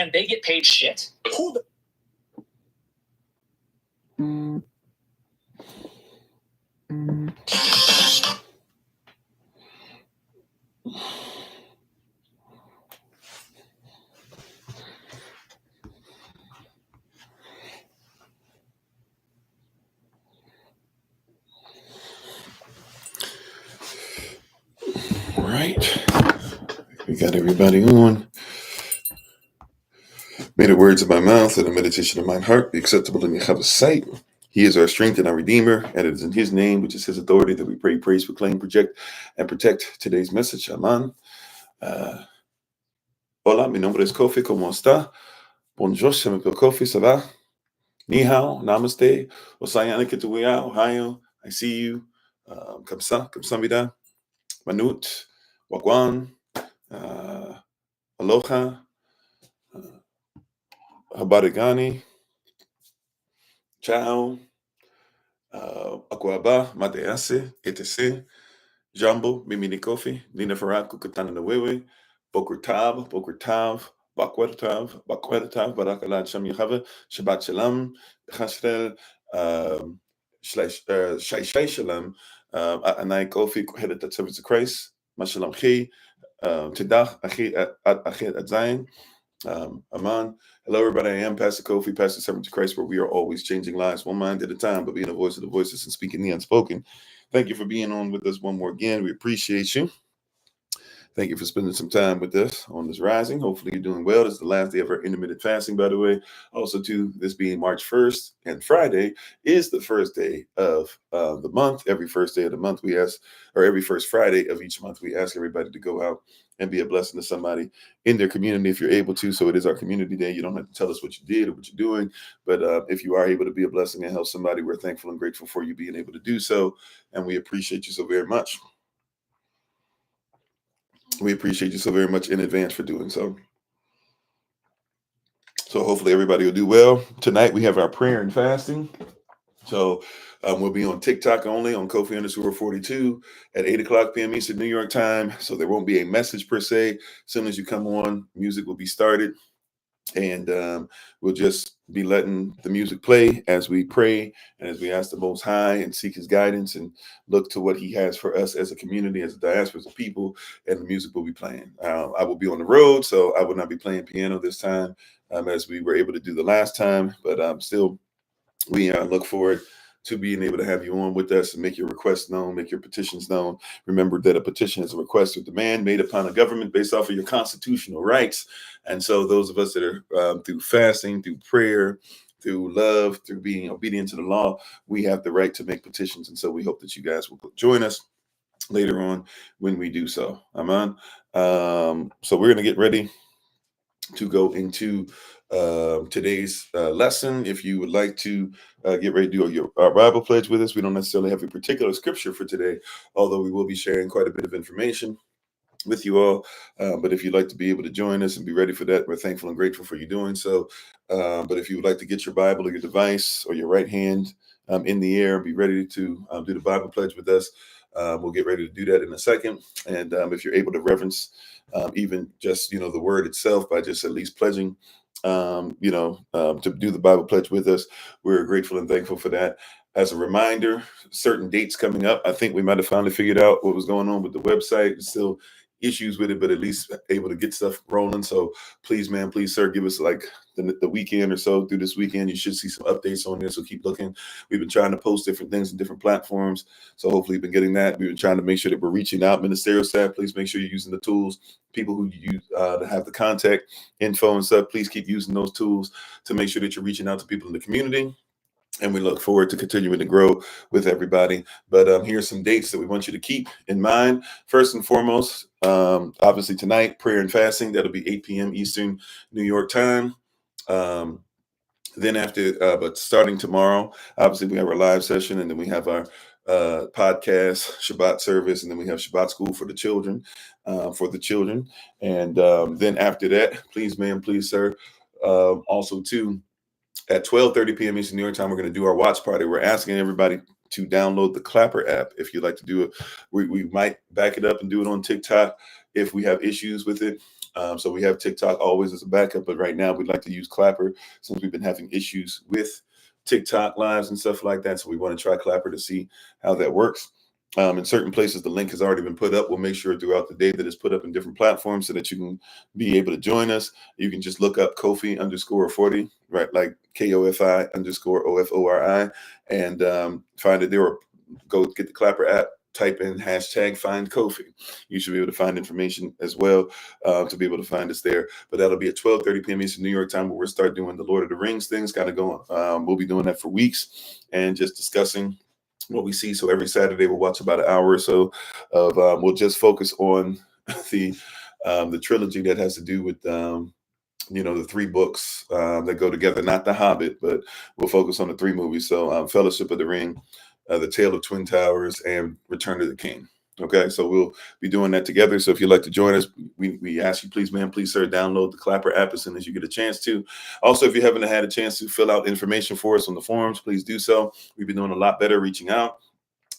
and they get paid shit. Who the All right. We got everybody on. May the words of my mouth and the meditation of my heart be acceptable in Yahweh's sight. He is our strength and our Redeemer, and it is in His name, which is His authority, that we pray, praise, proclaim, project, and protect today's message. Amen. Hola, mi nombre es Kofi. ¿Cómo está? Bonjour, je m'appelle Kofi. Ça va? Ni hao, namaste, osayana kituya, Ohio. I see you. Kamsamida, Manut, Wagwan, Aloha, Habarigani, Ciao, Akwaba, Matease, etc. Jambo, Mimini Kofi, Nina Farak, Kukatana Nawewe, Bokur Tav, Bakwetav, Barakalat Sham Yahava, Shabbat Shalom, Chashrel, Shai Shalom, Anai Kofi, headed the service of Christ, Mashalom Chi, Tidach, Achet Adzain, Aman. Hello, everybody. I am Pastor Kofi, Pastor Servant to Christ, where we are always changing lives one mind at a time, but being a voice of the voiceless and speaking the unspoken. Thank you for being on with us one more again. We appreciate you. Thank you for spending some time with us on this rising. Hopefully you're doing well. This is the last day of our intermittent fasting, by the way. Also, too, this being March 1st, and Friday is the first day of the month. Every first day of the month, we ask, or every first Friday of each month, we ask everybody to go out and be a blessing to somebody in their community if you're able to. So it is our community day. You don't have to tell us what you did or what you're doing, but if you are able to be a blessing and help somebody, we're thankful and grateful for you being able to do so, and we appreciate you so very much. We appreciate you so very much in advance for doing so. So hopefully everybody will do well. Tonight we have our prayer and fasting. So we'll be on TikTok only on Kofi_42 at 8 o'clock p.m. Eastern New York time. So there won't be a message per se. As soon as you come on, music will be started. And we'll just be letting the music play as we pray and as we ask the Most High and seek His guidance and look to what He has for us as a community, as a diaspora, as a people, and the music will be playing. I will be on the road, so I will not be playing piano this time as we were able to do the last time, but still, we look forward to being able to have you on with us and make your requests known, make your petitions known. Remember that a petition is a request or demand made upon a government based off of your constitutional rights. And so those of us that are through fasting, through prayer, through love, through being obedient to the law, we have the right to make petitions. And so we hope that you guys will join us later on when we do so. Amen. So we're going to get ready to go into today's lesson. If you would like to get ready to do your Bible pledge with us, we don't necessarily have a particular scripture for today, although we will be sharing quite a bit of information with you all. But if you'd like to be able to join us and be ready for that, we're thankful and grateful for you doing so. But if you would like to get your Bible or your device or your right hand in the air and be ready to do the Bible pledge with us, we'll get ready to do that in a second. And if you're able to reverence even just, the word itself by just at least pledging, to do the Bible pledge with us, we're grateful and thankful for that. As a reminder, certain dates coming up. I think we might have finally figured out what was going on with the website. Still issues with it, but at least able to get stuff rolling. So please, man, please, sir, give us like the weekend or so through this weekend. You should see some updates on there. So keep looking. We've been trying to post different things in different platforms. So hopefully you've been getting that. We've been trying to make sure that we're reaching out. Ministerial staff, please make sure you're using the tools. People who use to have the contact info and stuff, please keep using those tools to make sure that you're reaching out to people in the community. And we look forward to continuing to grow with everybody. But here's some dates that we want you to keep in mind. First and foremost, obviously tonight, prayer and fasting. That'll be 8 p.m. Eastern New York time. Then after, but starting tomorrow, obviously we have our live session, and then we have our podcast, Shabbat service, and then we have Shabbat school for the children, And then after that, please, ma'am, please, sir, also too, at 12:30 p.m. Eastern New York time, we're going to do our watch party. We're asking everybody to download the Clapper app if you'd like to do it. We might back it up and do it on TikTok if we have issues with it. So we have TikTok always as a backup, but right now we'd like to use Clapper since we've been having issues with TikTok lives and stuff like that. So we want to try Clapper to see how that works. In certain places, the link has already been put up. We'll make sure throughout the day that it's put up in different platforms so that you can be able to join us. You can just look up Kofi_40, right? Like KOFI_OFORI, and find it there, or go get the Clapper app, type in #find Kofi. You should be able to find information as well to be able to find us there. But that'll be at 12:30 p.m. Eastern New York time, where we'll start doing the Lord of the Rings things, kind of going. We'll be doing that for weeks and just discussing what we see. So every Saturday we'll watch about an hour or so of we'll just focus on the trilogy that has to do with the three books that go together, not The Hobbit, but we'll focus on the three movies. So Fellowship of the Ring, The Tale of Twin Towers, and Return of the King. Okay, so we'll be doing that together. So if you'd like to join us, we ask you, please, man, please, sir, download the Clapper app as soon as you get a chance to. Also, if you haven't had a chance to fill out information for us on the forums, please do so. We've been doing a lot better reaching out.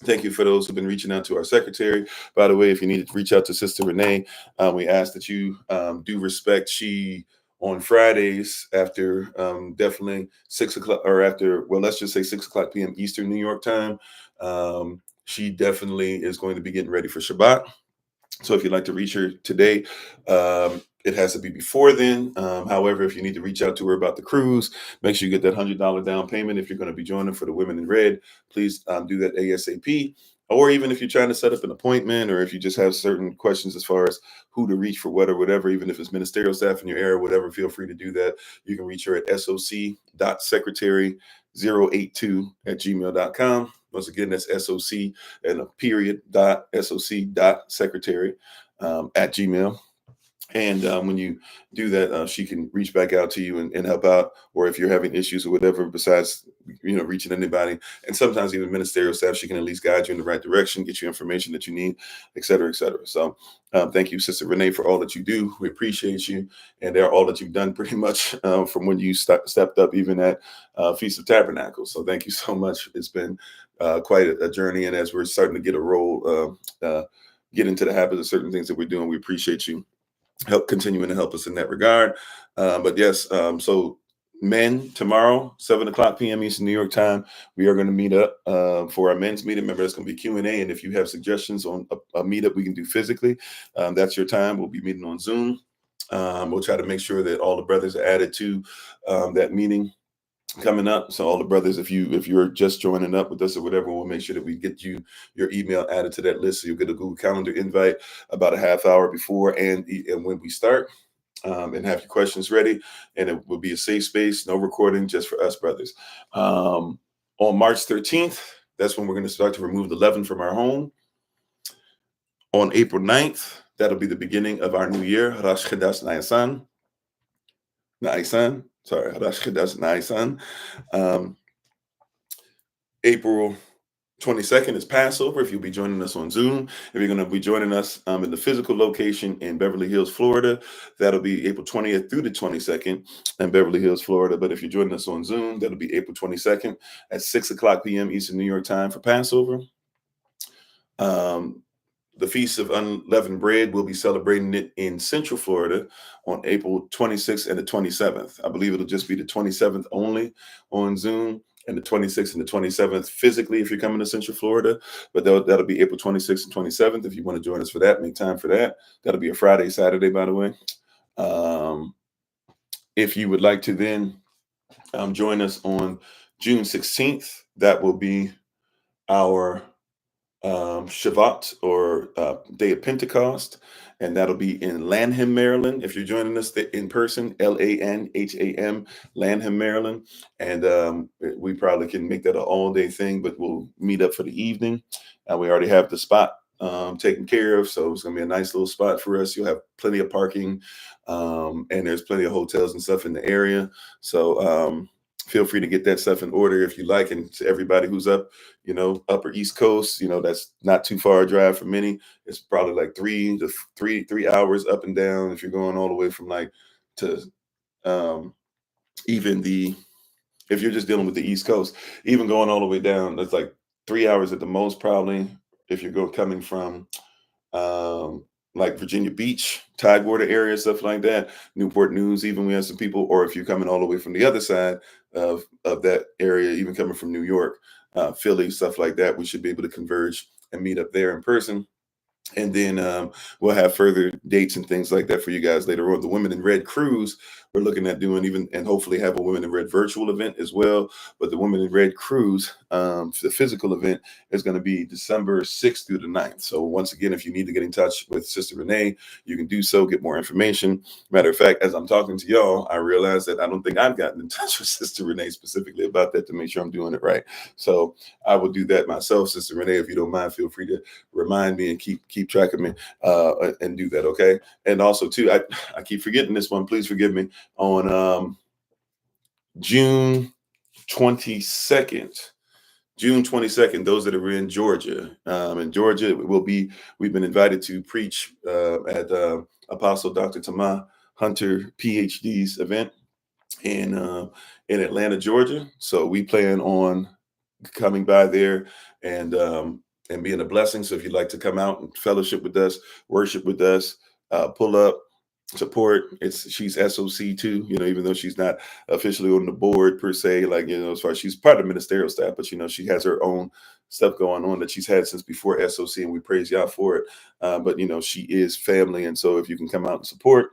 Thank you for those who've been reaching out to our secretary. By the way, if you need to reach out to Sister Renee, we ask that you do respect she on Fridays after definitely 6 o'clock, or after, well, let's just say 6 o'clock p.m. Eastern New York time. She definitely is going to be getting ready for Shabbat. So if you'd like to reach her today, it has to be before then. However, if you need to reach out to her about the cruise, make sure you get that $100 down payment. If you're going to be joining for the Women in Red, please do that ASAP. Or even if you're trying to set up an appointment, or if you just have certain questions as far as who to reach for what or whatever, even if it's ministerial staff in your area, whatever, feel free to do that. You can reach her at soc.secretary082@gmail.com. Once again, that's SOC and a period .soc.secretary at Gmail. And when you do that, she can reach back out to you and help out. Or if you're having issues or whatever, besides reaching anybody, and sometimes even ministerial staff, she can at least guide you in the right direction, get you information that you need, et cetera, et cetera. So thank you, Sister Renee, for all that you do. We appreciate you, and they're all that you've done pretty much from when you stepped up, even at Feast of Tabernacles. So thank you so much. It's been quite a journey, and as we're starting to get a roll, get into the habit of certain things that we're doing, we appreciate you continuing to help us in that regard. But yes, so men, tomorrow, 7 o'clock p.m. Eastern New York time, we are going to meet up for our men's meeting. Remember, it's going to be Q&A, and if you have suggestions on a meetup we can do physically, that's your time. We'll be meeting on Zoom. We'll try to make sure that all the brothers are added to that meeting coming up. So all the brothers, if you're just joining up with us or whatever, we'll make sure that we get you your email added to that list. So you'll get a Google Calendar invite about a half hour before and when we start, and have your questions ready. And it will be a safe space, no recording, just for us brothers. On March 13th, that's when we're going to start to remove the leaven from our home. On April 9th, that'll be the beginning of our new year. Rosh Chodesh Nisan. Sorry, Rosh Chodesh Nisan. April 22nd is Passover. If you'll be joining us on Zoom, if you're going to be joining us in the physical location in Beverly Hills, Florida, that'll be April 20th through the 22nd in Beverly Hills, Florida. But if you're joining us on Zoom, that'll be April 22nd at 6 o'clock p.m. Eastern New York time for Passover. The Feast of Unleavened Bread, we'll be celebrating it in Central Florida on April 26th and the 27th. I believe it'll just be the 27th only on Zoom, and the 26th and the 27th physically if you're coming to Central Florida. But that'll be April 26th and 27th. If you want to join us for that, make time for that. That'll be a Friday, Saturday, by the way. If you would like to then join us on June 16th, that will be our Shavuot, or Day of Pentecost, and that'll be in Lanham, Maryland. If you're joining us in person, LANHAM, Lanham, Maryland, and we probably can make that an all-day thing, but we'll meet up for the evening. We already have the spot taken care of, so it's gonna be a nice little spot for us. You'll have plenty of parking, and there's plenty of hotels and stuff in the area. So feel free to get that stuff in order if you like. And to everybody who's up, upper East Coast, that's not too far a drive for many. It's probably like 3 hours up and down. If you're going all the way from to if you're just dealing with the East Coast, even going all the way down, that's like 3 hours at the most, probably, if you're coming from like Virginia Beach, Tidewater area, stuff like that, Newport News, even we have some people, or if you're coming all the way from the other side of that area, even coming from New York, Philly, stuff like that, we should be able to converge and meet up there in person. And then we'll have further dates and things like that for you guys later on. The Women in Red cruise, we're looking at doing even, and hopefully have a Women in Red virtual event as well. But the Women in Red cruise, the physical event, is going to be December 6th through the 9th. So once again, if you need to get in touch with Sister Renee, you can do so, get more information. Matter of fact, as I'm talking to y'all, I realized that I don't think I've gotten in touch with Sister Renee specifically about that to make sure I'm doing it right. So I will do that myself. Sister Renee, if you don't mind, feel free to remind me and keep track of me and do that, okay? And also too, I keep forgetting this one, please forgive me. On June 22nd, those that are in Georgia, we've been invited to preach at Apostle Dr. Tama Hunter PhD's event in Atlanta, Georgia. So we plan on coming by there and being a blessing. So if you'd like to come out and fellowship with us, worship with us, pull up, support. She's SOC too, even though she's not officially on the board per se, like, as far as she's part of ministerial staff, but she has her own stuff going on that she's had since before SOC, and we praise y'all for it. But she is family, and so if you can come out and support.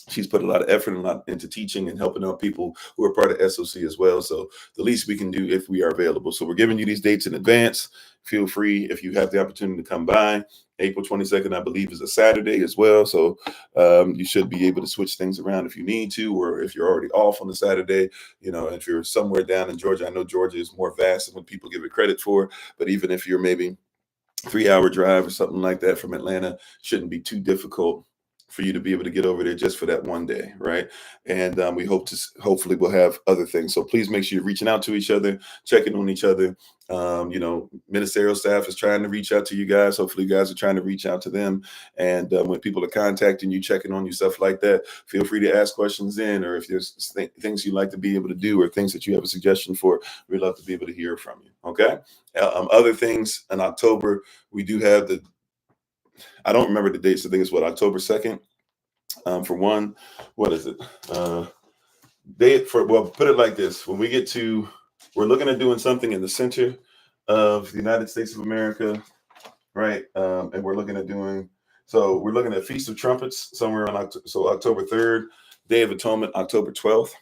She's put a lot of effort and a lot into teaching and helping out people who are part of SOC as well. So the least we can do if we are available. So we're giving you these dates in advance. Feel free if you have the opportunity to come by. April 22nd, I believe, is a Saturday as well. So you should be able to switch things around if you need to, or if you're already off on the Saturday, if you're somewhere down in Georgia. I know Georgia is more vast than what people give it credit for, but even if you're maybe 3-hour drive or something like that from Atlanta, shouldn't be too difficult for you to be able to get over there just for that one day, right? And we hopefully we'll have other things. So please make sure you're reaching out to each other, checking on each other. Ministerial staff is trying to reach out to you guys. Hopefully you guys are trying to reach out to them. And when people are contacting you, checking on you, stuff like that, feel free to ask questions in, or if there's things you'd like to be able to do or things that you have a suggestion for, we'd love to be able to hear from you, okay? Other things in October, we do have I don't remember the dates. I think it's October 2nd. For one, what is it? Put it like this. We're looking at doing something in the center of the United States of America, right? And we're looking at Feast of Trumpets somewhere on October 3rd, Day of Atonement, October 12th.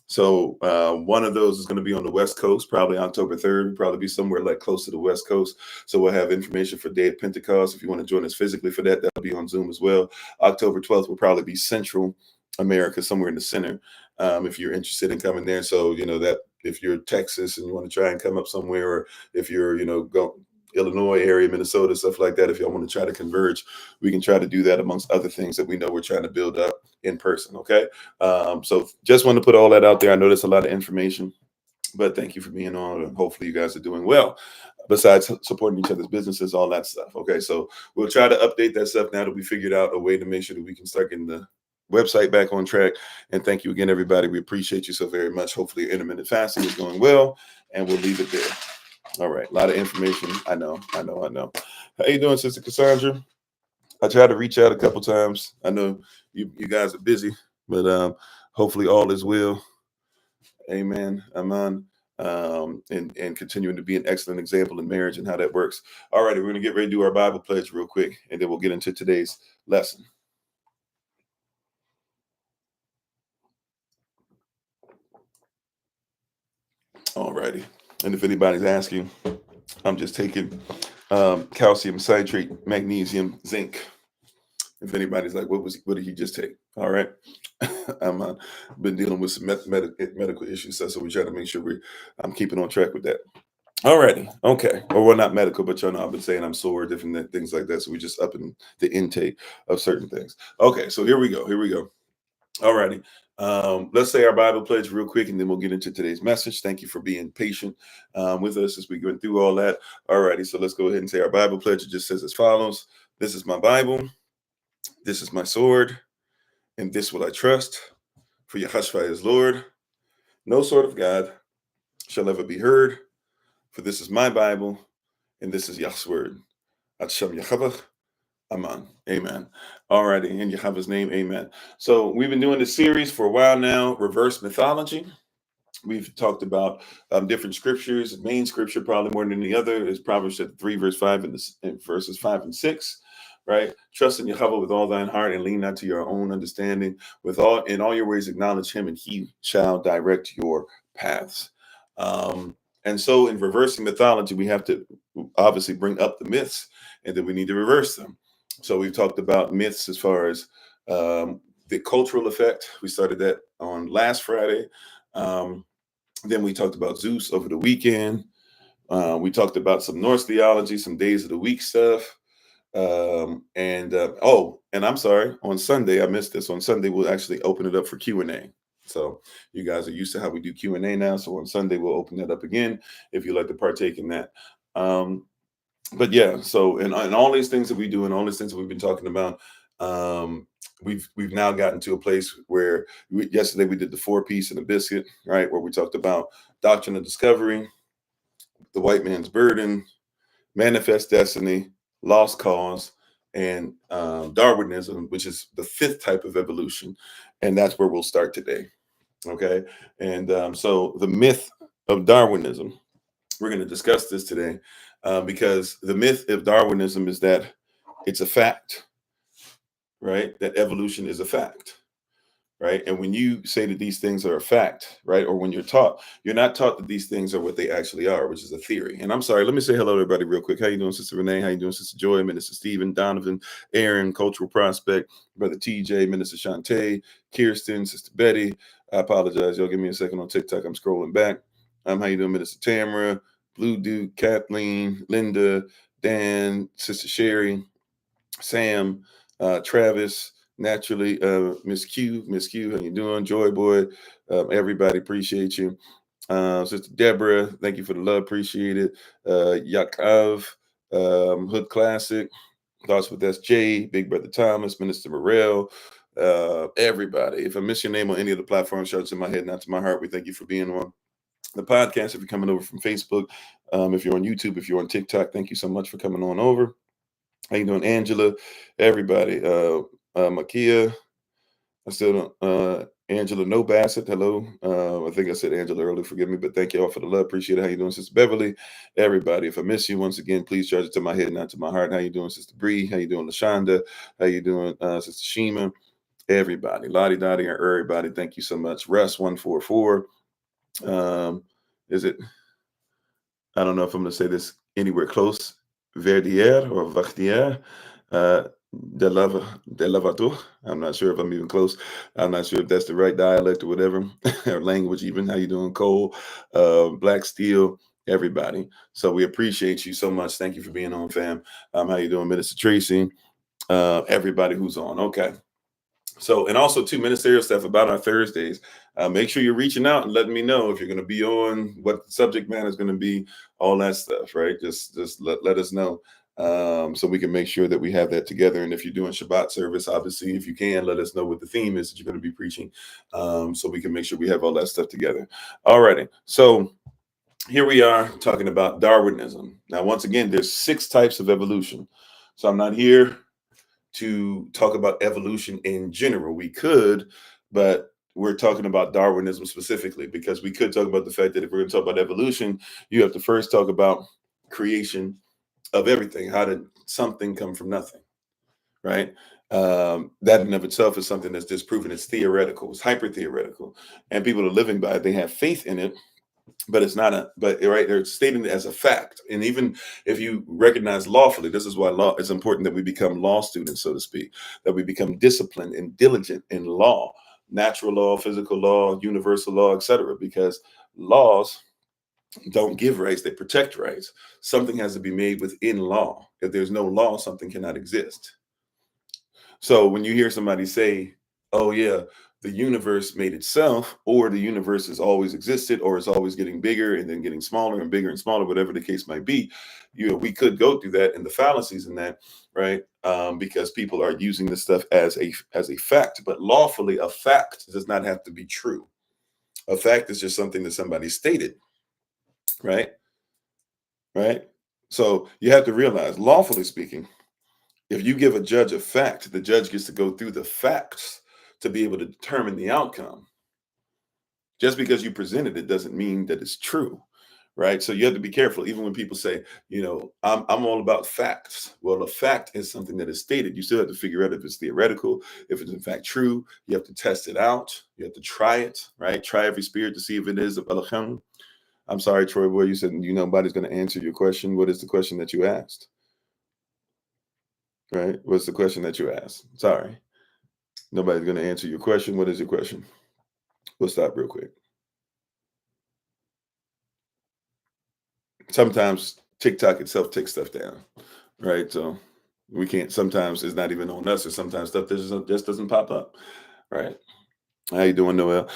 So one of those is going to be on the West Coast, probably October 3rd, probably be somewhere like close to the West Coast. So we'll have information for Day of Pentecost. If you want to join us physically for that, that'll be on Zoom as well. October 12th will probably be Central America, somewhere in the center, if you're interested in coming there. So, that if you're Texas and you want to try and come up somewhere, or if you're, go Illinois area, Minnesota, stuff like that, if y'all want to try to converge, we can try to do that amongst other things that we know we're trying to build up in person. Okay. So just want to put all that out there. I know that's a lot of information, but thank you for being on, and hopefully you guys are doing well, besides supporting each other's businesses, all that stuff. Okay. So we'll try to update that stuff now that we figured out a way to make sure that we can start getting the website back on track. And thank you again, everybody. We appreciate you so very much. Hopefully intermittent fasting is going well, and we'll leave it there. All right. A lot of information. I know. How you doing, Sister Cassandra? I tried to reach out a couple times. I know you guys are busy, but hopefully all is well. Amen. Amen. And continuing to be an excellent example in marriage and how that works. All right. We're going to get ready to do our Bible pledge real quick, and then we'll get into today's lesson. All righty. And if anybody's asking, I'm just taking calcium citrate, magnesium, zinc. If anybody's like, what did he just take? All right. I'm been dealing with some medical issues, so we try to make sure I'm keeping on track with that. All righty. Okay. Well, we're not medical, but I've been saying I'm sore, different things like that. So we just upping the intake of certain things. Okay. So here we go. All righty. Let's say our Bible pledge real quick, and then we'll get into today's message. Thank you for being patient with us as we go through all that. All righty. So let's go ahead and say our Bible pledge. It just says as follows. This is my Bible. This is my sword. And this will I trust. For Yahshua is Lord. No sword of God shall ever be heard. For this is my Bible. And this is Yah's word. At Shem Yachavach. Amen. Amen. All righty. In Yahweh's name, amen. So we've been doing this series for a while now, reverse mythology. We've talked about different scriptures. The main scripture, probably more than any other, is Proverbs chapter 3, verse 5 and verses 5 and 6. Right? Trust in Yahweh with all thine heart and lean not to your own understanding. In all your ways acknowledge him, and he shall direct your paths. And so in reversing mythology, we have to obviously bring up the myths, and then we need to reverse them. So we've talked about myths as far as the cultural effect. We started that on last Friday. Then we talked about Zeus over the weekend. We talked about some Norse theology, some days of the week stuff. And I'm sorry, on Sunday, I missed this. On Sunday, we'll actually open it up for Q&A. So you guys are used to how we do Q&A now. So on Sunday, we'll open that up again if you'd like to partake in that. But yeah, so and all these things that we do and all these things that we've been talking about, we've now gotten to a place where yesterday we did the 4-piece and a biscuit, right? Where we talked about doctrine of discovery, the white man's burden, manifest destiny, lost cause, and Darwinism, which is the 5th type of evolution. And that's where we'll start today. Okay. And so the myth of Darwinism, we're going to discuss this today because the myth of Darwinism is that it's a fact, right? That evolution is a fact, right? And when you say that these things are a fact, right? Or when you're not taught that these things are what they actually are, which is a theory. And I'm sorry, let me say hello to everybody real quick. How you doing, Sister Renee? How you doing, Sister Joy? Minister Stephen, Donovan, Aaron, Cultural Prospect, Brother TJ, Minister Shantae, Kirsten, Sister Betty. I apologize. Y'all give me a second on TikTok. I'm scrolling back. How you doing, Minister Tamara, Blue Duke, Kathleen, Linda, Dan, Sister Sherry, Sam, Travis, naturally, Miss Q, how you doing? Joy Boy, everybody, appreciate you. Sister Deborah, thank you for the love, appreciate it. Yaakov, Hood Classic, Thoughts with SJ, Big Brother Thomas, Minister Morrell, everybody. If I miss your name on any of the platforms, shout out to my head, not to my heart. We thank you for being on the podcast. If you're coming over from Facebook, if you're on YouTube, if you're on TikTok, thank you so much for coming on over. How you doing, Angela? Everybody. Makia. I still don't. Angela No Bassett. Hello. I think I said Angela earlier. Forgive me, but thank you all for the love. Appreciate it. How you doing, Sister Beverly? Everybody. If I miss you once again, please charge it to my head, not to my heart. How you doing, Sister Bree? How you doing, Lashonda? How you doing, Sister Shima? Everybody. Lottie Dottie and everybody. Thank you so much. Russ 144. Is it? I don't know if I'm going to say this anywhere close. Verdier or Vardier. De Lavato. I'm not sure if I'm even close. I'm not sure if that's the right dialect or whatever, or language even. How you doing, Cole? Black Steel, everybody. So we appreciate you so much. Thank you for being on, fam. How you doing, Minister Tracy? Everybody who's on. Okay. So, and also too, ministerial stuff about our Thursdays. Make sure you're reaching out and letting me know if you're going to be on, what the subject matter is going to be, all that stuff, right? Just let us know, so we can make sure that we have that together. And if you're doing Shabbat service, obviously, if you can, let us know what the theme is that you're going to be preaching, so we can make sure we have all that stuff together. All righty. So here we are talking about Darwinism. Now, once again, there's 6 types of evolution. So I'm not here to talk about evolution in general. We could, but we're talking about Darwinism specifically, because we could talk about the fact that if we're going to talk about evolution, you have to first talk about creation of everything. How did something come from nothing, right? That in of itself is something that's disproven. It's theoretical. It's hyper theoretical, and people are living by it. They have faith in it, but it's not but right, they're stating it as a fact. And even if you recognize lawfully, this is why law is important, that we become law students, so to speak, that we become disciplined and diligent in law, natural law, physical law, universal law, etc. Because laws don't give rights, they protect rights. Something has to be made within law. If there's no law, something cannot exist. So when you hear somebody say, oh yeah, the universe made itself, or the universe has always existed, or it's always getting bigger and then getting smaller and bigger and smaller, whatever the case might be, we could go through that and the fallacies in that, right? Because people are using this stuff as a fact, but lawfully a fact does not have to be true. A fact is just something that somebody stated, right? Right? So you have to realize, lawfully speaking, If you give a judge a fact, the judge gets to go through the facts to be able to determine the outcome. Just because you presented it doesn't mean that it's true, right? So you have to be careful. Even when people say, I'm all about facts. Well, a fact is something that is stated. You still have to figure out if it's theoretical, if it's in fact true. You have to test it out. You have to try it, right? Try every spirit to see if it is of Elohim. I'm sorry, Troy Boy, you said nobody's going to answer your question. What is the question that you asked? Right? What's the question that you asked? Sorry. Nobody's going to answer your question. What is your question? We'll stop real quick. Sometimes TikTok itself takes stuff down, right? So we can't, sometimes it's not even on us, or sometimes stuff just doesn't pop up, right? How you doing, Noel?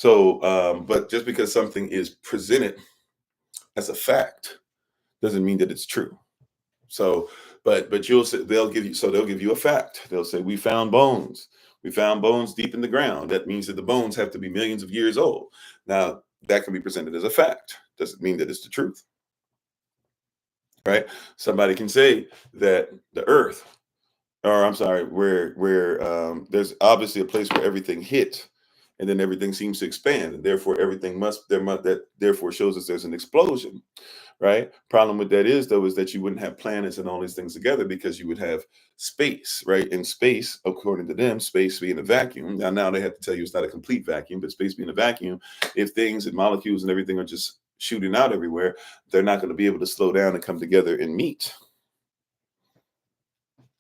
But just because something is presented as a fact doesn't mean that it's true. So, but they'll give you a fact. They'll say, we found bones. We found bones deep in the ground. That means that the bones have to be millions of years old. Now, that can be presented as a fact. Doesn't mean that it's the truth, right? Somebody can say that the earth, or I'm sorry, where there's obviously a place where everything hit, and then everything seems to expand, and therefore that therefore shows us there's an explosion, right? Problem with that is that you wouldn't have planets and all these things together, because you would have space, right? In space, according to them, space being a vacuum. Now they have to tell you it's not a complete vacuum, but space being a vacuum, if things and molecules and everything are just shooting out everywhere, they're not going to be able to slow down and come together and meet,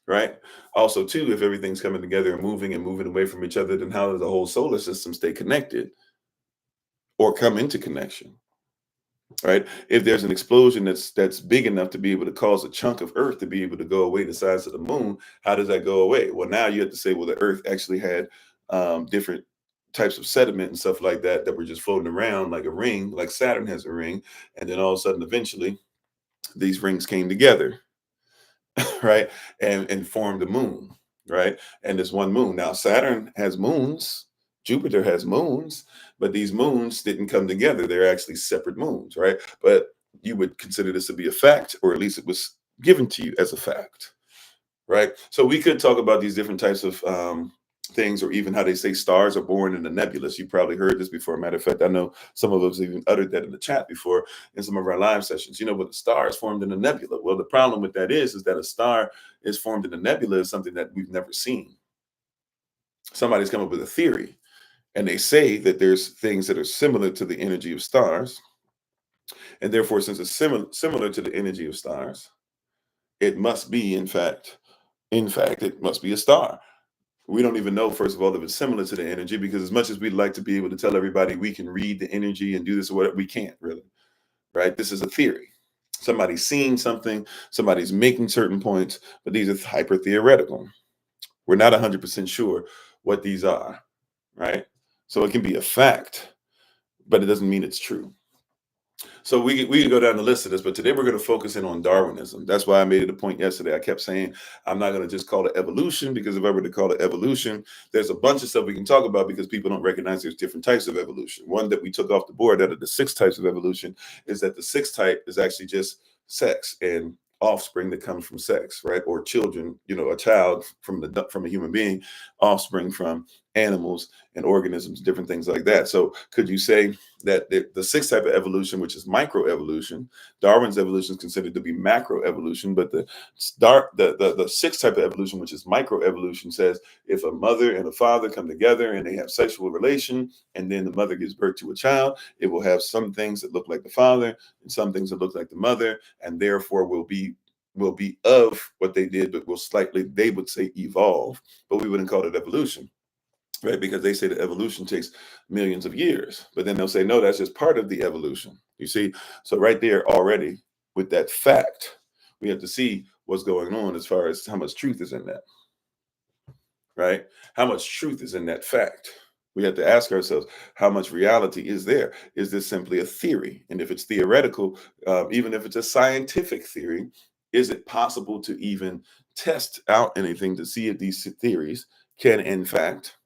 right? Also, too, if everything's coming together and moving away from each other, then how does the whole solar system stay connected or come into connection, right? If there's an explosion that's big enough to be able to cause a chunk of Earth to be able to go away the size of the moon, how does that go away? Well, now you have to say, well, the Earth actually had different types of sediment and stuff like that were just floating around like a ring, like Saturn has a ring, and then all of a sudden, eventually, these rings came together, right? And formed the moon, right? And there's one moon. Now, Saturn has moons, Jupiter has moons, but these moons didn't come together. They're actually separate moons, right? But you would consider this to be a fact, or at least it was given to you as a fact, right? So we could talk about these different types of things, or even how they say stars are born in the nebulous. You probably heard this before. Matter of fact, I know some of us even uttered that in the chat before in some of our live sessions. But the star is formed in a nebula. Well, the problem with that is that a star is formed in a nebula is something that we've never seen. Somebody's come up with a theory, and they say that there's things that are similar to the energy of stars, and therefore, since it's similar to the energy of stars, it must be, in fact, it must be a star. We don't even know, first of all, if it's similar to the energy, because as much as we'd like to be able to tell everybody we can read the energy and do this or whatever, we can't really, right? This is a theory. Somebody's seeing something, somebody's making certain points, but these are hyper theoretical. We're not 100% sure what these are, right? So it can be a fact, but it doesn't mean it's true. So we could go down the list of this, but today we're going to focus in on Darwinism. That's why I made it a point yesterday. I kept saying I'm not going to just call it evolution, because if I were to call it evolution, there's a bunch of stuff we can talk about, because people don't recognize there's different types of evolution. One that we took off the board out of the 6 types of evolution is that the 6th type is actually just sex and offspring that comes from sex, right? Or children, a child from a human being, offspring from animals and organisms, different things like that. So could you say that the 6th type of evolution, which is microevolution, Darwin's evolution is considered to be macroevolution, but the 6th type of evolution, which is microevolution, says if a mother and a father come together and they have sexual relation, and then the mother gives birth to a child, it will have some things that look like the father and some things that look like the mother, and therefore will be of what they did, but will slightly, they would say, evolve, but we wouldn't call it evolution. Right, because they say that evolution takes millions of years, but then they'll say, no, that's just part of the evolution. You see, so right there already with that fact, we have to see what's going on as far as how much truth is in that, right? How much truth is in that fact? We have to ask ourselves, how much reality is there? Is this simply a theory? And if it's theoretical, even if it's a scientific theory, is it possible to even test out anything to see if these theories can, in fact,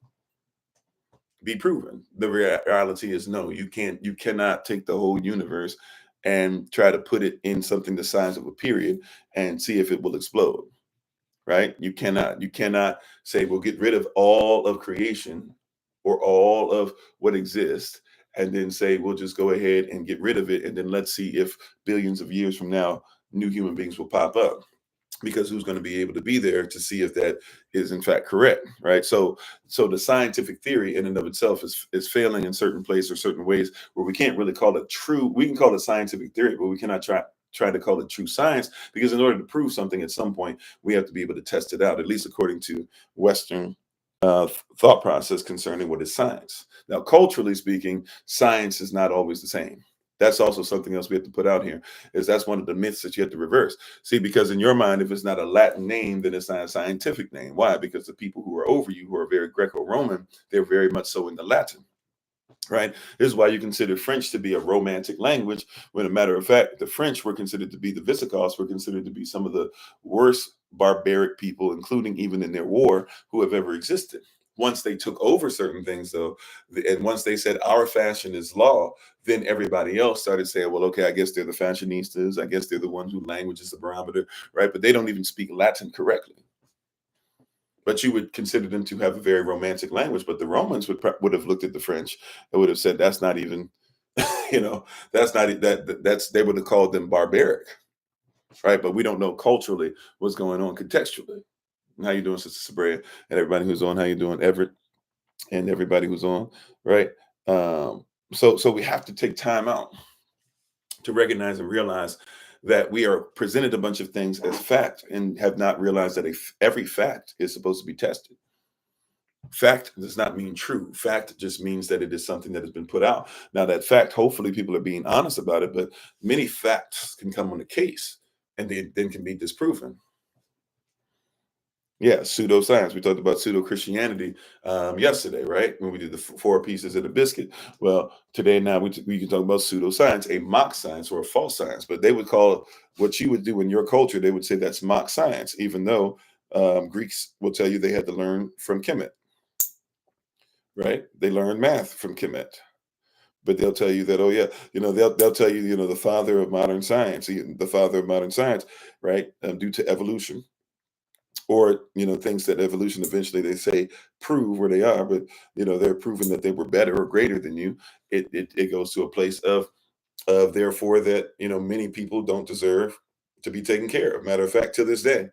be proven? The reality is no. You cannot take the whole universe and try to put it in something the size of a period and see if it will explode. right? You cannot say we'll get rid of all of creation or all of what exists and then say we'll just go ahead and get rid of it and then let's see if billions of years from now new human beings will pop up, because who's going to be able to be there to see if that is in fact correct, right? So the scientific theory in and of itself is failing in certain places or certain ways where we can't really call it true. We can call it scientific theory, but we cannot try to call it true science, because in order to prove something at some point we have to be able to test it out, at least according to Western thought process concerning what is science. Now, culturally speaking, science is not always the same. That's also something else we have to put out here, is that's one of the myths that you have to reverse. See, because in your mind, if it's not a Latin name, then it's not a scientific name. Why? Because the people who are over you, who are very Greco-Roman, they're very much so in the Latin, right? This is why you consider French to be a romantic language, when a matter of fact, the French were considered to be, the Visigoths were considered to be some of the worst barbaric people, including even in their war, who have ever existed. Once they took over certain things, though, and once they said our fashion is law, then everybody else started saying, well, okay, I guess they're the fashionistas. I guess they're the ones who language is the barometer, right? But they don't even speak Latin correctly. But you would consider them to have a very romantic language. But the Romans would have looked at the French and would have said that's not even, that's not that's they would have called them barbaric, right? But we don't know culturally what's going on contextually. How you doing, Sister Sabrea, and everybody who's on? How you doing, Everett, and everybody who's on, right? So we have to take time out to recognize and realize that we are presented a bunch of things as fact and have not realized that every fact is supposed to be tested. Fact does not mean true. Fact just means that it is something that has been put out. Now, that fact, hopefully people are being honest about it, but many facts can come on a case and they then can be disproven. Yeah, pseudoscience. We talked about pseudo Christianity yesterday, right? When we did the four pieces of the biscuit. Well, today now we can talk about pseudoscience, a mock science or a false science. But they would call what you would do in your culture, they would say that's mock science, even though Greeks will tell you they had to learn from Kemet, right? They learned math from Kemet. But they'll tell you that, oh yeah, they'll tell you, the father of modern science, the father of modern science, right? Due to evolution, or things that evolution eventually they say prove where they are, but they're proving that they were better or greater than you. It goes to a place of therefore that many people don't deserve to be taken care of. Matter of fact, to this day,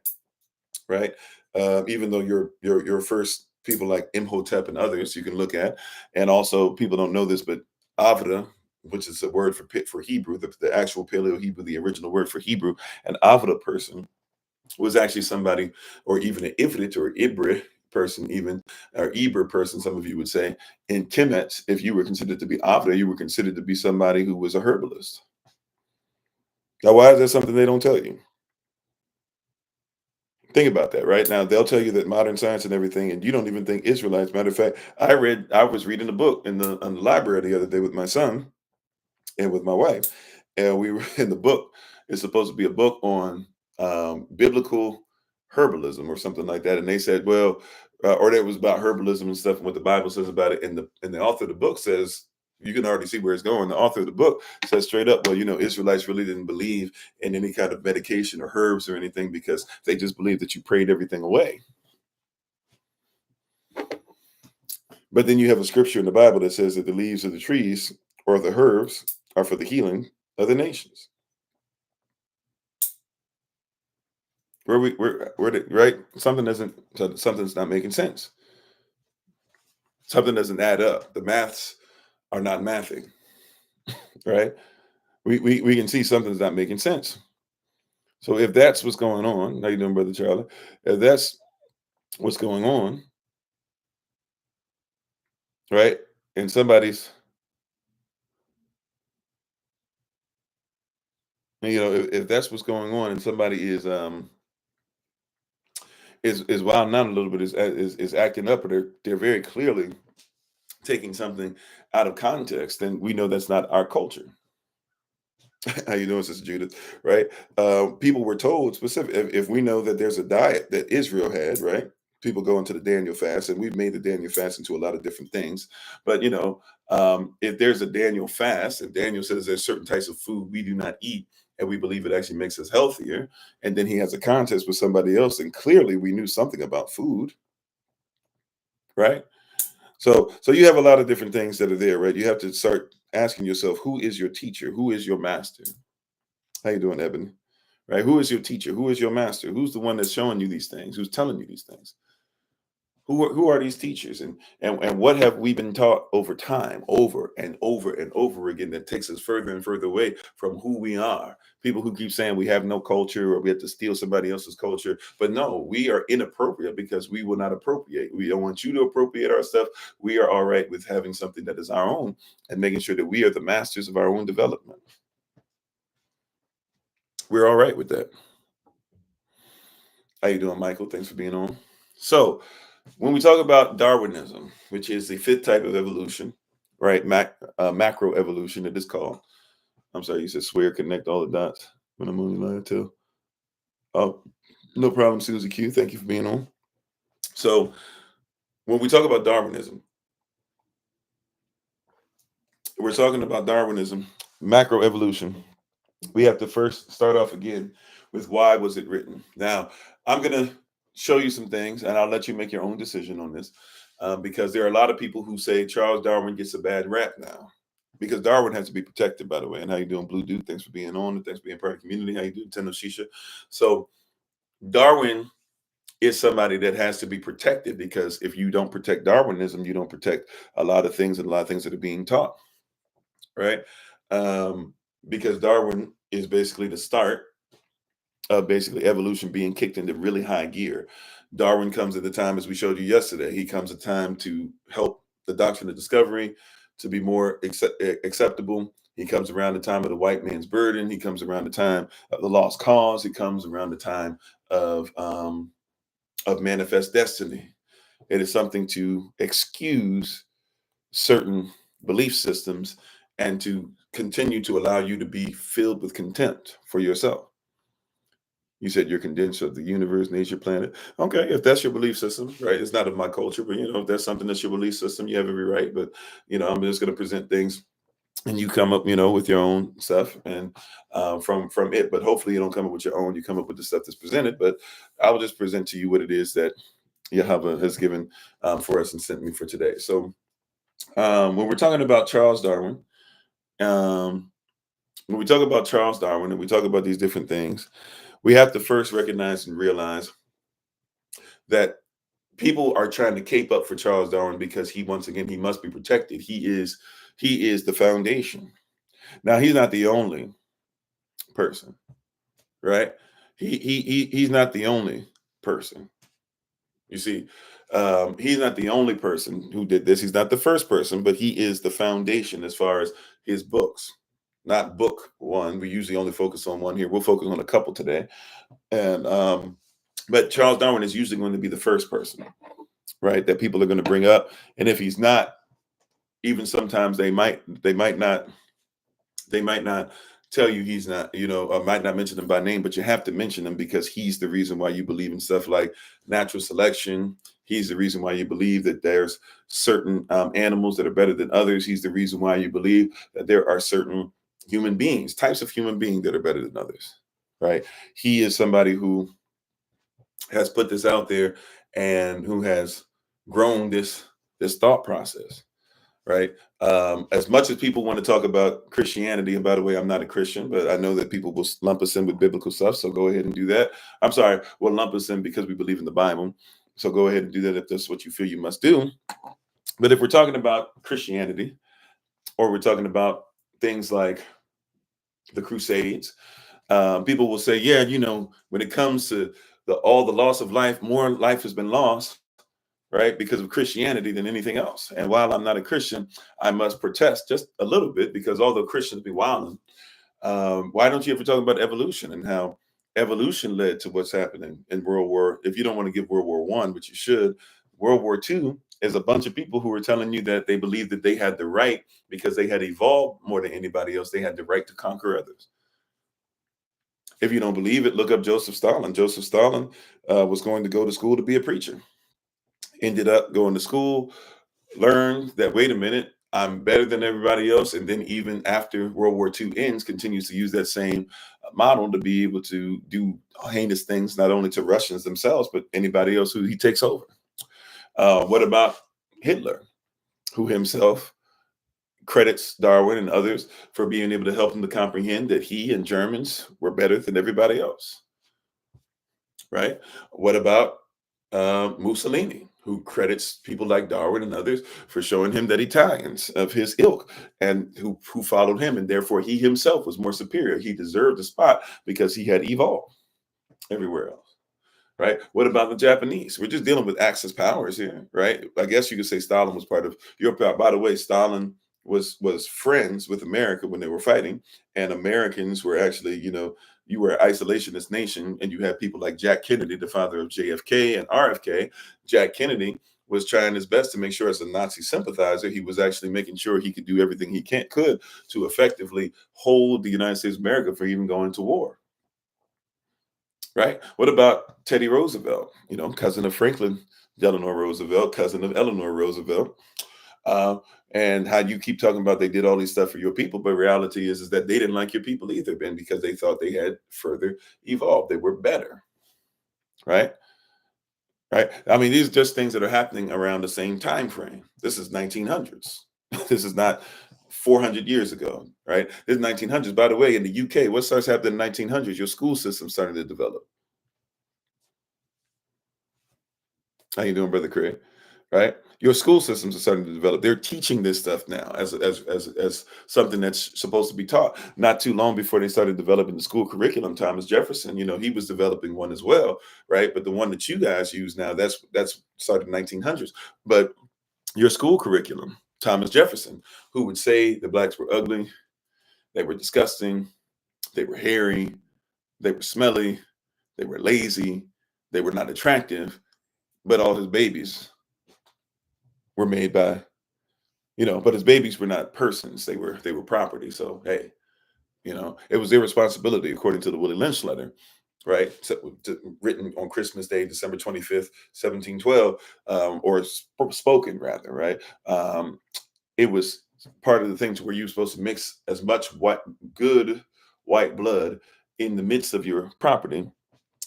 right? Even though your first people like Imhotep and others you can look at, and also people don't know this, but Avda, which is a word for Hebrew, the actual Paleo Hebrew, the original word for Hebrew, an Avda person was actually somebody, or even an Ivrit or Ibri person, even, or Eber person, some of you would say. In Kemet, if you were considered to be Avda, you were considered to be somebody who was a herbalist. Now, why is that something they don't tell you? Think about that, right? Now, they'll tell you that modern science and everything, and you don't even think Israelites. Matter of fact, I was reading a book in the library the other day with my son and with my wife, and we were in the book. It's supposed to be a book on biblical herbalism or something like that, and they said, well, or that was about herbalism and stuff, and what the Bible says about it. And the author of the book says, you can already see where it's going. The author of the book says straight up, well, Israelites really didn't believe in any kind of medication or herbs or anything, because they just believed that you prayed everything away. But then you have a scripture in the Bible that says that the leaves of the trees or the herbs are for the healing of the nations. Right? Something's not making sense. Something doesn't add up. The maths are not mathing, right? We can see something's not making sense. So if that's what's going on, how you doing, Brother Charlie? If that's what's going on, right? And somebody's, if that's what's going on, and somebody is wilding out a little bit, is acting up, or they're very clearly taking something out of context, then we know that's not our culture. How you doing, Sister Judith? Right? People were told specific. If we know that there's a diet that Israel had, right? People go into the Daniel fast, and we've made the Daniel fast into a lot of different things. But if there's a Daniel fast, and Daniel says there's certain types of food we do not eat, and we believe it actually makes us healthier. And then he has a contest with somebody else, and clearly we knew something about food, right? So you have a lot of different things that are there, right? You have to start asking yourself, who is your teacher? Who is your master? How you doing, Ebony? Right? Who is your teacher? Who is your master? Who's the one that's showing you these things? Who's telling you these things? Who are these teachers, and what have we been taught over time, over and over and over again, that takes us further and further away from who we are? People who keep saying we have no culture or we have to steal somebody else's culture, but no, we are inappropriate because we will not appropriate. We don't want you to appropriate our stuff. We are all right with having something that is our own and making sure that we are the masters of our own development. We're all right with that. How you doing, Michael? Thanks for being on. So when we talk about Darwinism, which is the fifth type of evolution, right? Macro evolution, it is called. I'm sorry, you said swear, connect all the dots when I'm only lying too. Oh, no problem, Susie Q. Thank you for being on. So when we talk about Darwinism, we're talking about Darwinism, macro evolution. We have to first start off again with why was it written? Now, I'm going to show you some things, and I'll let you make your own decision on this, because there are a lot of people who say Charles Darwin gets a bad rap now, because Darwin has to be protected, by the way. And how you doing, Blue Dude? Thanks for being on, and thanks for being part of the community. How you doing, Tendo Shisha? So Darwin is somebody that has to be protected, because if you don't protect Darwinism, you don't protect a lot of things, and a lot of things that are being taught, right? Because Darwin is basically the start of basically evolution being kicked into really high gear. Darwin comes at the time, as we showed you yesterday, he comes at time to help the doctrine of discovery to be more acceptable. He comes around the time of the white man's burden. He comes around the time of the lost cause. He comes around the time of manifest destiny. It is something to excuse certain belief systems and to continue to allow you to be filled with contempt for yourself. You said you're condenser of the universe, nature, planet. Okay, if that's your belief system, right? It's not of my culture, but if that's something that's your belief system, you have every right. But I'm just going to present things, and you come up, with your own stuff, and from it. But hopefully, you don't come up with your own. You come up with the stuff that's presented. But I will just present to you what it is that Yahweh has given for us and sent me for today. So when we're talking about Charles Darwin, when we talk about Charles Darwin and we talk about these different things, we have to first recognize and realize that people are trying to cape up for Charles Darwin because he must be protected. He is the foundation. Now, he's not the only person, right? He's not the only person. You see, he's not the only person who did this. He's not the first person, but he is the foundation as far as his books. Not book one. We usually only focus on one here. We'll focus on a couple today. And but Charles Darwin is usually going to be the first person, right, that people are going to bring up. And if he's not, even sometimes they might not tell you he's not, or might not mention him by name, but you have to mention him because he's the reason why you believe in stuff like natural selection. He's the reason why you believe that there's certain animals that are better than others. He's the reason why you believe that there are certain human beings, types of human beings that are better than others, right? He is somebody who has put this out there and who has grown this thought process, right? As much as people want to talk about Christianity, and by the way, I'm not a Christian, but I know that people will lump us in with biblical stuff, so go ahead and do that. I'm sorry, we'll lump us in because we believe in the Bible, so go ahead and do that if that's what you feel you must do. But if we're talking about Christianity, or we're talking about things like the Crusades, people will say, yeah, when it comes to all the loss of life, more life has been lost, right, because of Christianity than anything else. And while I'm not a Christian, I must protest just a little bit, because although Christians be wilding, why don't you ever talk about evolution and how evolution led to what's happening in World War? If you don't want to give World War I, but you should, World War II is a bunch of people who were telling you that they believed that they had the right, because they had evolved more than anybody else. They had the right to conquer others. If you don't believe it, look up Joseph Stalin. Joseph Stalin was going to go to school to be a preacher. Ended up going to school, learned that, wait a minute, I'm better than everybody else. And then even after World War II ends, continues to use that same model to be able to do heinous things, not only to Russians themselves, but anybody else who he takes over. What about Hitler, who himself credits Darwin and others for being able to help him to comprehend that he and Germans were better than everybody else, right? What about Mussolini, who credits people like Darwin and others for showing him that Italians of his ilk and who followed him, and therefore he himself was more superior. He deserved a spot because he had evolved everywhere else. Right? What about the Japanese? We're just dealing with Axis powers here, right? I guess you could say Stalin was part of Europe. By the way, Stalin was friends with America when they were fighting, and Americans were actually, you were an isolationist nation, and you had people like Jack Kennedy, the father of JFK and RFK. Jack Kennedy was trying his best to make sure, as a Nazi sympathizer, he was actually making sure he could do everything he could to effectively hold the United States of America from even going to war. Right? What about Teddy Roosevelt? Cousin of Franklin Delano Roosevelt, cousin of Eleanor Roosevelt. Uh, and how you keep talking about they did all these stuff for your people, but reality is that they didn't like your people either, Ben, because they thought they had further evolved. They were better. Right? Right? I mean, these are just things that are happening around the same time frame. This is 1900s. This is not 400 years ago, right? This is 1900s. By the way, in the UK, what starts happening in the 1900s? Your school system starting to develop. How you doing, Brother Craig? Right? Your school systems are starting to develop. They're teaching this stuff now as something that's supposed to be taught. Not too long before they started developing the school curriculum, Thomas Jefferson, he was developing one as well, right? But the one that you guys use now, that's started in 1900s. But your school curriculum, Thomas Jefferson, who would say the blacks were ugly, they were disgusting, they were hairy, they were smelly, they were lazy, they were not attractive, but all his babies were made by, but his babies were not persons. They were property. So, hey, it was their responsibility, according to the Willie Lynch letter, right? So, written on Christmas Day, December 25th, 1712, or spoken rather, right? It was part of the things where you're supposed to mix as much good white blood in the midst of your property,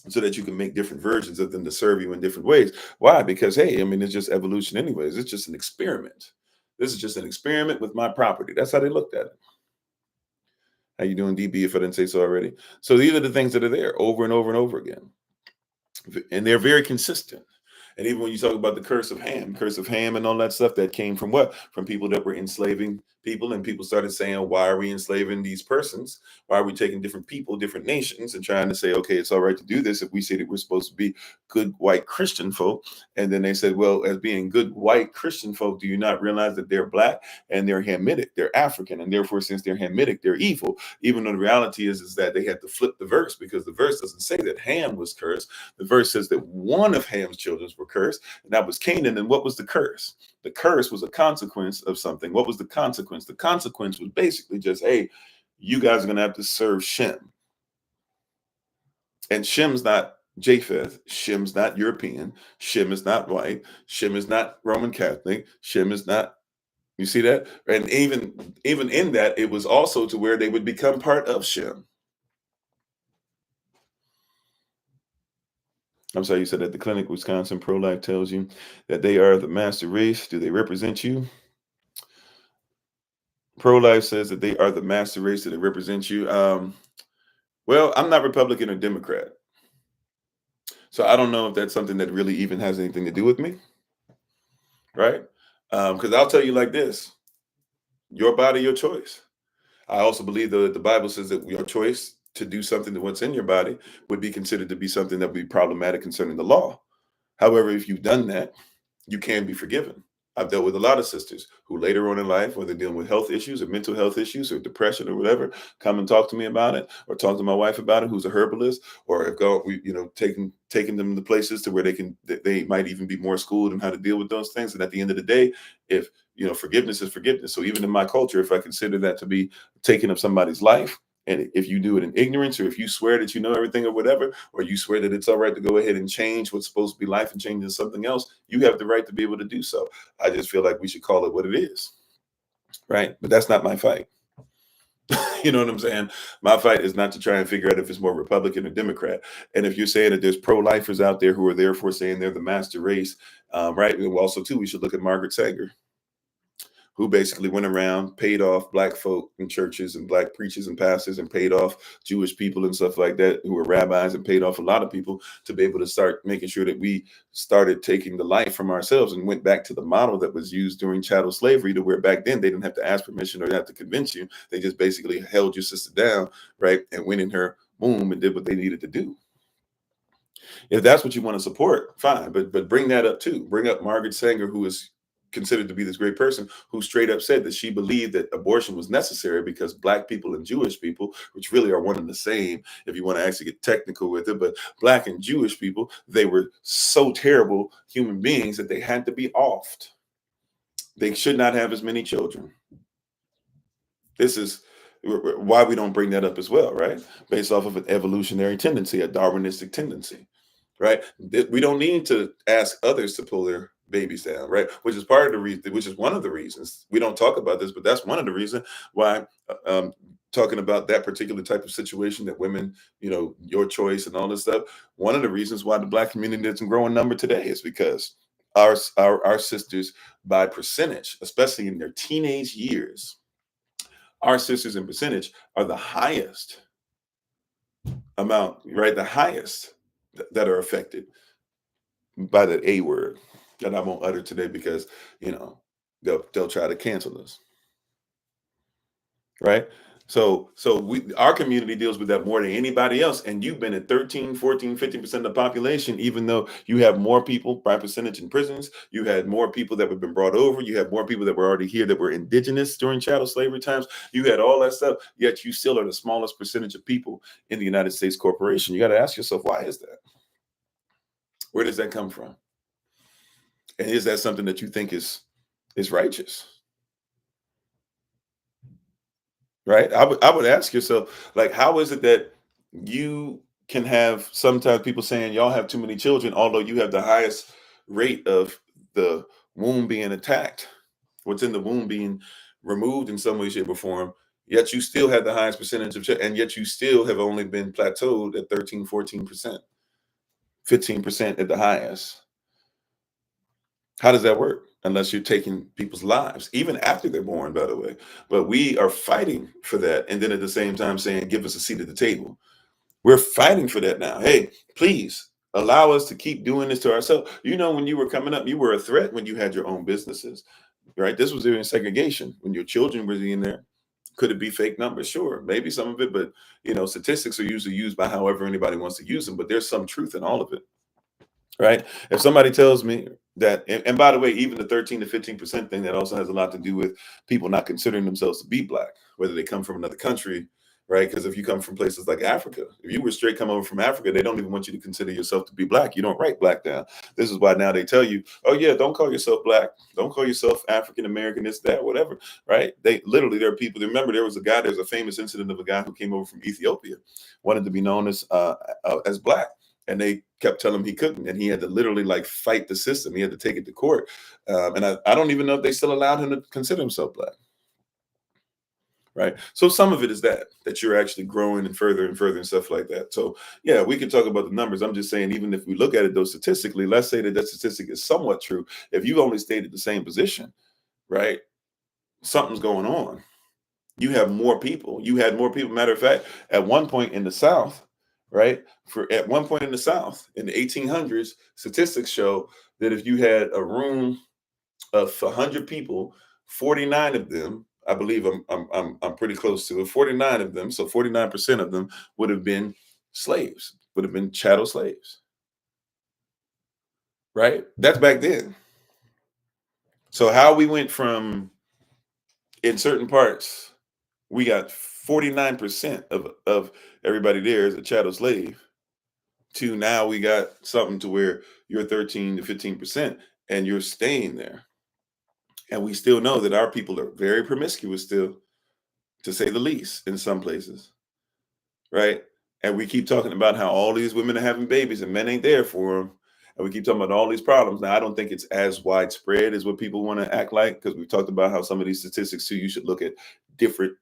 so that you can make different versions of them to serve you in different ways. Why? Because, hey, I mean, it's just evolution anyways. It's just an experiment. This is just an experiment with my property. That's how they looked at it. How you doing, DB, if I didn't say so already? So these are the things that are there over and over and over again. And they're very consistent. And even when you talk about the curse of Ham and all that stuff, that came from what? From people that were enslaving people. And people started saying, why are we enslaving these persons? Why are we taking different people, different nations, and trying to say, okay, it's all right to do this if we say that we're supposed to be good white Christian folk? And then they said, well, as being good white Christian folk, do you not realize that they're black and they're Hamitic, they're African, and therefore, since they're Hamitic, they're evil? Even though the reality is that they had to flip the verse, because the verse doesn't say that Ham was cursed. The verse says that one of Ham's children were cursed, and that was Canaan. And what was the curse? The curse was a consequence of something. What was the consequence? The consequence was basically just, hey, you guys are going to have to serve Shem. And Shem's not Japheth. Shem's not European. Shem is not white. Shem is not Roman Catholic. Shem is not, you see that? And even in that, it was also to where they would become part of Shem. I'm sorry, you said at the clinic, Wisconsin Pro-Life tells you that they are the master race. Do they represent you? Pro-Life says that they are the master race. Do they represent you? Well, I'm not Republican or Democrat. So I don't know if that's something that really even has anything to do with me. Right? Because I'll tell you like this, your body, your choice. I also believe that the Bible says that your choice to do something to what's in your body would be considered to be something that would be problematic concerning the law. However, if you've done that, you can be forgiven. I've dealt with a lot of sisters who later on in life, when they're dealing with health issues or mental health issues or depression or whatever, come and talk to me about it, or talk to my wife about it, who's a herbalist, or have gone, taking them to places to where they might even be more schooled in how to deal with those things. And at the end of the day, if forgiveness is forgiveness. So even in my culture, if I consider that to be taking up somebody's life, and if you do it in ignorance, or if you swear that you know everything or whatever, or you swear that it's all right to go ahead and change what's supposed to be life and change into something else, you have the right to be able to do so. I just feel like we should call it what it is. right? But that's not my fight. You know what I'm saying? My fight is not to try and figure out if it's more Republican or Democrat. And if you're saying that there's pro-lifers out there who are therefore saying they're the master race, right? And also, too, we should look at Margaret Sanger, who basically went around, paid off black folk in churches and black preachers and pastors, and paid off Jewish people and stuff like that, who were rabbis, and paid off a lot of people to be able to start making sure that we started taking the life from ourselves and went back to the model that was used during chattel slavery, to where back then they didn't have to ask permission or have to convince you. They just basically held your sister down, right, and went in her womb and did what they needed to do. If that's what you want to support, fine, but bring that up too. Bring up Margaret Sanger, who is considered to be this great person, who straight up said that she believed that abortion was necessary because black people and Jewish people, which really are one and the same, if you want to actually get technical with it, but black and Jewish people, they were so terrible human beings that they had to be offed. They should not have as many children. This is why we don't bring that up as well, right? Based off of an evolutionary tendency, a Darwinistic tendency, right? We don't need to ask others to pull their babies down, right? Which is part of the reason, which is one of the reasons we don't talk about this, but that's one of the reasons why talking about that particular type of situation, that women, your choice and all this stuff. One of the reasons why the black community doesn't grow in number today is because our sisters, by percentage, especially in their teenage years, our sisters in percentage are the highest amount, right? The highest that are affected by the A word that I won't utter today because, they'll try to cancel us, right? So our community deals with that more than anybody else. And you've been at 13, 14, 15% of the population, even though you have more people by percentage in prisons. You had more people that have been brought over. You had more people that were already here that were indigenous during chattel slavery times. You had all that stuff, yet you still are the smallest percentage of people in the United States corporation. You got to ask yourself, why is that? Where does that come from? And is that something that you think is righteous? Right? I would ask yourself, like, how is it that you can have sometimes people saying y'all have too many children, although you have the highest rate of the womb being attacked, what's in the womb being removed in some way, shape, or form, yet you still have the highest percentage of and yet you still have only been plateaued at 13, 14%, 15% at the highest. How does that work? Unless you're taking people's lives, even after they're born, by the way. But we are fighting for that. And then at the same time saying, give us a seat at the table. We're fighting for that now. Hey, please allow us to keep doing this to ourselves. When you were coming up, you were a threat when you had your own businesses, right? This was during segregation, when your children were in there. Could it be fake numbers? Sure, maybe some of it, but statistics are usually used by however anybody wants to use them. But there's some truth in all of it. Right? If somebody tells me that, and by the way, even the 13 to 15% thing, that also has a lot to do with people not considering themselves to be black, whether they come from another country, right? Because if you come from places like Africa, if you were straight come over from Africa, they don't even want you to consider yourself to be black. You don't write black down. This is why now they tell you, oh yeah, don't call yourself black, don't call yourself African American, this, that, whatever, right? They literally, there are people. Remember, there's a famous incident of a guy who came over from Ethiopia, wanted to be known as black. And they kept telling him he couldn't, and he had to literally like fight the system. He had to take it to court, and I don't even know if they still allowed him to consider himself black. Right. So some of it is that you're actually growing and further and stuff like that. So yeah, we can talk about the numbers. I'm just saying, even if we look at it though statistically, let's say that statistic is somewhat true. If you've only stayed at the same position, right, something's going on. You have more people. You had more people. Matter of fact, at one point in the South, right? At one point in the South, in the 1800s, statistics show that if you had a room of 100 people, 49 of them, I believe I'm pretty close to it, 49 of them, so 49% of them would have been slaves, would have been chattel slaves, right? That's back then. So how we went from, in certain parts, we got 49% of everybody there is a chattel slave, to now we got something to where you're 13 to 15% and you're staying there. And we still know that our people are very promiscuous still, to say the least, in some places, right? And we keep talking about how all these women are having babies and men ain't there for them. And we keep talking about all these problems. Now, I don't think it's as widespread as what people want to act like, because we've talked about how some of these statistics too, you should look at different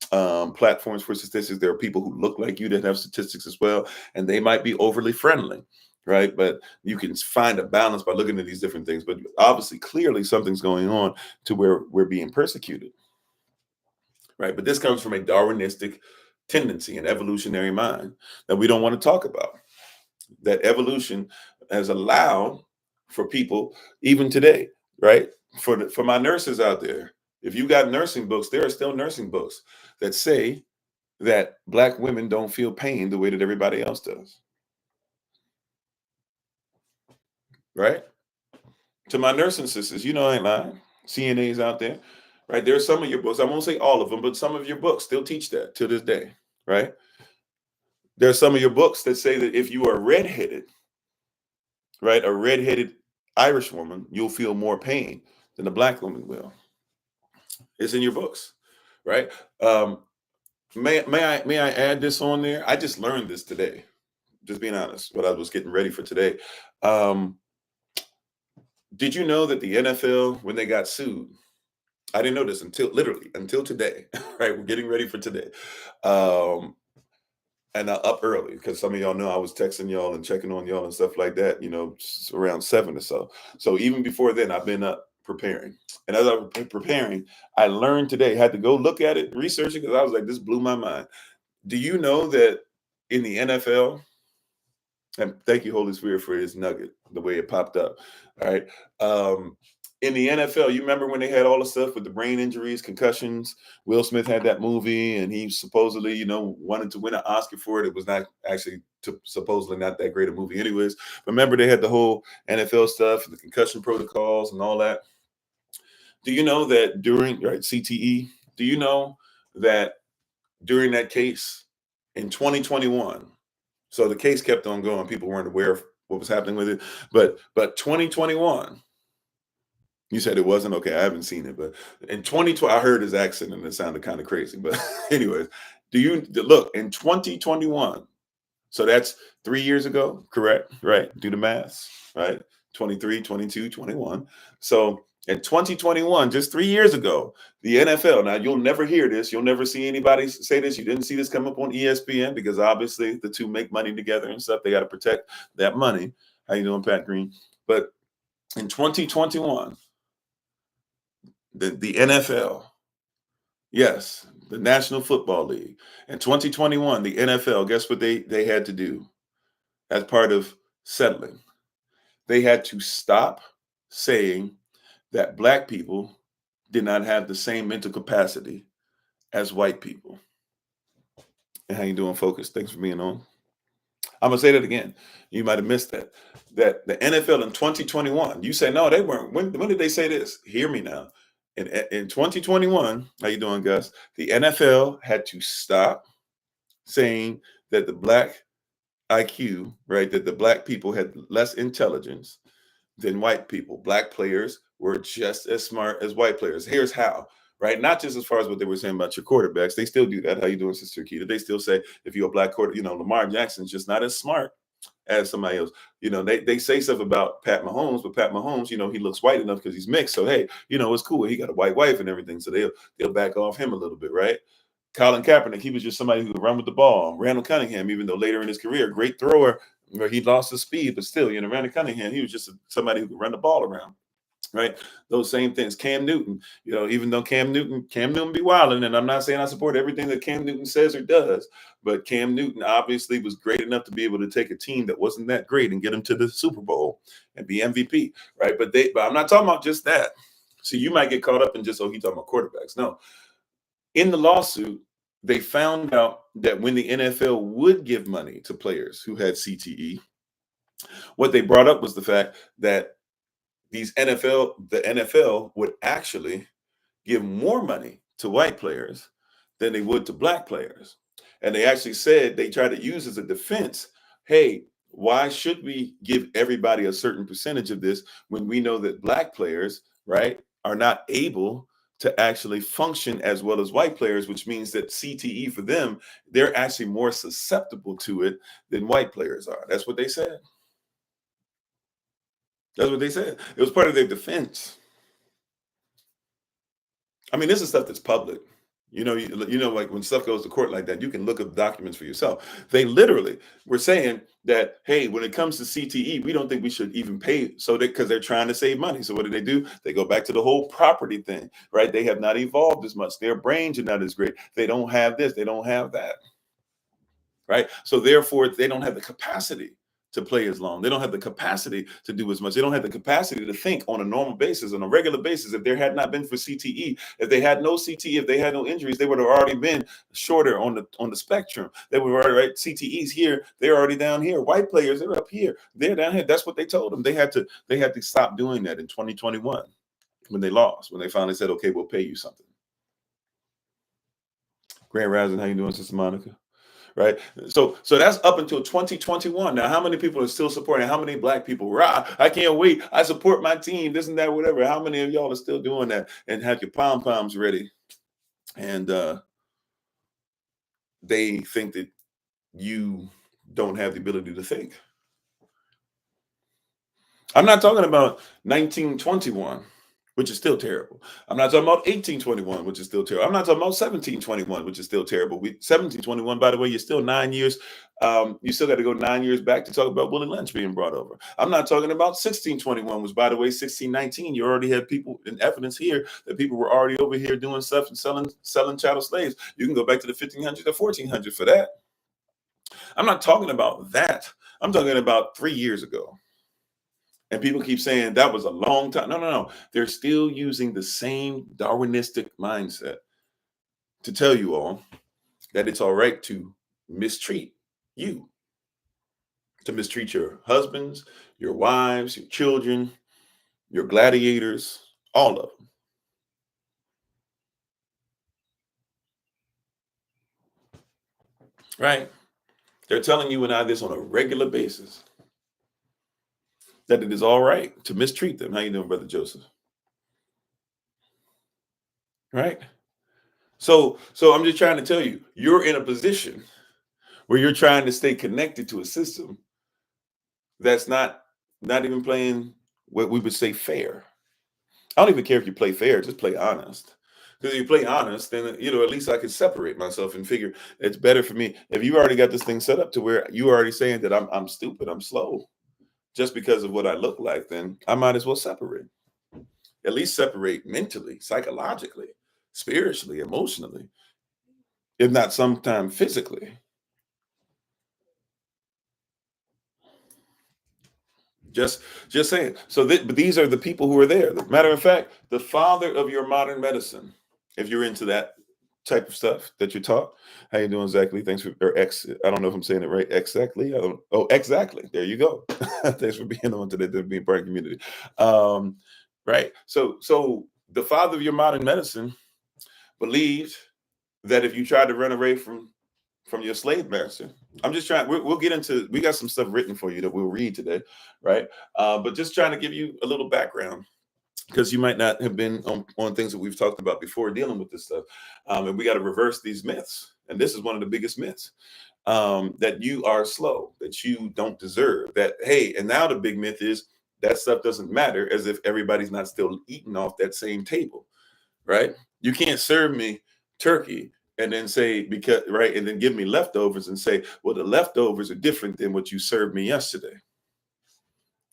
platforms for statistics. There are people who look like you that have statistics as well, and they might be overly friendly, right? But you can find a balance by looking at these different things. But obviously, clearly, something's going on to where we're being persecuted, right? But this comes from a Darwinistic tendency, an evolutionary mind that we don't want to talk about. That evolution has allowed for people, even today, right? For my nurses out there, if you got nursing books, there are still nursing books that say that Black women don't feel pain the way that everybody else does, right? To my nursing sisters, I ain't lying. CNAs out there, right? There are some of your books, I won't say all of them, but some of your books still teach that to this day, right? There are some of your books that say that if you are redheaded, right, a redheaded Irish woman, you'll feel more pain than a Black woman will. It's in your books, right? May I add this on there? I just learned this today. Just being honest, what I was getting ready for today. Did you know that the NFL, when they got sued, I didn't know this until today, right? We're getting ready for today. And up early, because some of y'all know I was texting y'all and checking on y'all and stuff like that, around 7 or so. So even before then, I've been up preparing. And as I was preparing, I learned today, had to go look at it, research it, because I was like, this blew my mind. Do you know that in the NFL, and thank you, Holy Spirit, for this nugget, the way it popped up. All right. In the NFL, you remember when they had all the stuff with the brain injuries, concussions? Will Smith had that movie, and he supposedly, wanted to win an Oscar for it. It was not actually supposedly not that great a movie, anyways. Remember, they had the whole NFL stuff, the concussion protocols, and all that. Do you know that during CTE? Do you know that during that case in 2021? So the case kept on going. People weren't aware of what was happening with it. But 2021, you said it wasn't? Okay, I haven't seen it. But in 2020, I heard his accent and it sounded kind of crazy. But anyways, look, in 2021, so that's 3 years ago, correct? Right? Do the math, right? 23, 22, 21. So in 2021, just 3 years ago, the NFL, now you'll never hear this. You'll never see anybody say this. You didn't see this come up on ESPN, because obviously the two make money together and stuff. They got to protect that money. How you doing, Pat Green? But in 2021, the NFL, yes, the National Football League, in 2021, the NFL, guess what they had to do as part of settling? They had to stop saying that Black people did not have the same mental capacity as white people. And how you doing, Focus? Thanks for being on. I'm gonna say that again. You might have missed that. That the NFL in 2021, you say no, they weren't. When did they say this? Hear me now. In 2021, how you doing, Gus? The NFL had to stop saying that the Black IQ, right, that the Black people had less intelligence than white people. Black players were just as smart as white players. Here's how, right? Not just as far as what they were saying about your quarterbacks. They still do that. How you doing, Sister Keita? They still say if you're a Black Lamar Jackson's just not as smart as somebody else. They say stuff about Pat Mahomes, but Pat Mahomes, he looks white enough because he's mixed. So hey, it's cool. He got a white wife and everything. So they'll back off him a little bit, right? Colin Kaepernick, he was just somebody who could run with the ball. Randall Cunningham, even though later in his career, great thrower, where he lost his speed, but still, Randall Cunningham, he was just somebody who could run the ball around, right? Those same things. Cam Newton, even though Cam Newton be wilding, and I'm not saying I support everything that Cam Newton says or does, but Cam Newton obviously was great enough to be able to take a team that wasn't that great and get them to the Super Bowl and be MVP, right? But I'm not talking about just that. See, you might get caught up in just, he talking about quarterbacks. No. In the lawsuit, they found out that when the NFL would give money to players who had CTE, what they brought up was the fact that the NFL would actually give more money to white players than they would to Black players. And they actually said, they tried to use as a defense, hey, why should we give everybody a certain percentage of this when we know that Black players, right, are not able to actually function as well as white players, which means that CTE for them, they're actually more susceptible to it than white players are. That's what they said. That's what they said. It was part of their defense. I mean, this is stuff that's public. Like when stuff goes to court like that, you can look up documents for yourself. They literally were saying that, hey, when it comes to CTE, we don't think we should even pay. So because they're trying to save money. So what do? They go back to the whole property thing, right? They have not evolved as much. Their brains are not as great. They don't have this. They don't have that, right? So therefore, they don't have the capacity to play as long. They don't have the capacity to do as much. They don't have the capacity to think on a normal basis, on a regular basis. If there had not been for CTE, if they had no CTE, if they had no injuries, they would have already been shorter on the spectrum. They were already, right. CTEs here, they're already down here. White players, they're up here. They're down here. That's what they told them. They had to stop doing that in 2021 when they lost, when they finally said, okay, we'll pay you something. Grand Rising, how you doing, Sister Monica? Right. So that's up until 2021. Now, how many people are still supporting? How many Black people? Rah, I can't wait. I support my team. This and that, whatever. How many of y'all are still doing that and have your pom-poms ready? And they think that you don't have the ability to think. I'm not talking about 1921, which is still terrible. I'm not talking about 1821, which is still terrible. I'm not talking about 1721, which is still terrible. 1721, by the way, you're still 9 years. You still got to go 9 years back to talk about Willie Lynch being brought over. I'm not talking about 1621, which, by the way, 1619, you already had people in evidence here that people were already over here doing stuff and selling chattel slaves. You can go back to the 1500s or 1400s for that. I'm not talking about that. I'm talking about 3 years ago. And people keep saying that was a long time. No. They're still using the same Darwinistic mindset to tell you all that it's all right to mistreat you, to mistreat your husbands, your wives, your children, your gladiators, all of them. Right? They're telling you and I this on a regular basis, that it is all right to mistreat them. How you doing, Brother Joseph? Right? So I'm just trying to tell you, you're in a position where you're trying to stay connected to a system that's not even playing what we would say fair. I don't even care if you play fair, just play honest. Because if you play honest, then at least I can separate myself and figure it's better for me. If you already got this thing set up to where you already saying that I'm stupid, I'm slow, just because of what I look like, then I might as well separate. At least separate mentally, psychologically, spiritually, emotionally, if not sometime physically. Just saying. So but these are the people who are there. Matter of fact, the father of your modern medicine, if you're into that type of stuff that you taught. How you doing, exactly? Thanks for I don't know if I'm saying it right. Exactly. Exactly. There you go. Thanks for being on today, to being part of the community. Right. So the father of your modern medicine believed that if you tried to run away from your slave master. I'm just trying, we'll get into, we got some stuff written for you that we'll read today, right? But just trying to give you a little background, because you might not have been on things that we've talked about before dealing with this stuff. And we got to reverse these myths. And this is one of the biggest myths, that you are slow, that you don't deserve that. Hey, and now the big myth is that stuff doesn't matter, as if everybody's not still eating off that same table, right? You can't serve me turkey and then say, because, right, and then give me leftovers and say, well, the leftovers are different than what you served me yesterday.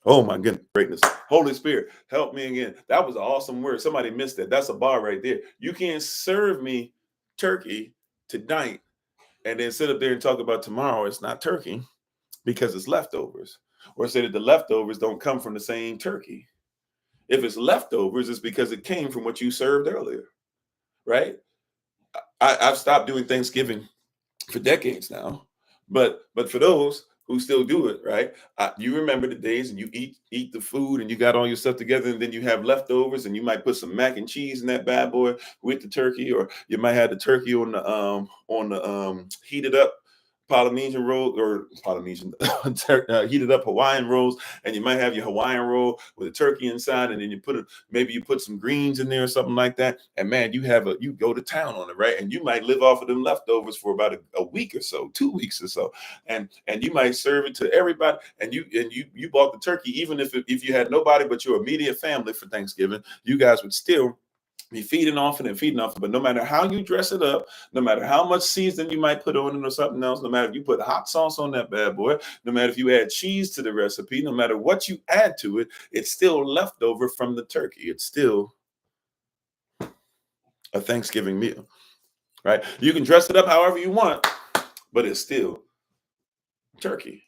Oh my goodness, greatness. Holy Spirit, help me again. That was an awesome word. Somebody missed that. That's a bar right there. You can't serve me turkey tonight and then sit up there and talk about tomorrow it's not turkey because it's leftovers. Or say that the leftovers don't come from the same turkey. If it's leftovers, it's because it came from what you served earlier, right? I've stopped doing Thanksgiving for decades now, but for those who still do it, right? You remember the days and you eat the food and you got all your stuff together, and then you have leftovers, and you might put some mac and cheese in that bad boy with the turkey, or you might have the turkey on the heated up Polynesian roll or Polynesian heated up Hawaiian rolls, and you might have your Hawaiian roll with a turkey inside, and then maybe you put some greens in there or something like that, and man, you go to town on it, right? And you might live off of them leftovers for about a week or so, 2 weeks or so, and you might serve it to everybody, and you bought the turkey, even if you had nobody but your immediate family for Thanksgiving, you guys would still be feeding off it and feeding off it. But no matter how you dress it up, no matter how much seasoning you might put on it or something else, no matter if you put hot sauce on that bad boy, no matter if you add cheese to the recipe, no matter what you add to it, it's still leftover from the turkey. It's still a Thanksgiving meal, right? You can dress it up however you want, but it's still turkey,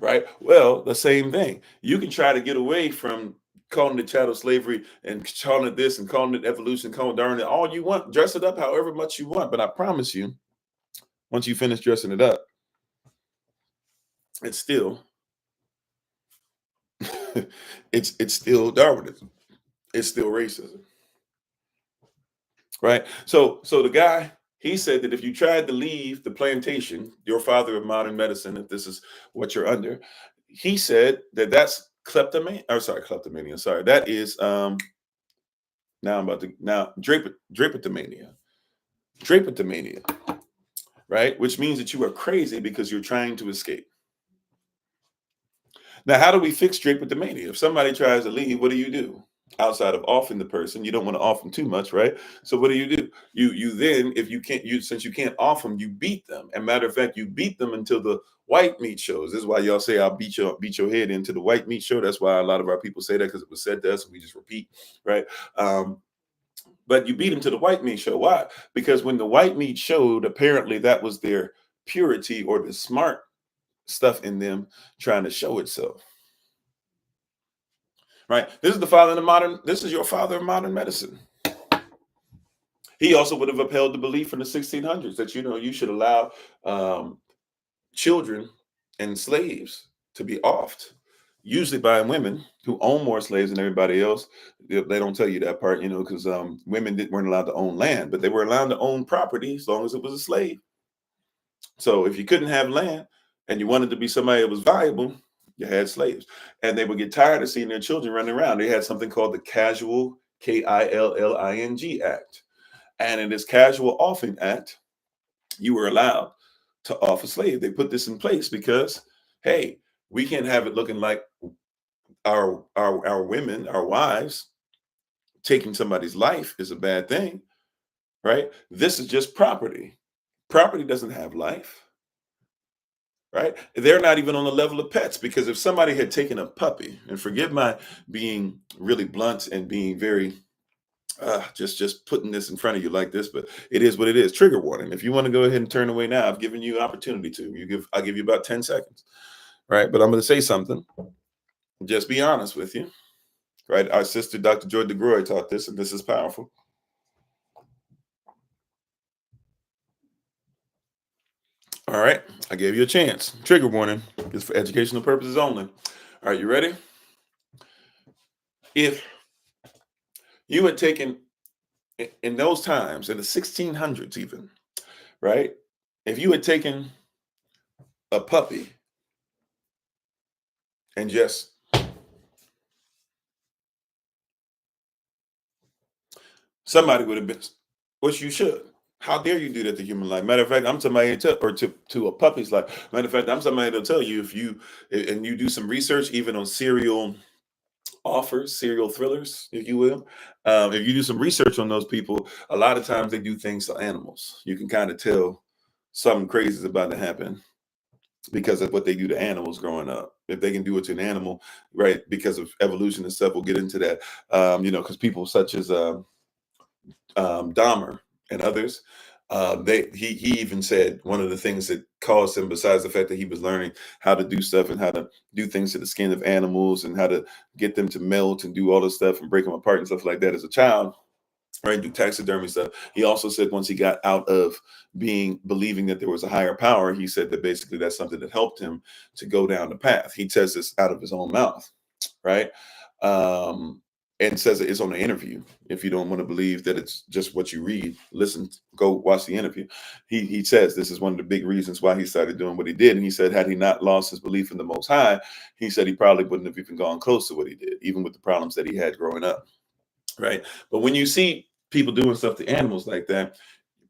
right? Well, the same thing. You can try to get away from calling it chattel slavery and calling it this and calling it evolution, calling it all you want. Dress it up however much you want. But I promise you, once you finish dressing it up, it's still it's still Darwinism. It's still racism. Right? So the guy, he said that if you tried to leave the plantation, your father of modern medicine, if this is what you're under, he said that that's kleptomania. Sorry, that is drapetomania. Drapetomania, right? Which means that you are crazy because you're trying to escape. Now, how do we fix drapetomania? If somebody tries to leave, what do? Outside of offing the person, you don't want to off them too much, right? So what do? You then, if you can't, since you can't off them, you beat them. And matter of fact, you beat them until the white meat shows. This is why y'all say I'll beat your head into the white meat show. That's why a lot of our people say that, because it was said to us and we just repeat, right? But you beat them to the white meat show. Why? Because when the white meat showed, apparently that was their purity or the smart stuff in them trying to show itself. Right? This is your father of modern medicine. He also would have upheld the belief in the 1600s that, you should allow children and slaves to be offed, usually by women who own more slaves than everybody else. They don't tell you that part, because women weren't allowed to own land, but they were allowed to own property as long as it was a slave. So if you couldn't have land and you wanted to be somebody that was valuable, you had slaves. And they would get tired of seeing their children running around. They had something called the Casual, Killing Act. And in this Casual Offing Act, you were allowed to off a slave. They put this in place because, hey, we can't have it looking like our women, our wives, taking somebody's life is a bad thing, right? This is just property. Property doesn't have life. Right? They're not even on the level of pets, because if somebody had taken a puppy, and forgive my being really blunt and being very just putting this in front of you like this, but it is what it is. Trigger warning. If you want to go ahead and turn away now, I've given you an opportunity to. I'll give you about 10 seconds. Right? But I'm going to say something. Just be honest with you. Right? Our sister, Dr. Joy DeGroy, taught this, and this is powerful. All right, I gave you a chance. Trigger warning. It's for educational purposes only. All right, you ready? If you had taken, in those times, in the 1600s even, right? If you had taken a puppy and just somebody would have been, which you should. How dare you do that to human life? Matter of fact, I'm somebody to a puppy's life. Matter of fact, I'm somebody that'll tell you, if you do some research, even on serial thrillers, if you will. If you do some research on those people, a lot of times they do things to animals. You can kind of tell something crazy is about to happen because of what they do to animals growing up. If they can do it to an animal, right, because of evolution and stuff, we'll get into that. Because people such as Dahmer and others, he even said one of the things that caused him, besides the fact that he was learning how to do stuff and how to do things to the skin of animals and how to get them to melt and do all this stuff and break them apart and stuff like that as a child, right, do taxidermy stuff. He also said once he got out of believing that there was a higher power, he said that basically that's something that helped him to go down the path. He says this out of his own mouth, right? and says it's on the interview. If you don't want to believe that it's just what you read, listen, go watch the interview. He says this is one of the big reasons why he started doing what he did. And he said, had he not lost his belief in the Most High, he said he probably wouldn't have even gone close to what he did, even with the problems that he had growing up. Right. But when you see people doing stuff to animals like that,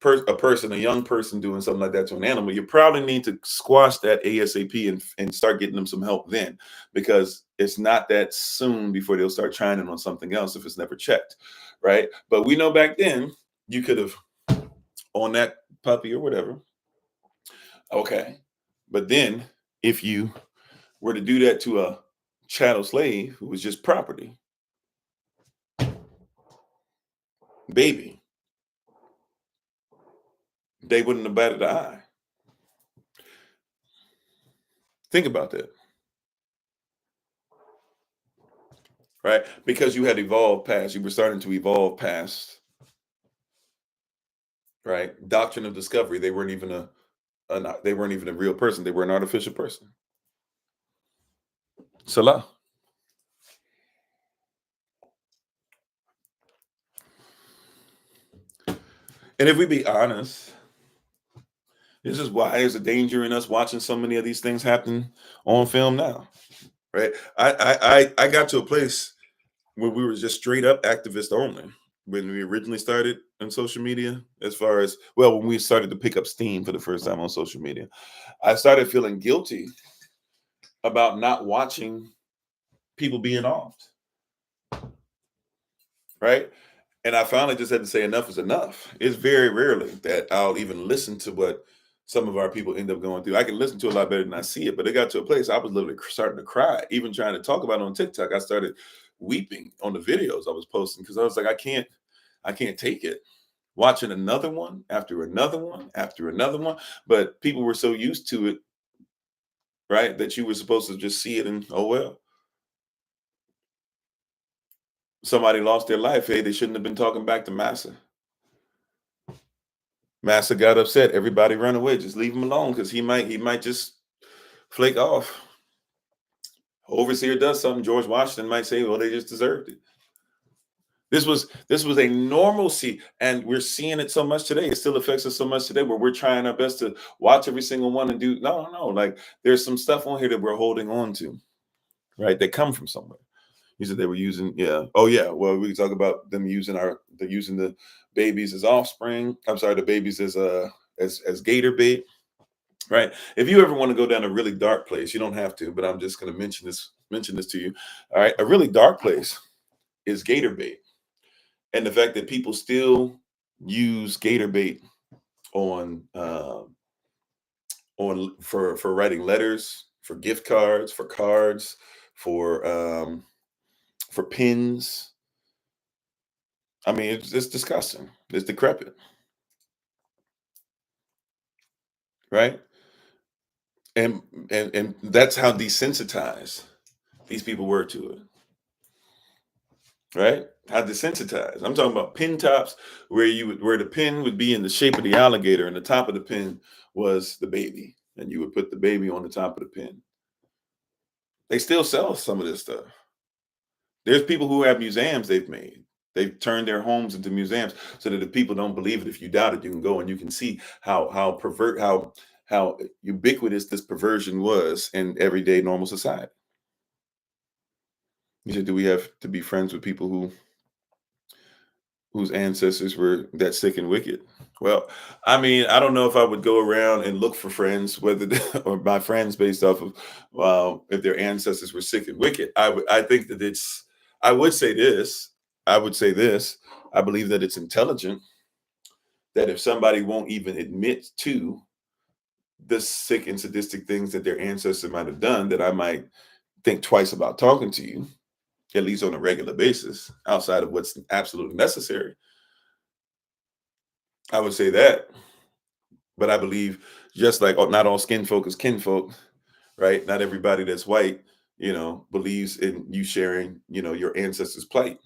a young person doing something like that to an animal, you probably need to squash that ASAP and start getting them some help then, because it's not that soon before they'll start trying it on something else if it's never checked, right? But we know back then you could have on that puppy or whatever. Okay. But then if you were to do that to a chattel slave who was just property, baby, they wouldn't have batted an eye. Think about that. Right? Because you had evolved past, you were starting to evolve past, right? Doctrine of discovery. They weren't even they weren't even a real person. They were an artificial person. Salah. And if we be honest, this is why there's a danger in us watching so many of these things happen on film now. Right? I got to a place where we were just straight up activist only when we originally started on social media. As far as, well, when we started to pick up steam for the first time on social media, I started feeling guilty about not watching people being offed, right? And I finally just had to say enough is enough. It's very rarely that I'll even listen to what some of our people end up going through. I can listen to it a lot better than I see it, but it got to a place I was literally starting to cry, even trying to talk about it on TikTok. I started weeping on the videos I was posting because I was like, I can't take it. Watching another one after another one after another one, but people were so used to it, right, that you were supposed to just see it and, oh well. Somebody lost their life. Hey, they shouldn't have been talking back to Massa. Massa got upset. Everybody run away. Just leave him alone because he might just flake off. Overseer does something. George Washington might say, well, they just deserved it. This was a normalcy, and we're seeing it so much today. It still affects us so much today, where we're trying our best to watch every single one and do no. Like there's some stuff on here that we're holding on to, right? That come from somewhere. You said they were using, yeah. Oh yeah. Well, we can talk about them using the babies as offspring. I'm sorry, the babies as gator bait, right? If you ever want to go down a really dark place, you don't have to, but I'm just going to mention this to you. All right, a really dark place is gator bait, and the fact that people still use gator bait on for writing letters, for gift cards, for pins. I mean, it's disgusting. It's decrepit, right? And that's how desensitized these people were to it, right? How desensitized. I'm talking about pin tops where the pin would be in the shape of the alligator, and the top of the pin was the baby, and you would put the baby on the top of the pin. They still sell some of this stuff. There's people who have museums they've made. They've turned their homes into museums so that if people don't believe it, if you doubt it, you can go and you can see how ubiquitous this perversion was in everyday normal society. You said, do we have to be friends with people whose ancestors were that sick and wicked? Well, I mean, I don't know if I would go around and look for friends, or my friends based off of if their ancestors were sick and wicked. I think that I would say this. I would say this. I believe that it's intelligent that if somebody won't even admit to the sick and sadistic things that their ancestors might have done, that I might think twice about talking to you, at least on a regular basis, outside of what's absolutely necessary. I would say that. But I believe, just like not all skin folk is kinfolk, right? Not everybody that's white, believes in you sharing, your ancestors' plight,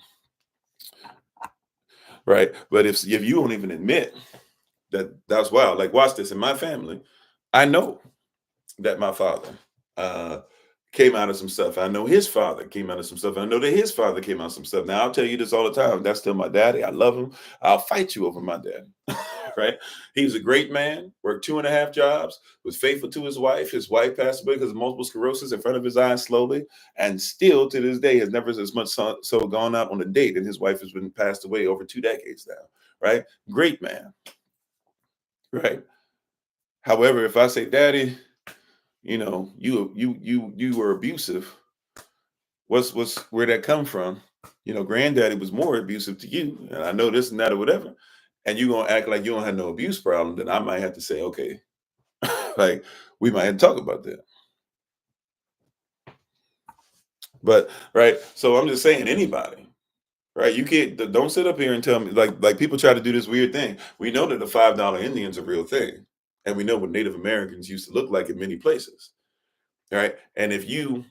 right? But if you won't even admit that's wild. Like, watch this. In my family, I know that my father came out of some stuff. I know his father came out of some stuff. I know that his father came out of some stuff. Now, I'll tell you this all the time. That's still my daddy. I love him. I'll fight you over my daddy. Right? He was a great man, worked 2.5 jobs, was faithful to his wife. His wife passed away because of multiple sclerosis in front of his eyes slowly, and still to this day has never as much so gone out on a date. And his wife has been passed away over 2 decades now. Right? Great man. Right? However, if I say, Daddy, you were abusive, what's where that come from? Granddaddy was more abusive to you, and I know this and that or whatever, and you gonna act like you don't have no abuse problem, then I might have to say, okay, like we might have to talk about that. But right, so I'm just saying, anybody, right? You can't, don't sit up here and tell me, like people try to do this weird thing. We know that the $5 Indian's a real thing, and we know what Native Americans used to look like in many places, right? And if you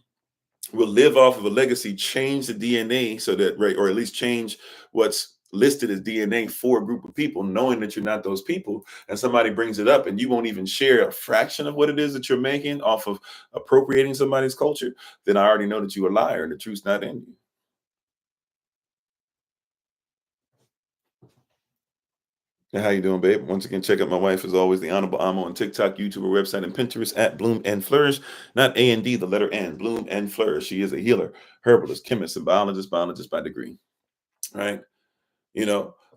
will live off of a legacy, change the DNA so that, right, or at least change what's listed as DNA for a group of people, knowing that you're not those people, and somebody brings it up and you won't even share a fraction of what it is that you're making off of appropriating somebody's culture, then I already know that you're a liar and the truth's not in you. And how you doing, babe? Once again, check out my wife, as always, the Honorable Amo, on TikTok, YouTube, or website, and Pinterest at Bloom and Flourish. Not A&D, the letter N, Bloom and Flourish. She is a healer, herbalist, chemist, and biologist by degree. Right?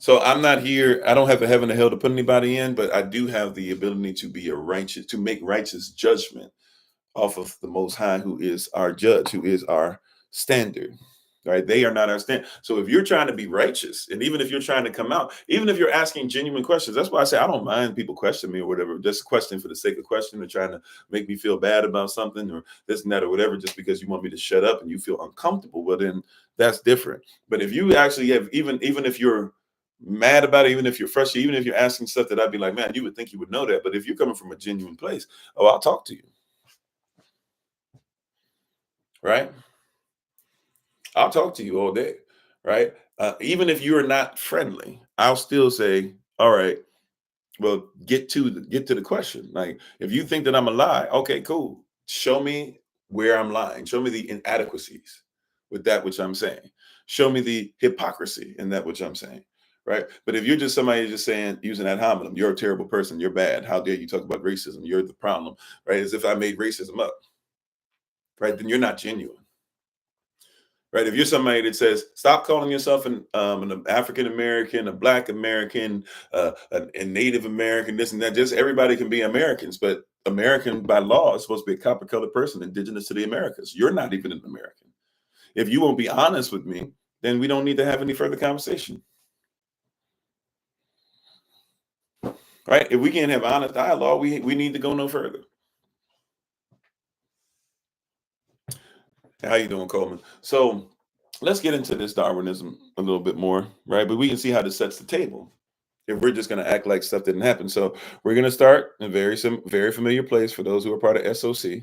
So I'm not here. I don't have a heaven or hell to put anybody in, but I do have the ability to be to make righteous judgment off of the Most High, who is our judge, who is our standard. Right? They are not our standard. So if you're trying to be righteous, and even if you're trying to come out, even if you're asking genuine questions, that's why I say I don't mind people question me or whatever, just question for the sake of question, or trying to make me feel bad about something or this and that or whatever, just because you want me to shut up and you feel uncomfortable. Well, then that's different. But if you actually have, even if you're mad about it, even if you're frustrated, even if you're asking stuff that I'd be like, man, you would think you would know that. But if you're coming from a genuine place, oh, I'll talk to you. Right? I'll talk to you all day, right? Even if you're not friendly, I'll still say, all right, well, get to the question. Like, if you think that I'm a lie, okay, cool. Show me where I'm lying. Show me the inadequacies with that which I'm saying. Show me the hypocrisy in that which I'm saying. Right. But if you're just somebody just saying, using ad hominem, you're a terrible person, you're bad. How dare you talk about racism? You're the problem, right? As if I made racism up, right? Then you're not genuine. Right. If you're somebody that says, stop calling yourself an African American, a Black American, a Native American, this and that, just everybody can be Americans. But American by law is supposed to be a copper colored person indigenous to the Americas. You're not even an American. If you won't be honest with me, then we don't need to have any further conversation. Right. If we can't have honest dialogue, we need to go no further. How you doing, Coleman? So let's get into this Darwinism a little bit more, right? But we can see how this sets the table if we're just going to act like stuff didn't happen. So we're going to start in a very familiar place for those who are part of SOC.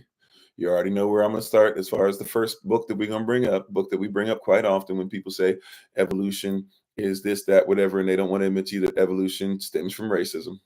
You already know where I'm going to start as far as the first book that we're going to bring up, book that we bring up quite often when people say evolution is this, that, whatever, and they don't want to admit to you that evolution stems from racism,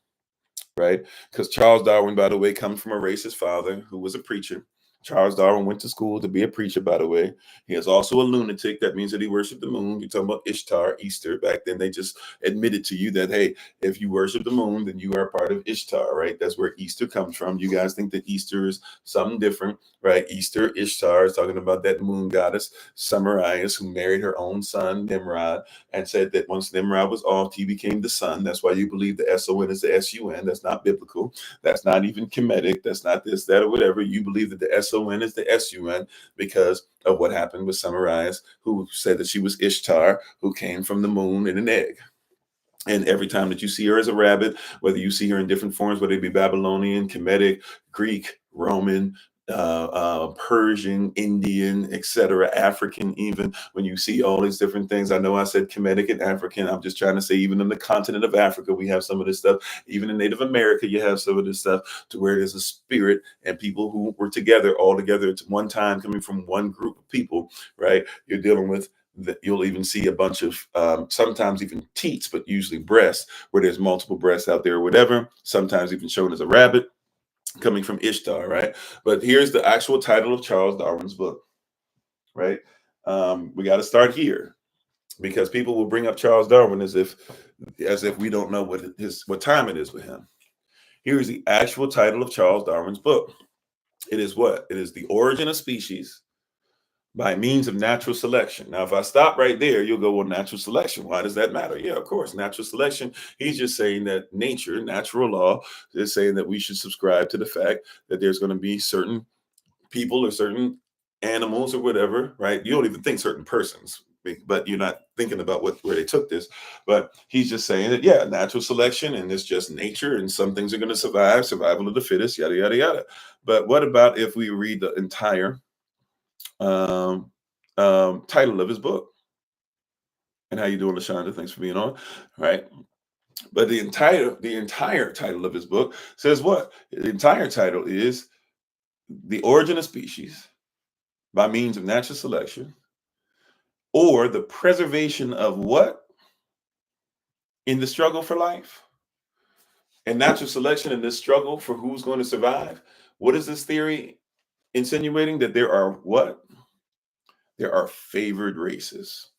right? Because Charles Darwin, by the way, comes from a racist father who was a preacher. Charles Darwin went to school to be a preacher, by the way. He is also a lunatic. That means that he worshiped the moon. You're talking about Ishtar, Easter. Back then, they just admitted to you that, hey, if you worship the moon, then you are part of Ishtar, right? That's where Easter comes from. You guys think that Easter is something different, right? Easter, Ishtar is talking about that moon goddess, Semiramis, who married her own son, Nimrod, and said that once Nimrod was off, he became the sun. That's why you believe the S-O-N is the S-U-N. That's not biblical. That's not even Kemetic. That's not this, that, or whatever. You believe that the S-O-N is the S-U-N because of what happened with Semiramis, who said that she was Ishtar, who came from the moon in an egg. And every time that you see her as a rabbit, whether you see her in different forms, whether it be Babylonian, Kemetic, Greek, Roman, Persian, Indian, etc., African, even when you see all these different things. I know I said Kemetic and African. I'm just trying to say, even in the continent of Africa, we have some of this stuff. Even in Native America, you have some of this stuff, to where there's a spirit and people who were together, all together at one time, coming from one group of people, right? You're dealing with that. You'll even see a bunch of sometimes even teats, but usually breasts, where there's multiple breasts out there or whatever, sometimes even shown as a rabbit. coming from Ishtar, right? But here's the actual title of Charles Darwin's book, right? We got to start here because people will bring up Charles Darwin as if we don't know what time it is with him. Here is the actual title of Charles Darwin's book. It is what? It is The Origin of Species by Means of Natural Selection. Now, if I stop right there, you'll go, well, natural selection, why does that matter? Yeah, of course, natural selection. He's just saying that nature, natural law, is saying that we should subscribe to the fact that there's going to be certain people or certain animals or whatever, right? You don't even think certain persons, but you're not thinking about where they took this. But he's just saying that, yeah, natural selection and it's just nature and some things are going to survive, survival of the fittest, yada, yada, yada. But what about if we read the entire title of his book? And how you doing, LaShonda? Thanks for being on, right? But the entire title of his book says what? The entire title is The Origin of Species by Means of Natural Selection, or the preservation of what in the struggle for life? And natural selection in this struggle for who's going to survive. What is this theory insinuating? That there are what? There are favored races.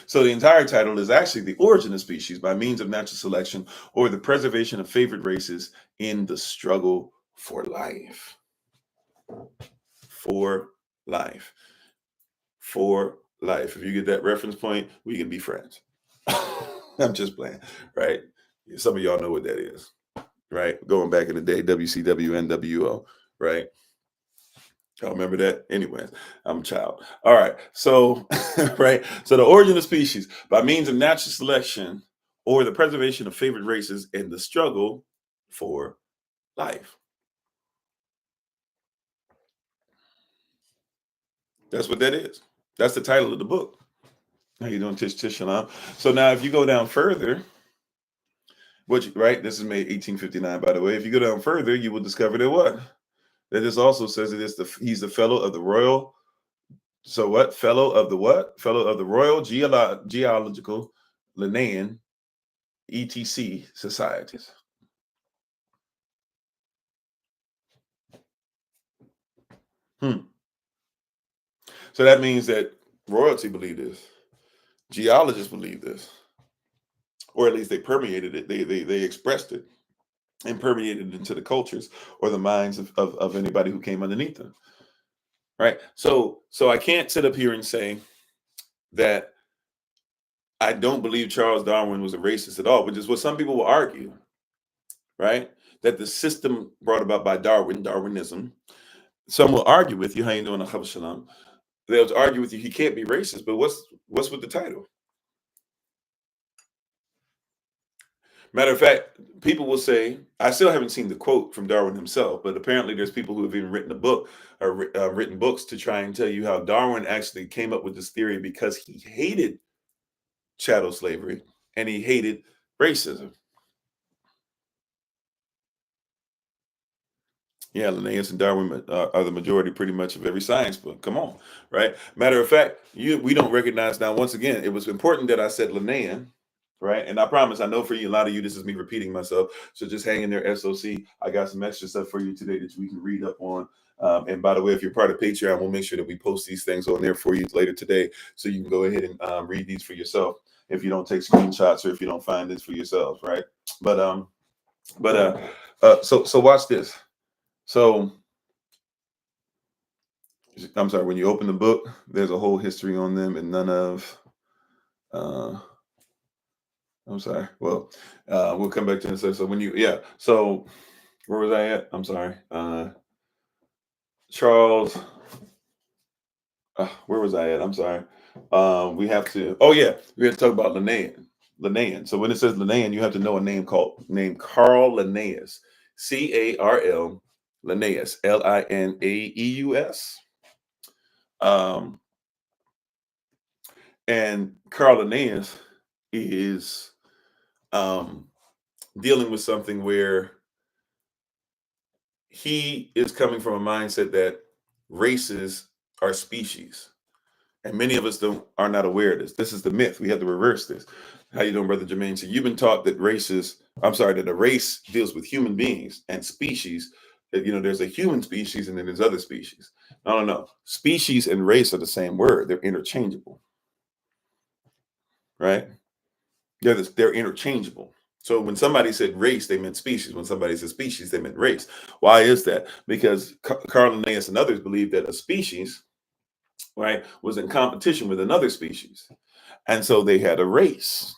So the entire title is actually The Origin of Species by Means of Natural Selection, or the preservation of favored races in the struggle for life. For life. For life. If you get that reference point, we can be friends. I'm just playing, right? Some of y'all know what that is, right? Going back in the day, WCW, NWO, right? Y'all remember that? Anyways, I'm a child. All right. So, right. So the origin of species by means of natural selection or the preservation of favored races in the struggle for life. That's what that is. That's the title of the book. How you doing, Tish Shalom? So now if you go down further, right? This is made 1859, by the way. If you go down further, you will discover that what? That this also says that he's the fellow of the Royal. So what? Fellow of the what? Fellow of the Royal Geological Linnean ETC societies. So that means that royalty believed this. Geologists believe this. Or at least they permeated it. They expressed it and permeated it into the cultures or the minds of anybody who came underneath them. Right. So I can't sit up here and say that I don't believe Charles Darwin was a racist at all, which is what some people will argue, right? That the system brought about by Darwinism, some will argue with you. How you doing, Shalom? They'll argue with you. He can't be racist, but what's with the title? Matter of fact, people will say, I still haven't seen the quote from Darwin himself, but apparently there's people who have even written a book or written books to try and tell you how Darwin actually came up with this theory because he hated chattel slavery and he hated racism. Yeah, Linnaeus and Darwin are the majority pretty much of every science book. Come on, right? Matter of fact, we don't recognize now, once again, it was important that I said Linnaean, right? And I promise, I know for you, a lot of you, this is me repeating myself. So just hang in there, SOC. I got some extra stuff for you today that we can read up on. And by the way, if you're part of Patreon, we'll make sure that we post these things on there for you later today. So you can go ahead and read these for yourself if you don't take screenshots or if you don't find this for yourselves, right? So watch this. So, I'm sorry, when you open the book, there's a whole history on them and none of, I'm sorry. Well, we'll come back to this. So so where was I at? I'm sorry. Charles, where was I at? I'm sorry. We have to talk about Linnaean. So when it says Linnaean, you have to know a name named Carl Linnaeus, Carl Linnaeus, Linnaeus. And Carl Linnaeus is dealing with something where he is coming from a mindset that races are species. And many of us are not aware of this. This is the myth. We have to reverse this. How you doing, Brother Jermaine? So you've been taught that races I'm sorry, that a race deals with human beings and species. There's a human species and then there's other species. No. Species and race are the same word. They're interchangeable, right? They're interchangeable. So when somebody said race, they meant species. When somebody said species, they meant race. Why is that? Because Carl Linnaeus and others believed that a species, right, was in competition with another species. And so they had a race,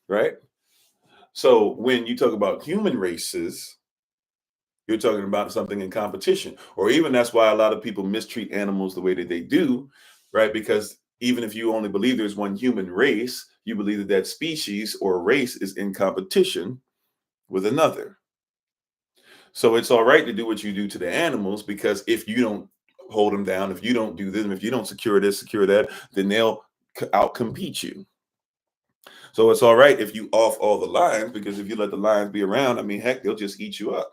right? So when you talk about human races, you're talking about something in competition. Or even that's why a lot of people mistreat animals the way that they do, right? Because even if you only believe there's one human race, you believe that that species or race is in competition with another. So it's all right to do what you do to the animals, because if you don't hold them down, if you don't do them, if you don't secure this, secure that, then they'll outcompete you. So it's all right if you off all the lions, because if you let the lions be around, I mean, heck, they'll just eat you up.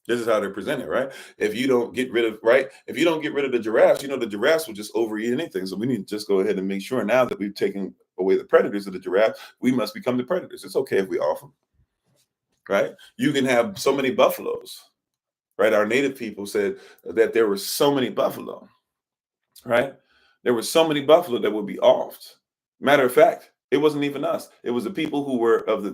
This is how they're presented, right? If you don't get rid of, right? If you don't get rid of the giraffes, the giraffes will just overeat anything. So we need to just go ahead and make sure now that we've taken away the predators of the giraffe, we must become the predators. It's okay if we off them, right? You can have so many buffaloes, right? Our native people said that there were so many buffalo, right? There were so many buffalo that would be offed. Matter of fact, it wasn't even us. It was the people who were of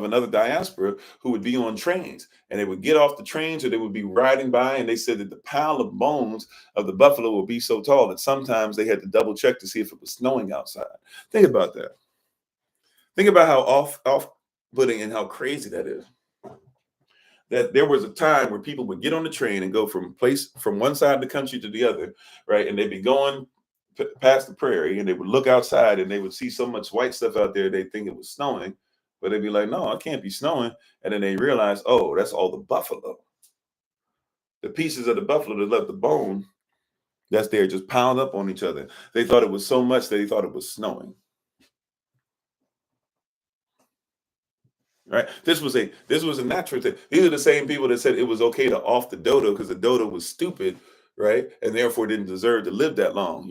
another diaspora who would be on trains, and they would get off the trains or they would be riding by, and they said that the pile of bones of the buffalo would be so tall that sometimes they had to double check to see if it was snowing outside. Think about that. Think about how off putting and how crazy that is. That there was a time where people would get on the train and go from one side of the country to the other, right? And they'd be going past the prairie, and they would look outside and they would see so much white stuff out there, they think it was snowing, but they'd be like, no, it can't be snowing. And then they realize, oh, that's all the buffalo. The pieces of the buffalo that left the bone that's there just piled up on each other. They thought it was so much that they thought it was snowing. Right. This was a natural thing. These are the same people that said it was okay to off the dodo because the dodo was stupid, right? And therefore didn't deserve to live that long.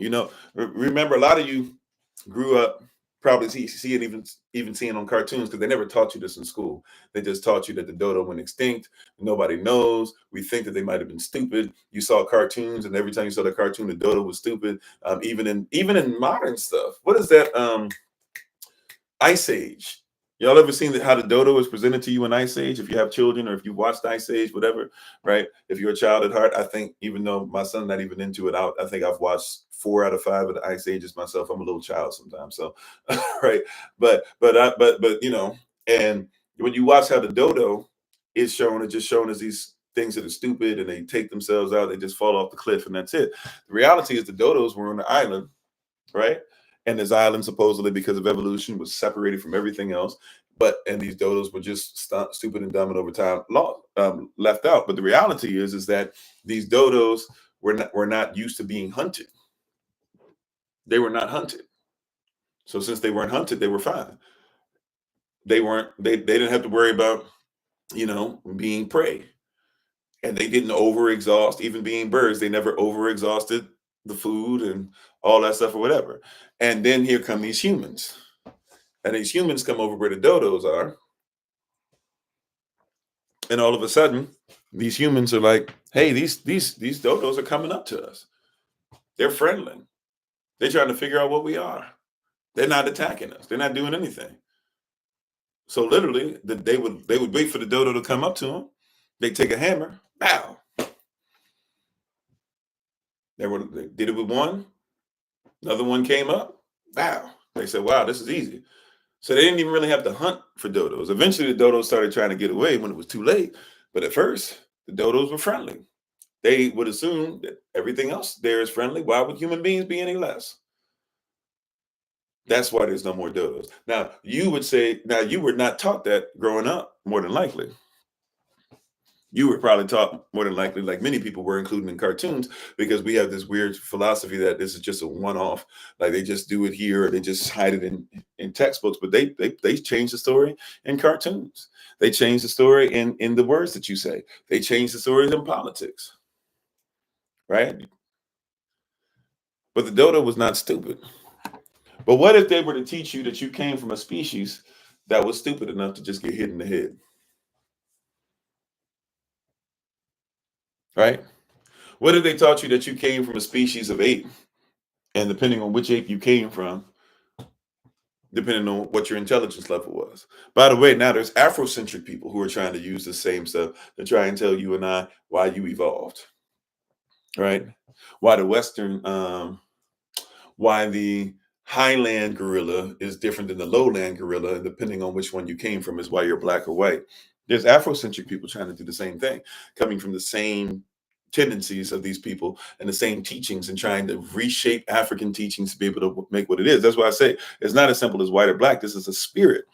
Remember, a lot of you grew up probably see it even seeing on cartoons, because they never taught you this in school. They just taught you that the dodo went extinct. Nobody knows. We think that they might have been stupid. You saw cartoons, and every time you saw the cartoon, the dodo was stupid. Even in modern stuff. What is that? Ice Age. Y'all ever seen how the dodo is presented to you in Ice Age? If you have children or if you watched Ice Age, whatever, right? If you're a child at heart, I think, even though my son's not even into it, I think I've watched 4 out of 5 of the Ice Ages myself. I'm a little child sometimes, so right. But and when you watch how the dodo is shown, it's just shown as these things that are stupid and they take themselves out, they just fall off the cliff, and that's it. The reality is the dodos were on the island, right? And this island, supposedly because of evolution, was separated from everything else. And these dodos were just stupid and dumb, and over time left out. But the reality is that these dodos were not used to being hunted. They were not hunted. So since they weren't hunted, they were fine. They weren't. They didn't have to worry about being prey, and they didn't overexhaust. Even being birds, they never overexhausted the food and all that stuff or whatever. And then here come these humans. And these humans come over where the dodos are. And all of a sudden, these humans are like, hey, these dodos are coming up to us. They're friendly. They're trying to figure out what we are. They're not attacking us. They're not doing anything. So literally, they would wait for the dodo to come up to them. They take a hammer, bow. They did it with one. Another one came up, bow. They said, wow, this is easy. So they didn't even really have to hunt for dodos. Eventually, the dodos started trying to get away when it was too late. But at first, the dodos were friendly. They would assume that everything else there is friendly. Why would human beings be any less? That's why there's no more dodos. Now, you would say, now you were not taught that growing up, more than likely. You were probably taught more than likely, like many people were, including in cartoons, because we have this weird philosophy that this is just a one-off. Like they just do it here, or they just hide it in textbooks. But they change the story in cartoons. They change the story in the words that you say. They change the stories in politics, right? But the dodo was not stupid. But what if they were to teach you that you came from a species that was stupid enough to just get hit in the head. Right? What if they taught you that you came from a species of ape, and depending on which ape you came from, depending on what your intelligence level was? By the way, now there's Afrocentric people who are trying to use the same stuff to try and tell you and I why you evolved, right? Why the Western, why the highland gorilla is different than the lowland gorilla, and depending on which one you came from is why you're black or white. There's Afrocentric people trying to do the same thing, coming from the same tendencies of these people and the same teachings, and trying to reshape African teachings to be able to make what it is. That's why I say it's not as simple as white or black. This is a spirit,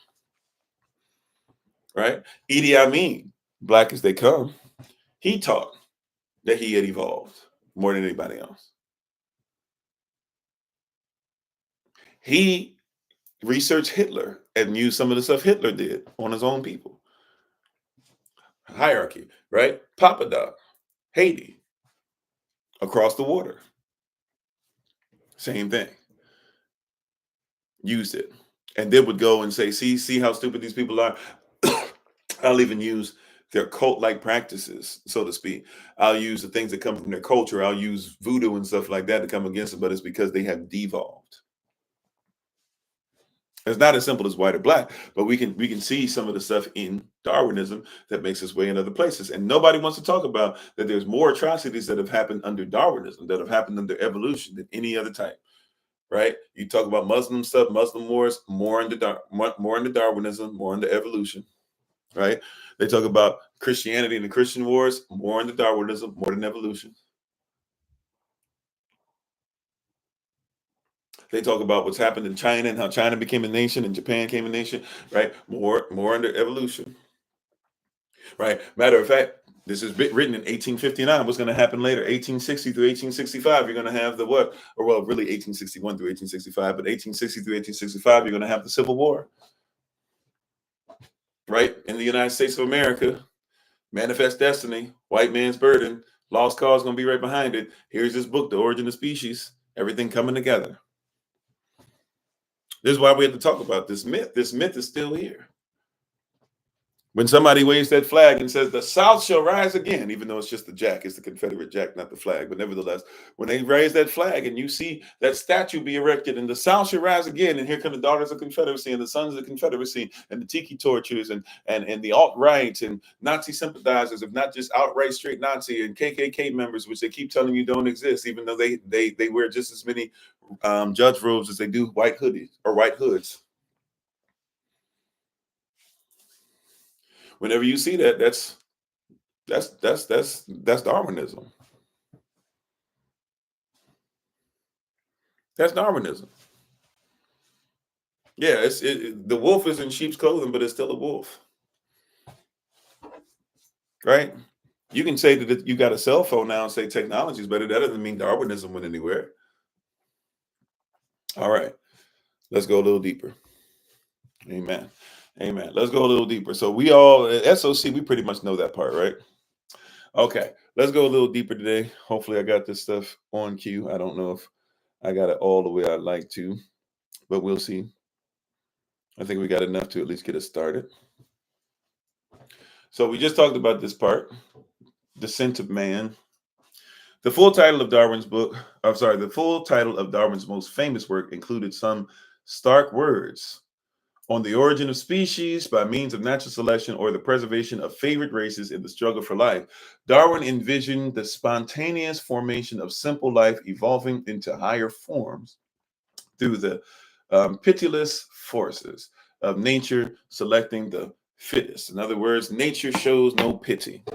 right? Idi Amin, black as they come, he taught that he had evolved more than anybody else. He researched Hitler and used some of the stuff Hitler did on his own people. Hierarchy, right? Papa Doc, Haiti, across the water. Same thing. Used it. And then would go and say, see how stupid these people are? I'll even use their cult-like practices, so to speak. I'll use the things that come from their culture. I'll use voodoo and stuff like that to come against it, but it's because they have devolved. It's not as simple as white or black, but we can see some of the stuff in Darwinism that makes its way in other places. And nobody wants to talk about that there's more atrocities that have happened under Darwinism, that have happened under evolution than any other type, right? You talk about Muslim stuff, Muslim wars, more into Darwinism, more into evolution, right? They talk about Christianity and the Christian wars, more into Darwinism, more than evolution. They talk about what's happened in China and how China became a nation and Japan became a nation, right? More under evolution, right? Matter of fact, this is written in 1859. What's going to happen later? 1860 through 1865, you're going to have the what? Or well, really 1861 through 1865, but 1860 through 1865, you're going to have the Civil War, right? In the United States of America, Manifest Destiny, White Man's Burden, Lost Cause going to be right behind it. Here's this book, The Origin of Species, everything coming together. This is why we have to talk about this myth. This myth is still here. When somebody waves that flag and says, the South shall rise again, even though it's just the jack, it's the Confederate jack, not the flag. But nevertheless, when they raise that flag and you see that statue be erected and the South shall rise again, and here come the daughters of Confederacy and the sons of the Confederacy and the tiki torches and the alt-right and Nazi sympathizers, if not just outright straight Nazi, and KKK members, which they keep telling you don't exist, even though they wear just as many judge robes as they do white hoodies or white hoods. Whenever you see that, that's Darwinism. That's Darwinism. Yeah, the wolf is in sheep's clothing, but it's still a wolf, right? You can say that you got a cell phone now and say technology is better. That doesn't mean Darwinism went anywhere. All right, let's go a little deeper. Amen. Amen. Let's go a little deeper. So we all at SOC, we pretty much know that part, right? Okay, let's go a little deeper today. Hopefully I got this stuff on cue. I don't know if I got it all the way I'd like to, but we'll see. I think we got enough to at least get us started. So we just talked about this part, Descent of Man. The full title of Darwin's most famous work included some stark words on the origin of species by means of natural selection or the preservation of favored races in the struggle for life. Darwin envisioned the spontaneous formation of simple life evolving into higher forms through the pitiless forces of nature selecting the fittest. In other words, nature shows no pity.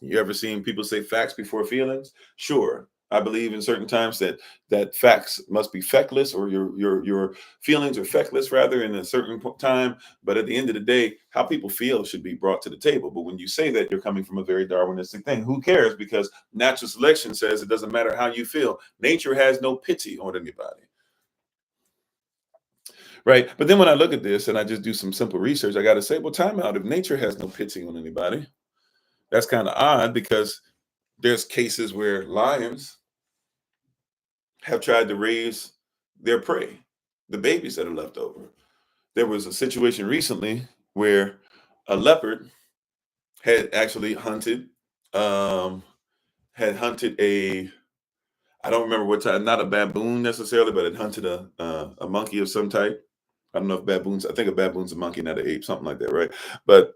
You ever seen people say facts before feelings? Sure. I believe in certain times that facts must be feckless, or your feelings are feckless rather in a certain time. But at the end of the day, how people feel should be brought to the table. But when you say that, you're coming from a very Darwinistic thing. Who cares? Because natural selection says it doesn't matter how you feel. Nature has no pity on anybody. Right. But then when I look at this and I just do some simple research, I got to say, well, time out. If nature has no pity on anybody, that's kind of odd, because there's cases where lions have tried to raise their prey, the babies that are left over. there was a situation recently where a leopard had actually hunted, um, a, I don't remember what type, not a baboon necessarily, but it hunted a monkey of some type. I don't know if baboons, I think a baboon's a monkey, not an ape, something like that, right? But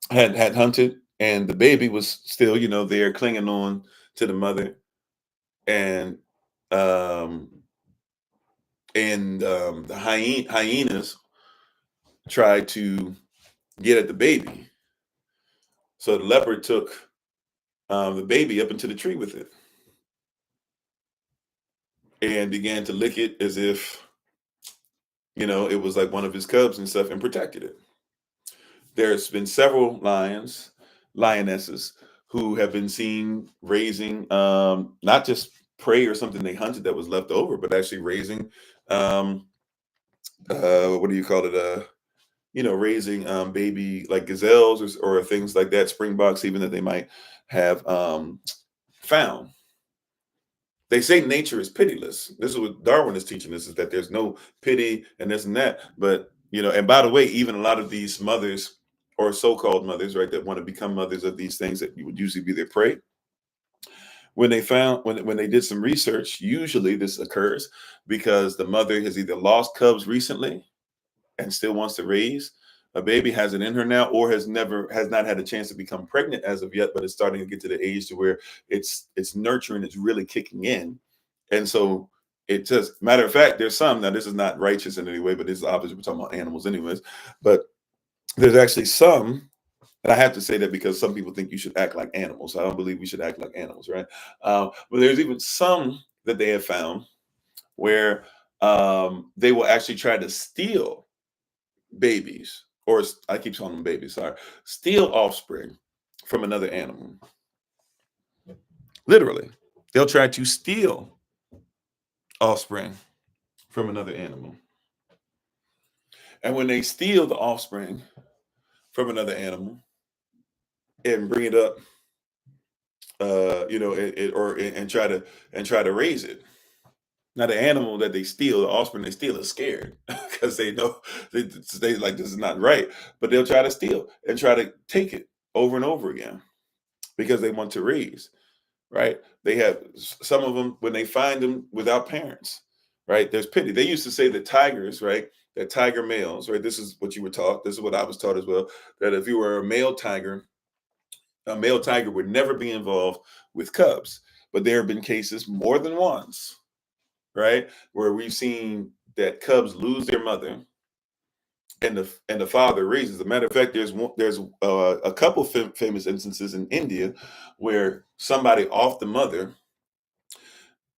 had hunted, and the baby was still, there clinging on to the mother, and um, the hyenas tried to get at the baby. So the leopard took the baby up into the tree with it and began to lick it as if, it was like one of his cubs and stuff, and protected it. There's been several lionesses who have been seen raising, not just prey or something they hunted that was left over, but actually raising, um, what do you call it? Raising baby, like gazelles or things like that, springboks, even that they might have found. They say nature is pitiless. This is what Darwin is teaching us, is that there's no pity and this and that. But, and by the way, even a lot of these mothers or so-called mothers, right, that want to become mothers of these things that would usually be their prey, when they did some research, usually this occurs because the mother has either lost cubs recently and still wants to raise a baby, has it in her now, or has not had a chance to become pregnant as of yet, but it's starting to get to the age to where it's nurturing, it's really kicking in. And so it just, matter of fact, there's some, now this is not righteous in any way, but this is obviously, we're talking about animals anyways, but there's actually some, and I have to say that because some people think you should act like animals. I don't believe we should act like animals, right? But there's even some that they have found where they will actually try to steal babies, or I keep calling them babies, sorry, steal offspring from another animal. Literally, they'll try to steal offspring from another animal. And when they steal the offspring from another animal and bring it up, and try to raise it. Now, the animal that they steal, the offspring they steal, is scared because they know they like, this is not right. But they'll try to steal and try to take it over and over again because they want to raise. Right? They have some of them, when they find them without parents. Right? There's pity. They used to say that tigers, right? That tiger males, right? This is what you were taught. This is what I was taught as well. That if you were a male tiger would never be involved with cubs. But there have been cases more than once, right, where we've seen that cubs lose their mother, and the father raises. As a matter of fact, there's a couple famous instances in India where somebody off the mother,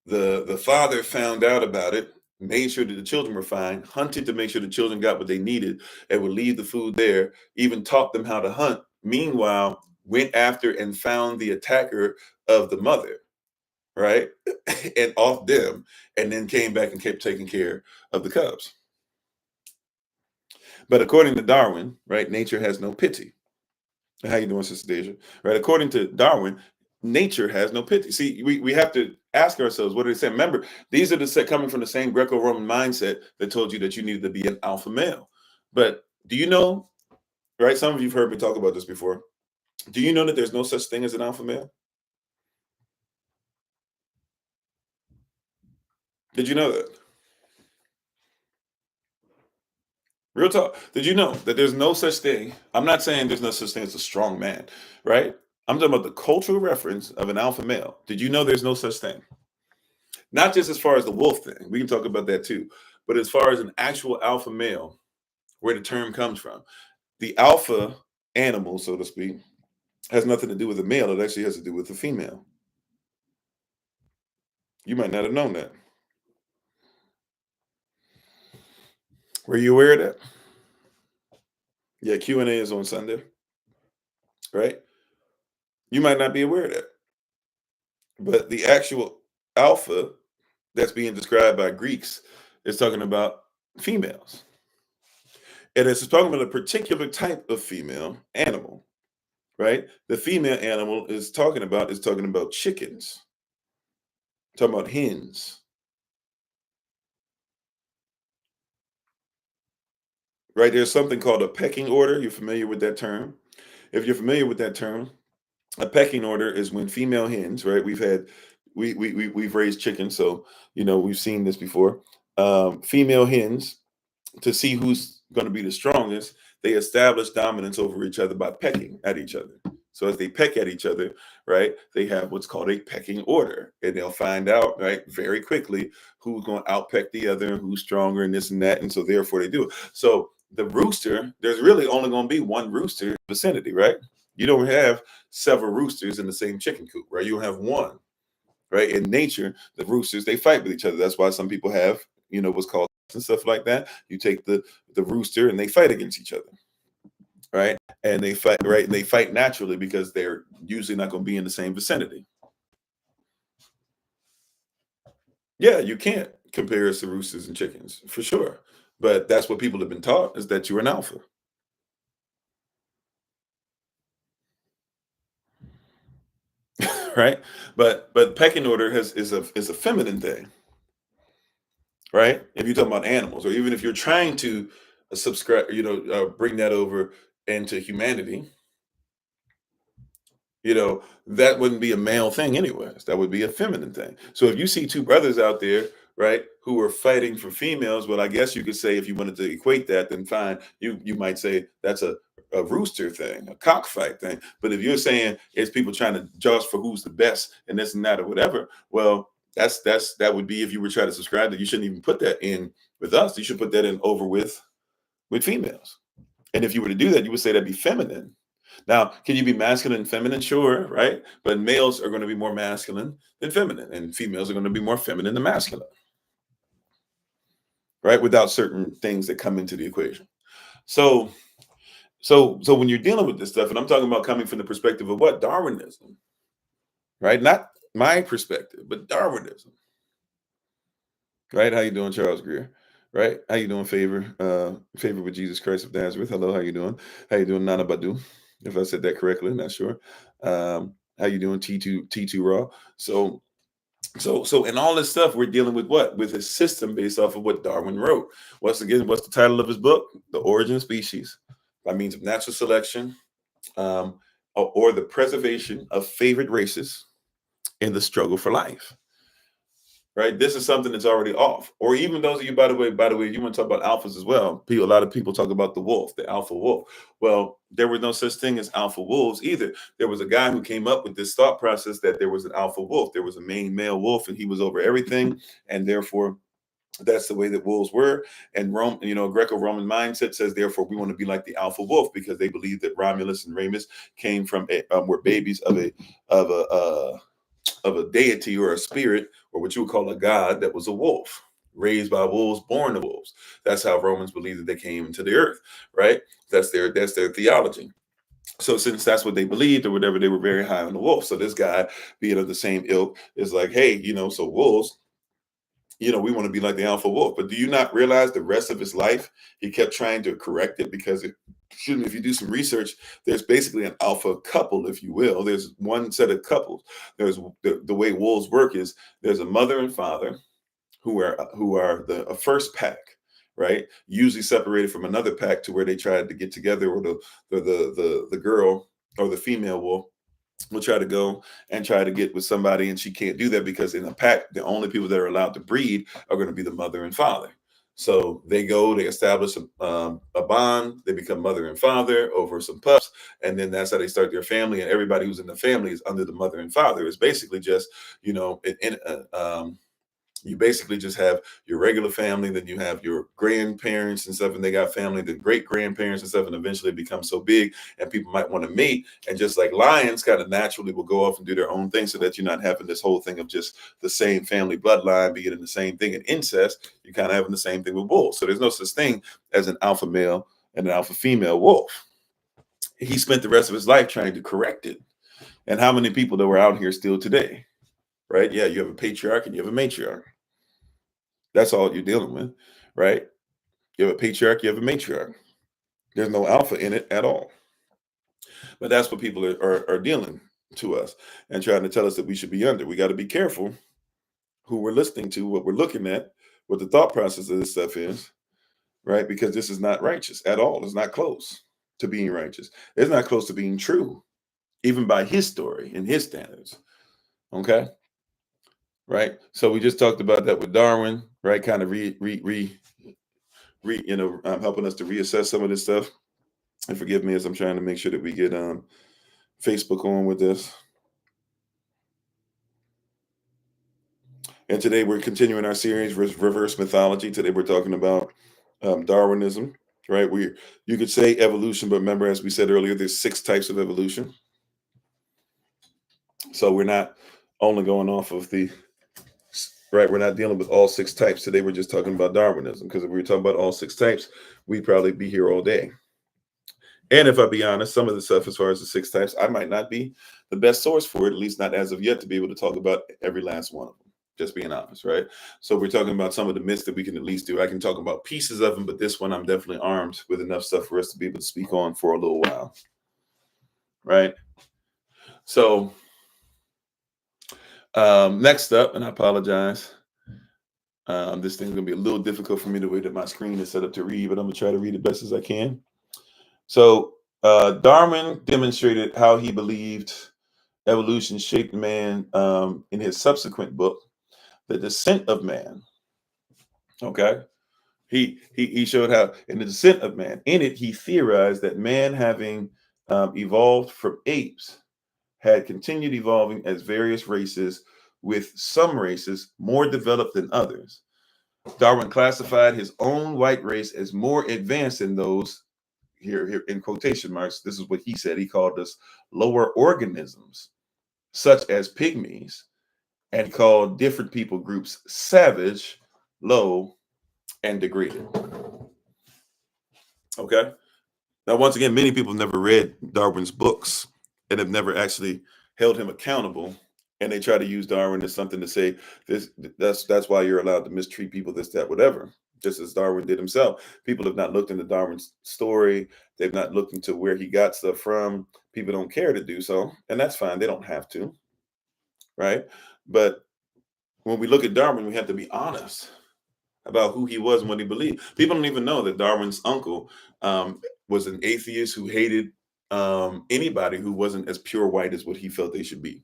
the father found out about it, made sure that the children were fine, hunted to make sure the children got what they needed, and would leave the food there, even taught them how to hunt. Meanwhile, went after and found the attacker of the mother, right? And off them, and then came back and kept taking care of the cubs. But according to Darwin, right, nature has no pity. How you doing, Sister Deja? Right, according to Darwin, nature has no pity. See, we have to ask ourselves, what do they say? Remember, these are the set coming from the same Greco-Roman mindset that told you that you needed to be an alpha male. But do you know, right? Some of you've heard me talk about this before. Do you know that there's no such thing as an alpha male? Did you know that? Real talk. Did you know that there's no such thing? I'm not saying there's no such thing as a strong man, right? I'm talking about the cultural reference of an alpha male. Did you know there's no such thing? Not just as far as the wolf thing. We can talk about that too. But as far as an actual alpha male, where the term comes from, the alpha animal, so to speak, has nothing to do with the male. It actually has to do with the female. You might not have known that. Were you aware of that? Yeah, Q&A is on Sunday, right? You might not be aware of that. But the actual alpha that's being described by Greeks is talking about females. And it's talking about a particular type of female animal, right? The female animal is talking about chickens, talking about hens, right? There's something called a pecking order. You're familiar with that term? If you're familiar with that term, a pecking order is when female hens, right? We've raised chickens, so we've seen this before. Female hens, to see who's going to be the strongest, they establish dominance over each other by pecking at each other. So as they peck at each other, right, they have what's called a pecking order, and they'll find out, right, very quickly who's going to outpeck the other, who's stronger, and this and that, and so therefore they do it. So the rooster, there's really only going to be one rooster in the vicinity, right? You don't have several roosters in the same chicken coop, right? You have one, right? In nature, the roosters, they fight with each other. That's why some people have, what's called and stuff like that. You take the rooster and they fight against each other, right? And they fight, right? And they fight naturally because they're usually not going to be in the same vicinity. Yeah, you can't compare us to roosters and chickens for sure. But that's what people have been taught, is that you're an alpha. Right? But pecking order is a feminine thing, right? If you're talking about animals, or even if you're trying to subscribe, bring that over into humanity, that wouldn't be a male thing anyways. That would be a feminine thing. So if you see two brothers out there, right, who are fighting for females, well, I guess you could say, if you wanted to equate that, then fine. You might say that's a rooster thing, a cockfight thing. But if you're saying it's people trying to judge for who's the best and this and that or whatever, well, that would be, if you were trying to subscribe, that you shouldn't even put that in with us. You should put that in over with females. And if you were to do that, you would say that'd be feminine. Now, can you be masculine and feminine? Sure, right? But males are going to be more masculine than feminine, and females are going to be more feminine than masculine, right? Without certain things that come into the equation. So when you're dealing with this stuff, and I'm talking about coming from the perspective of what? Darwinism, right? Not my perspective, but Darwinism, right? How you doing, Charles Greer? Right? How you doing, Favor with Jesus Christ of Nazareth? Hello, how you doing? How you doing, Nana Badu? If I said that correctly, not sure. How you doing, T2 Raw? So in all this stuff, we're dealing with what? With a system based off of what Darwin wrote. What's the title of his book? The Origin of Species by Means of Natural Selection, or the Preservation of Favored Races in the Struggle for Life. Right, this is something that's already off. Or even those of you, by the way, you want to talk about alphas as well. A lot of people talk about the wolf, the alpha wolf. Well, there was no such thing as alpha wolves either. There was a guy who came up with this thought process that there was an alpha wolf. There was a main male wolf, and he was over everything, and therefore that's the way that wolves were. And Greco-Roman mindset says, therefore, we want to be like the alpha wolf, because they believe that Romulus and Remus came from were babies of a deity or a spirit, or what you would call a god, that was a wolf, raised by wolves, born to wolves. That's how Romans believe that they came into the earth, right? That's their theology. So since that's what they believed or whatever, they were very high on the wolf. So this guy, being of the same ilk, is like, hey, so wolves, we want to be like the alpha wolf. But do you not realize the rest of his life, he kept trying to correct it? Because if you do some research, there's basically an alpha couple, if you will. There's one set of couples. There's the way wolves work is there's a mother and father who are a first pack, right? Usually separated from another pack to where they tried to get together, or the girl or the female wolf will try to go and try to get with somebody, and she can't do that, because in a pack, the only people that are allowed to breed are going to be the mother and father. So they establish a bond, they become mother and father over some pups, and then that's how they start their family. And everybody who's in the family is under the mother and father. It's basically just, you basically just have your regular family, then you have your grandparents and stuff, and they got family, then great grandparents and stuff, and eventually it becomes so big, and people might want to mate, and just like lions kind of naturally will go off and do their own thing, so that you're not having this whole thing of just the same family bloodline being in the same thing. And incest, you're kind of having the same thing with wolves. So there's no such thing as an alpha male and an alpha female wolf. He spent the rest of his life trying to correct it. And how many people that were out here still today, right? Yeah, you have a patriarch and you have a matriarch. That's all you're dealing with, right? You have a patriarch, you have a matriarch. There's no alpha in it at all. But that's what people are dealing to us and trying to tell us that we should be under. We got to be careful who we're listening to, what we're looking at, what the thought process of this stuff is, right? Because this is not righteous at all. It's not close to being righteous. It's not close to being true, even by his story and his standards. Okay, right. So we just talked about that with Darwin, right? Kind of helping us to reassess some of this stuff. And forgive me as I'm trying to make sure that we get Facebook on with this. And today we're continuing our series, Reverse Mythology. Today we're talking about Darwinism, right? You could say evolution, but remember, as we said earlier, there's 6 types of evolution. So we're not only going off of right, we're not dealing with all 6 types. Today we're just talking about Darwinism, because if we were talking about all 6 types, we'd probably be here all day. And if I be honest, some of the stuff as far as the 6 types, I might not be the best source for it, at least not as of yet, to be able to talk about every last one of them. Just being honest, right? So we're talking about some of the myths that we can at least do. I can talk about pieces of them, but this one I'm definitely armed with enough stuff for us to be able to speak on for a little while, right? So next up, and I apologize, this thing's gonna be a little difficult for me the way that my screen is set up to read, but I'm gonna try to read it best as I can. So Darwin demonstrated how he believed evolution shaped man in his subsequent book, The Descent of Man. Okay. He showed how in The Descent of Man, in it, he theorized that man, having evolved from apes, had continued evolving as various races, with some races more developed than others. Darwin classified his own white race as more advanced than those, here in quotation marks, this is what he said. He called us lower organisms, such as pygmies, and called different people groups savage, low, and degraded. Okay. Now, once again, many people have never read Darwin's books and have never actually held him accountable. And they try to use Darwin as something to say this. That's why you're allowed to mistreat people, this, that, whatever. Just as Darwin did himself. People have not looked into Darwin's story. They've not looked into where he got stuff from. People don't care to do so, and that's fine. They don't have to, right? But when we look at Darwin, we have to be honest about who he was and what he believed. People don't even know that Darwin's uncle was an atheist who hated anybody who wasn't as pure white as what he felt they should be.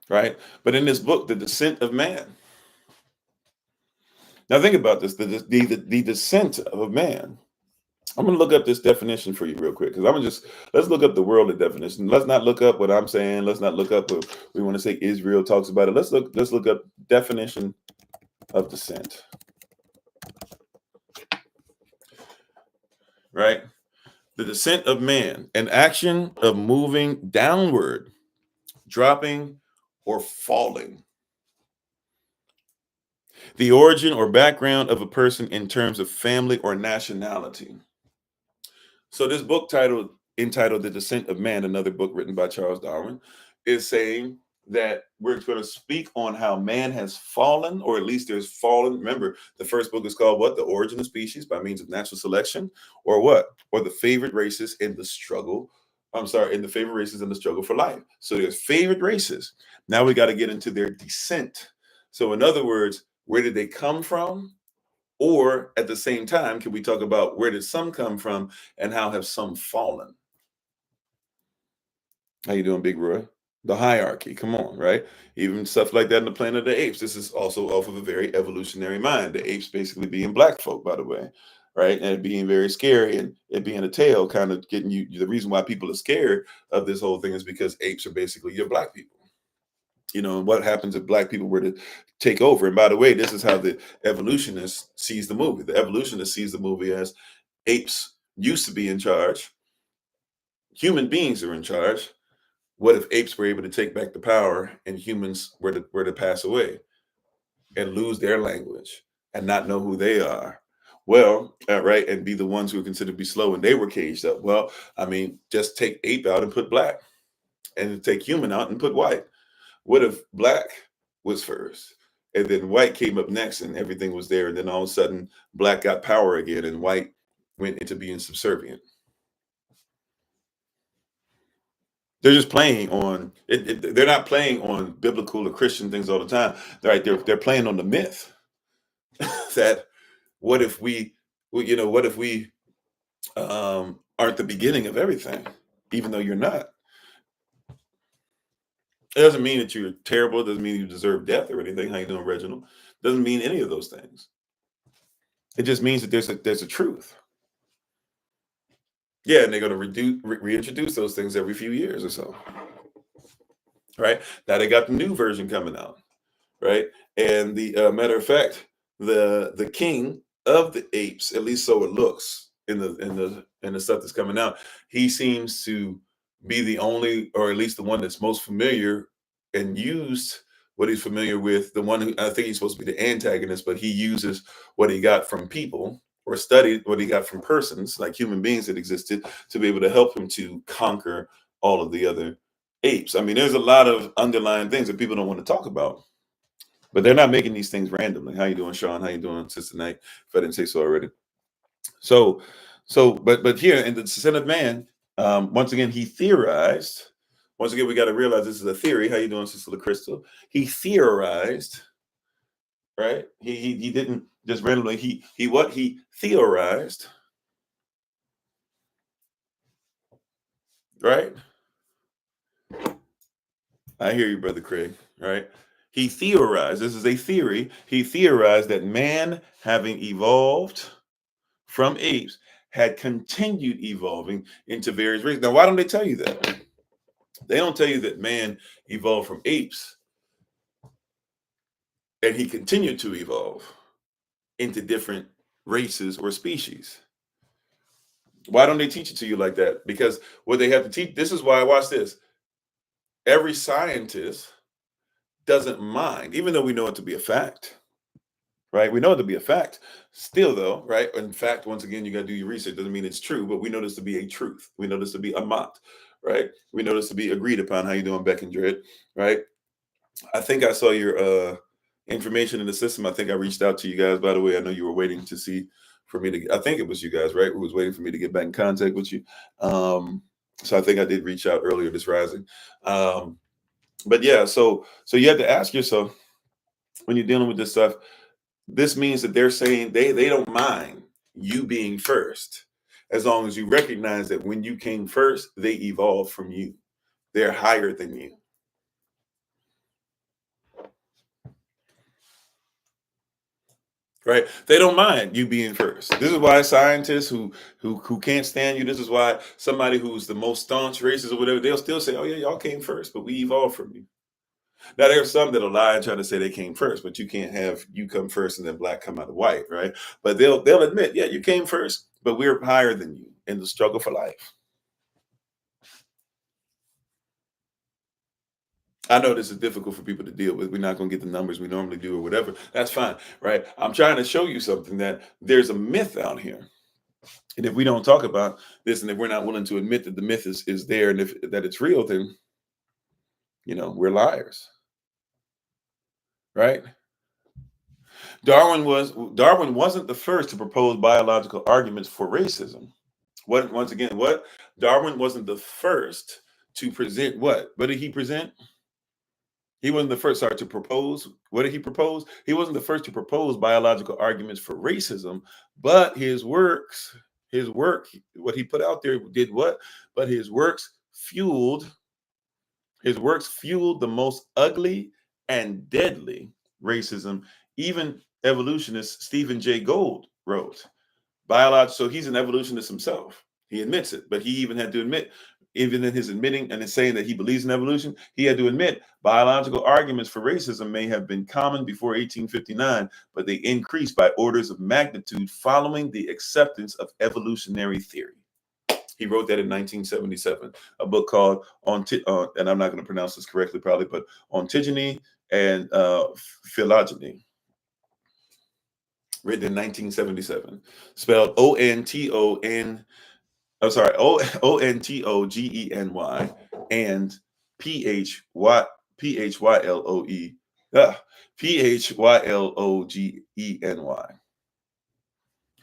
Right? But in this book, The Descent of Man. Now think about this, the descent of man. I'm going to look up this definition for you real quick, because let's look up the worldly definition. Let's not look up what I'm saying. Let's not look up what we want to say Israel talks about it. Let's look up definition of descent. Right? The descent of man, an action of moving downward, dropping, or falling. The origin or background of a person in terms of family or nationality. So this book entitled The Descent of Man, another book written by Charles Darwin, is saying that we're going to speak on how man has fallen, or at least there's fallen. Remember, the first book is called what? The Origin of Species by Means of Natural Selection, or what? Or the favored races in the struggle. In the favored races in the struggle for life. So there's favored races. Now we got to get into their descent. So in other words, where did they come from? Or at the same time, can we talk about where did some come from and how have some fallen? How you doing, Big Roy? The hierarchy, come on, right? Even stuff like that in the Planet of the Apes. This is also off of a very evolutionary mind. The apes basically being black folk, by the way, right? And it being very scary, and it being a tale, kind of getting you. The reason why people are scared of this whole thing is because apes are basically your black people. And what happens if black people were to take over? And by the way, this is how the evolutionist sees the movie. The evolutionist sees the movie as apes used to be in charge. Human beings are in charge. What if apes were able to take back the power and humans were to pass away and lose their language and not know who they are? Well, right, and be the ones who are considered to be slow, and they were caged up. Well, just take ape out and put black, and take human out and put white. What if black was first, and then white came up next, and everything was there, and then all of a sudden black got power again, and white went into being subservient? They're just playing on it. They're not playing on biblical or Christian things all the time. Right? They're playing on the myth that what if what if we aren't the beginning of everything, even though you're not. It doesn't mean that you're terrible. It doesn't mean you deserve death or anything. How you doing, Reginald? Doesn't mean any of those things. It just means that there's a truth. Yeah, and they're going to reintroduce those things every few years or so. Right now, they got the new version coming out. Right, and the matter of fact, the king of the apes, at least so it looks in the stuff that's coming out, he seems to be the only, or at least the one that's most familiar and used what he's familiar with. The one who, I think he's supposed to be the antagonist, but he uses what he got from people or studied what he got from persons like human beings that existed to be able to help him to conquer all of the other apes. I mean, there's a lot of underlying things that people don't want to talk about. But they're not making these things randomly. How you doing, Sean? How you doing, Sister Night? If I didn't say so already. But here in the Son of Man, once again, he theorized. Once again, we got to realize this is a theory. How you doing, Sister LaCrystal? He theorized, right? He didn't just randomly. He theorized, right? I hear you, Brother Craig. Right? He theorized. This is a theory. He theorized that man, having evolved from apes, had continued evolving into various races. Now, why don't they tell you that? They don't tell you that man evolved from apes and he continued to evolve into different races or species. Why don't they teach it to you like that? Because what they have to teach, this is why, watch this. Every scientist doesn't mind, even though we know it to be a fact. Right? We know it to be a fact. Still, though, right? In fact, once again, you got to do your research. Doesn't mean it's true, but we know this to be a truth. We know this to be a mot, right? We know this to be agreed upon. How you doing, Beck and Dread? Right? I think I saw your information in the system. I think I reached out to you guys. By the way, I know you were waiting to see for me to. I think it was you guys, right? Who was waiting for me to get back in contact with you. So I think I did reach out earlier this rising. But yeah, so you have to ask yourself when you're dealing with this stuff. This means that they're saying they don't mind you being first, as long as you recognize that when you came first, they evolved from you. They're higher than you. Right? They don't mind you being first. This is why scientists who can't stand you, this is why somebody who's the most staunch racist or whatever, they'll still say, oh yeah, y'all came first, but we evolved from you. Now there's some that'll lie and try to say they came first, but you can't have you come first and then black come out of white, right? But they'll admit, yeah, you came first, but we're higher than you in the struggle for life. I know this is difficult for people to deal with. We're not going to get the numbers we normally do or whatever. That's fine, right? I'm trying to show you something, that there's a myth out here. And if we don't talk about this, and if we're not willing to admit that the myth is there and that it's real, then, we're liars, right? Darwin wasn't the first to propose biological arguments for racism. What Darwin wasn't the first to present what? What did he present? He wasn't the first, to propose. What did he propose? He wasn't the first to propose biological arguments for racism, but his work, what he put out there did what? But his works fueled the most ugly and deadly racism. Even evolutionist Stephen Jay Gould wrote so he's an evolutionist himself. He admits it, but he even had to admit, even in his admitting and in saying that he believes in evolution, he had to admit biological arguments for racism may have been common before 1859, but they increased by orders of magnitude following the acceptance of evolutionary theory. He wrote that in 1977, a book called and I'm not going to pronounce this correctly probably, but Ontogeny and Phylogeny, written in 1977, spelled Ontogeny and Phylogeney.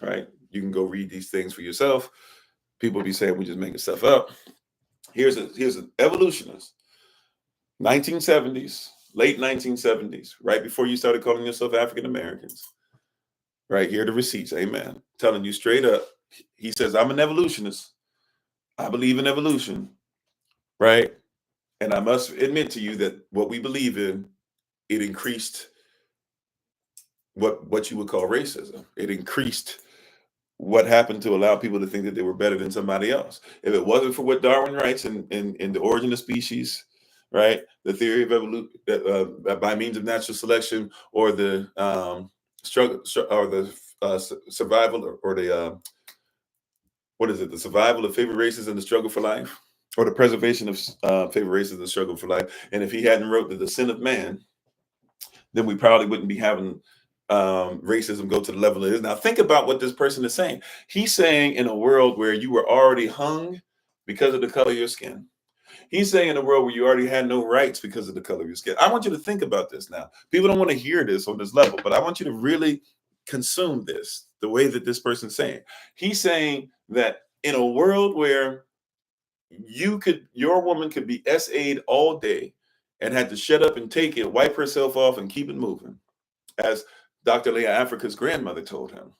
Right? You can go read these things for yourself. People be saying we just making stuff up. Here's an evolutionist, 1970s, late 1970s, right before you started calling yourself African Americans. Right here, are the receipts, amen. Telling you straight up, he says, I'm an evolutionist. I believe in evolution, right? And I must admit to you that what we believe in, it increased what you would call racism. It increased what happened to allow people to think that they were better than somebody else. If it wasn't for what Darwin writes in The Origin of Species, right? The theory of evolution by means of natural selection, or the struggle, or the survival, or the what is it? The survival of favored races and the struggle for life, or the preservation of favored races and the struggle for life. And if he hadn't wrote The Descent of Man, then we probably wouldn't be having racism go to the level it is now. Think about what this person is saying. He's saying in a world where you were already hung because of the color of your skin. He's saying in a world where you already had no rights because of the color of your skin. I want you to think about this now. People don't want to hear this on this level, but I want you to really consume this the way that this person's saying. He's saying that in a world where your woman could be SA'd all day and had to shut up and take it, wipe herself off, and keep it moving, as Dr. Leah Africa's grandmother told him,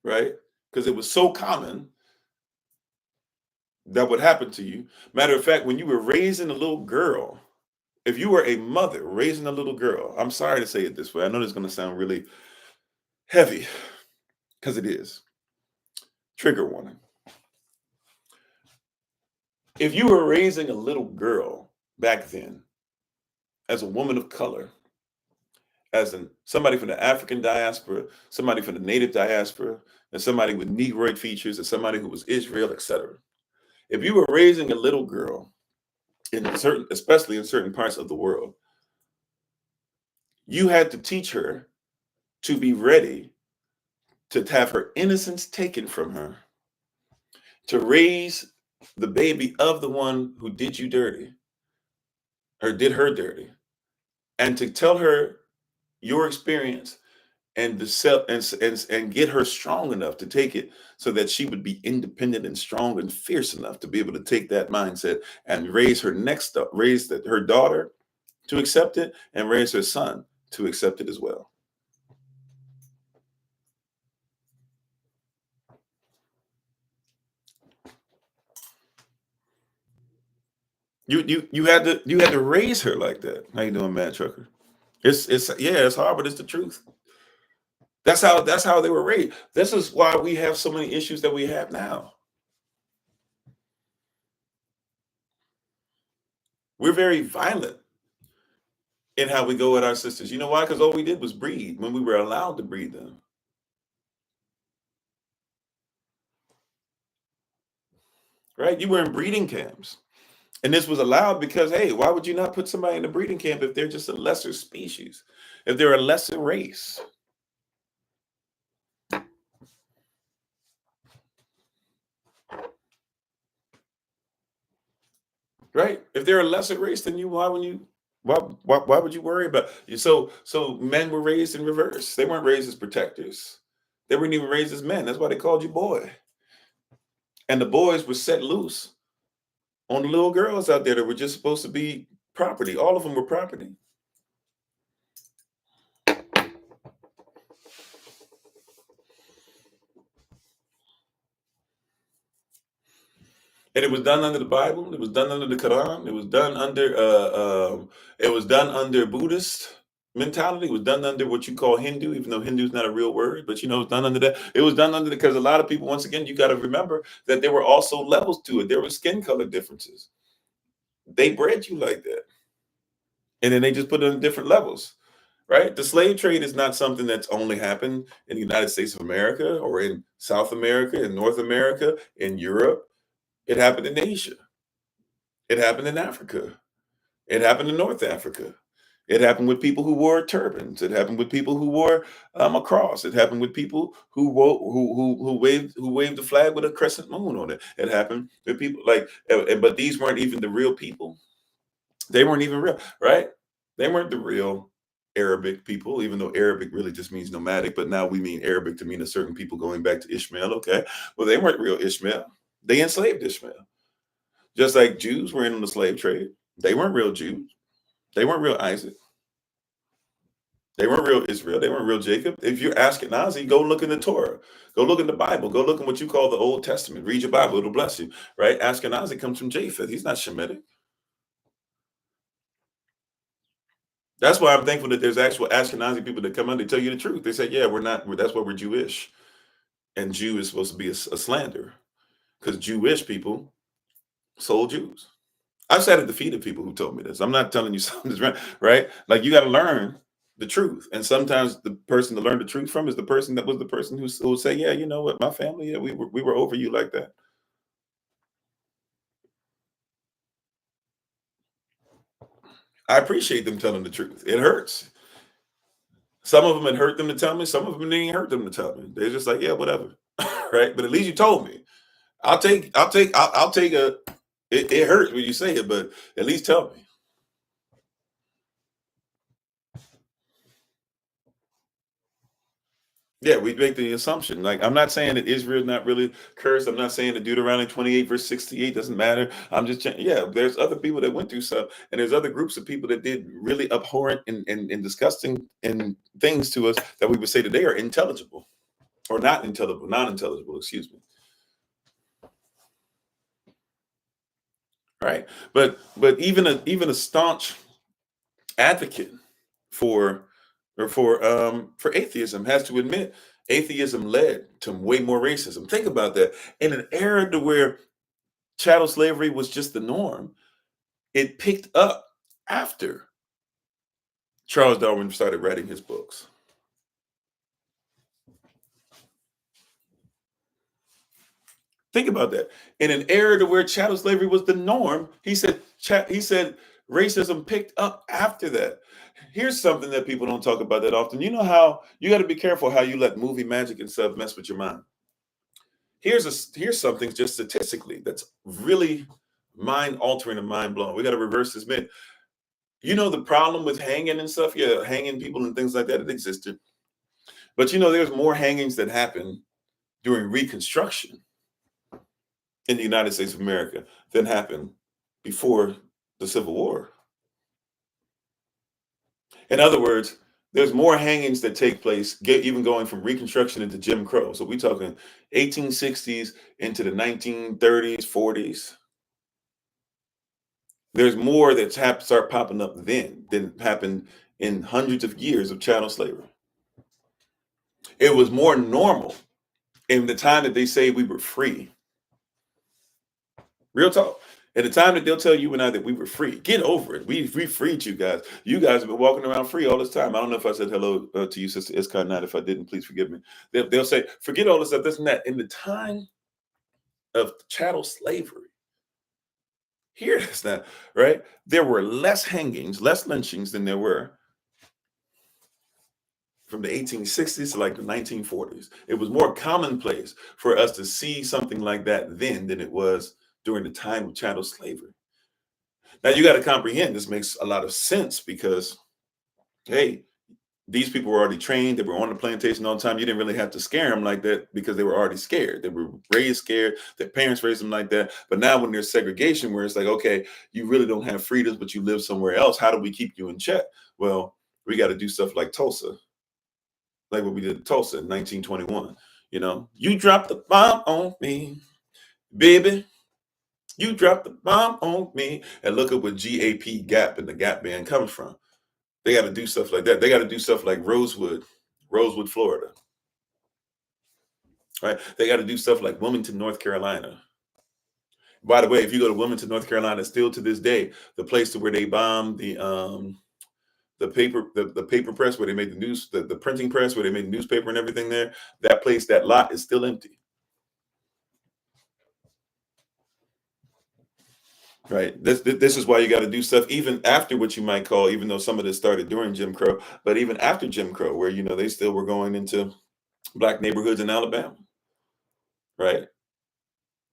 right? Because it was so common that would happen to you. Matter of fact, when you were raising a little girl, if you were a mother raising a little girl, I'm sorry to say it this way. I know this is going to sound really heavy, because it is. Trigger warning. If you were raising a little girl back then as a woman of color, as somebody from the African diaspora, somebody from the native diaspora, and somebody with Negroid features, and somebody who was Israel, etc. If you were raising a little girl especially in certain parts of the world, you had to teach her to be ready to have her innocence taken from her, to raise the baby of the one who did you dirty, or did her dirty, and to tell her your experience, and to and get her strong enough to take it, so that she would be independent and strong and fierce enough to be able to take that mindset and raise her daughter to accept it, and raise her son to accept it as well. You had to raise her like that. How you doing, Mad Trucker? It's hard, but it's the truth. That's how they were raised. This is why we have so many issues that we have now. We're very violent in how we go at our sisters. You know why? Because all we did was breed when we were allowed to breed them. Right? You were in breeding camps. And this was allowed because, hey, why would you not put somebody in a breeding camp if they're just a lesser species, if they're a lesser race? Right? If they're a lesser race than you, why would you worry about it? So men were raised in reverse. They weren't raised as protectors. They weren't even raised as men. That's why they called you boy. And the boys were set loose on the little girls out there that were just supposed to be property. All of them were property. And it was done under the Bible. It was done under the Quran. It was done under Buddhist mentality. It was done under what you call Hindu, even though Hindu is not a real word, but it's done under that. It was done under because a lot of people, once again, you got to remember that there were also levels to it. There were skin color differences. They bred you like that, and then they just put it on different levels. Right? The slave trade is not something that's only happened in the United States of America, or in South America, in North America, in Europe. It happened in Asia. It happened in Africa. It happened in North Africa. It happened with people who wore turbans. It happened with people who wore a cross. It happened with people who waved the flag with a crescent moon on it. It happened with people but these weren't even the real people. They weren't even real, right? They weren't the real Arabic people, even though Arabic really just means nomadic. But now we mean Arabic to mean a certain people going back to Ishmael. Okay, well, they weren't real Ishmael. They enslaved Ishmael. Just like Jews were in on the slave trade. They weren't real Jews. They weren't real Isaac. They weren't real Israel. They weren't real Jacob. If you're Ashkenazi, go look in the Torah. Go look in the Bible. Go look in what you call the Old Testament. Read your Bible. It'll bless you, right? Ashkenazi comes from Japheth. He's not Shemitic. That's why I'm thankful that there's actual Ashkenazi people that come out. They tell you the truth. They say, yeah, we're not. That's why we're Jewish. And Jew is supposed to be a slander because Jewish people sold Jews. I've sat at the feet of people who told me this. I'm not telling you something that's right. Like you got to learn the truth. And sometimes the person to learn the truth from is the person that was the person who will say, yeah, you know what, my family, yeah, we were over you like that. I appreciate them telling the truth. It hurts. Some of them it hurt them to tell me. Some of them it didn't hurt them to tell me. They're just like, yeah, whatever. Right. But at least you told me. I'll take a, it hurts when you say it, but at least tell me. Yeah, we make the assumption. Like, I'm not saying that Israel's not really cursed. I'm not saying that Deuteronomy 28, verse 68 doesn't matter. I'm just saying, yeah, there's other people that went through stuff, and there's other groups of people that did really abhorrent and disgusting and things to us that we would say today are intelligible or not intelligible, non-intelligible, excuse me. Right. But even a staunch advocate for atheism has to admit atheism led to way more racism. Think about that. In an era to where chattel slavery was just the norm, it picked up after Charles Darwin started writing his books. Think about that. In an era to where chattel slavery was the norm, he said racism picked up after that. Here's something that people don't talk about that often. You know how you got to be careful how you let movie magic and stuff mess with your mind. Here's something just statistically that's really mind altering and mind blowing. We got to reverse this myth. You know the problem with hanging and stuff, yeah, hanging people and things like that, it existed. But you know there's more hangings that happen during Reconstruction in the United States of America than happened before the Civil War. In other words, there's more hangings that take place, even going from Reconstruction into Jim Crow. So we're talking 1860s into the 1930s, 40s. There's more that start popping up then than happened in hundreds of years of chattel slavery. It was more normal in the time that they say we were free. Real talk. At the time that they'll tell you and I that we were free, get over it. We freed you guys. You guys have been walking around free all this time. I don't know if I said hello to you, Sister Iskar. Not if I didn't, please forgive me. They'll say, forget all this stuff, this and that. In the time of chattel slavery, hear this now, right? There were less hangings, less lynchings than there were from the 1860s to like the 1940s. It was more commonplace for us to see something like that then than it was during the time of chattel slavery. Now you got to comprehend this makes a lot of sense because, hey, these people were already trained. They were on the plantation all the time. You didn't really have to scare them like that because they were already scared. They were raised scared. Their parents raised them like that. But now when there's segregation where it's like, okay, you really don't have freedoms, but you live somewhere else. How do we keep you in check? Well, we got to do stuff like Tulsa, like what we did in Tulsa in 1921. You know, you dropped the bomb on me, baby. You dropped the bomb on me. And look at what GAP Gap and the Gap Band comes from. They got to do stuff like that. They got to do stuff like Rosewood, Florida. Right? They got to do stuff like Wilmington, North Carolina. By the way, if you go to Wilmington, North Carolina, still to this day, the place to where they bombed the paper press where they made the news, the printing press where they made the newspaper and everything there, that place, that lot is still empty. Right. This is why you got to do stuff even after what you might call, even though some of this started during Jim Crow, but even after Jim Crow, where, you know, they still were going into Black neighborhoods in Alabama. Right.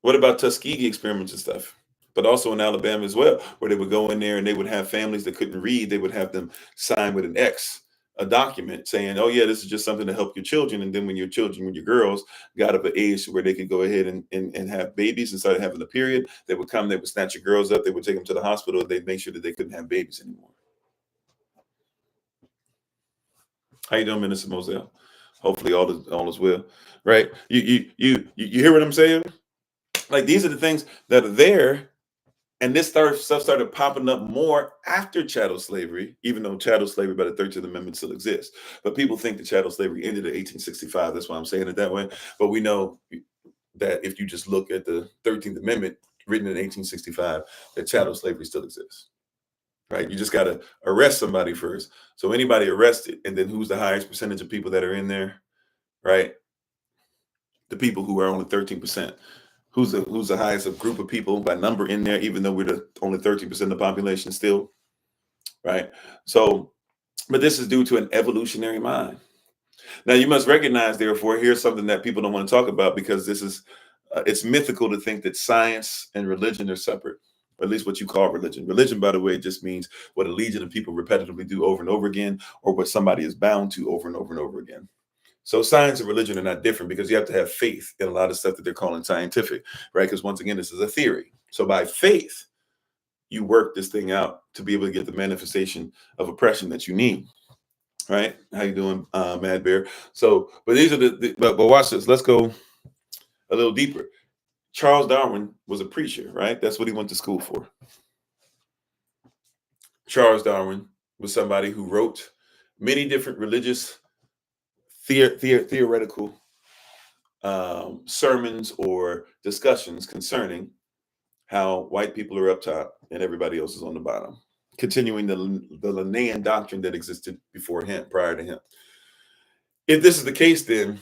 What about Tuskegee experiments and stuff? But also in Alabama as well, where they would go in there and they would have families that couldn't read. They would have them sign with an X a document saying, oh yeah, this is just something to help your children. And then when your girls got up at age where they could go ahead and have babies and started having a period, they would snatch your girls up, they would take them to the hospital, they'd make sure that they couldn't have babies anymore. How you doing, Minister Moselle? Hopefully all is well. Right? You hear what I'm saying? Like, these are the things that are there. And this stuff started popping up more after chattel slavery, even though chattel slavery by the 13th Amendment still exists. But people think that chattel slavery ended in 1865. That's why I'm saying it that way. But we know that if you just look at the 13th Amendment written in 1865, that chattel slavery still exists. Right? You just got to arrest somebody first. So anybody arrested, and then who's the highest percentage of people that are in there? Right? The people who are only 13%. Who's the highest group of people by number in there, even though we're only 13% of the population still, right? So, but this is due to an evolutionary mind. Now, you must recognize, therefore, here's something that people don't want to talk about, because this is, it's mythical to think that science and religion are separate, or at least what you call religion. Religion, by the way, just means what a legion of people repetitively do over and over again, or what somebody is bound to over and over and over again. So science and religion are not different, because you have to have faith in a lot of stuff that they're calling scientific, right? Because once again, this is a theory. So by faith, you work this thing out to be able to get the manifestation of oppression that you need, right? How you doing, Mad Bear? So, but these are but watch this. Let's go a little deeper. Charles Darwin was a preacher, right? That's what he went to school for. Charles Darwin was somebody who wrote many different religious theoretical sermons or discussions concerning how white people are up top and everybody else is on the bottom, continuing the Linnaean doctrine that existed before him, prior to him. If this is the case, then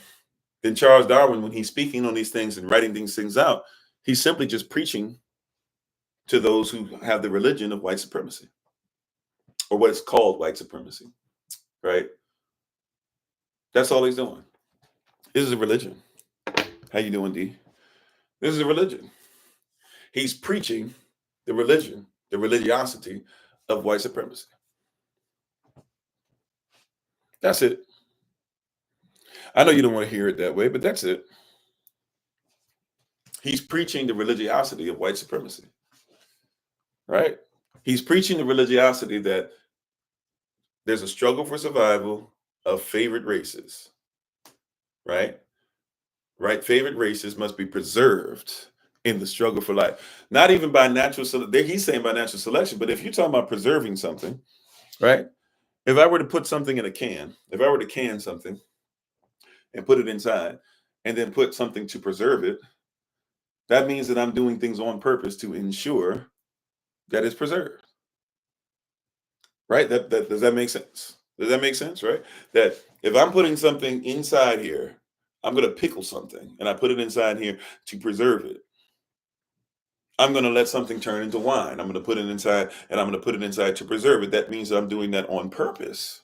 Charles Darwin, when he's speaking on these things and writing these things out, he's simply just preaching to those who have the religion of white supremacy, or what is called white supremacy, right? That's all he's doing. This is a religion. How you doing, D? This is a religion. He's preaching the religion, the religiosity of white supremacy. That's it. I know you don't want to hear it that way, but that's it. He's preaching the religiosity of white supremacy, right? He's preaching the religiosity that there's a struggle for survival of favored races, right? Right? Favored races must be preserved in the struggle for life. Not even by natural selection. He's saying by natural selection, but if you're talking about preserving something, right? If I were to put something in a can, if I were to can something and put it inside and then put something to preserve it, that means that I'm doing things on purpose to ensure that it's preserved. Right? That does that make sense? Does that make sense, right? That if I'm putting something inside here, I'm going to pickle something and I put it inside here to preserve it. I'm going to let something turn into wine. I'm going to put it inside and I'm going to put it inside to preserve it. That means I'm doing that on purpose.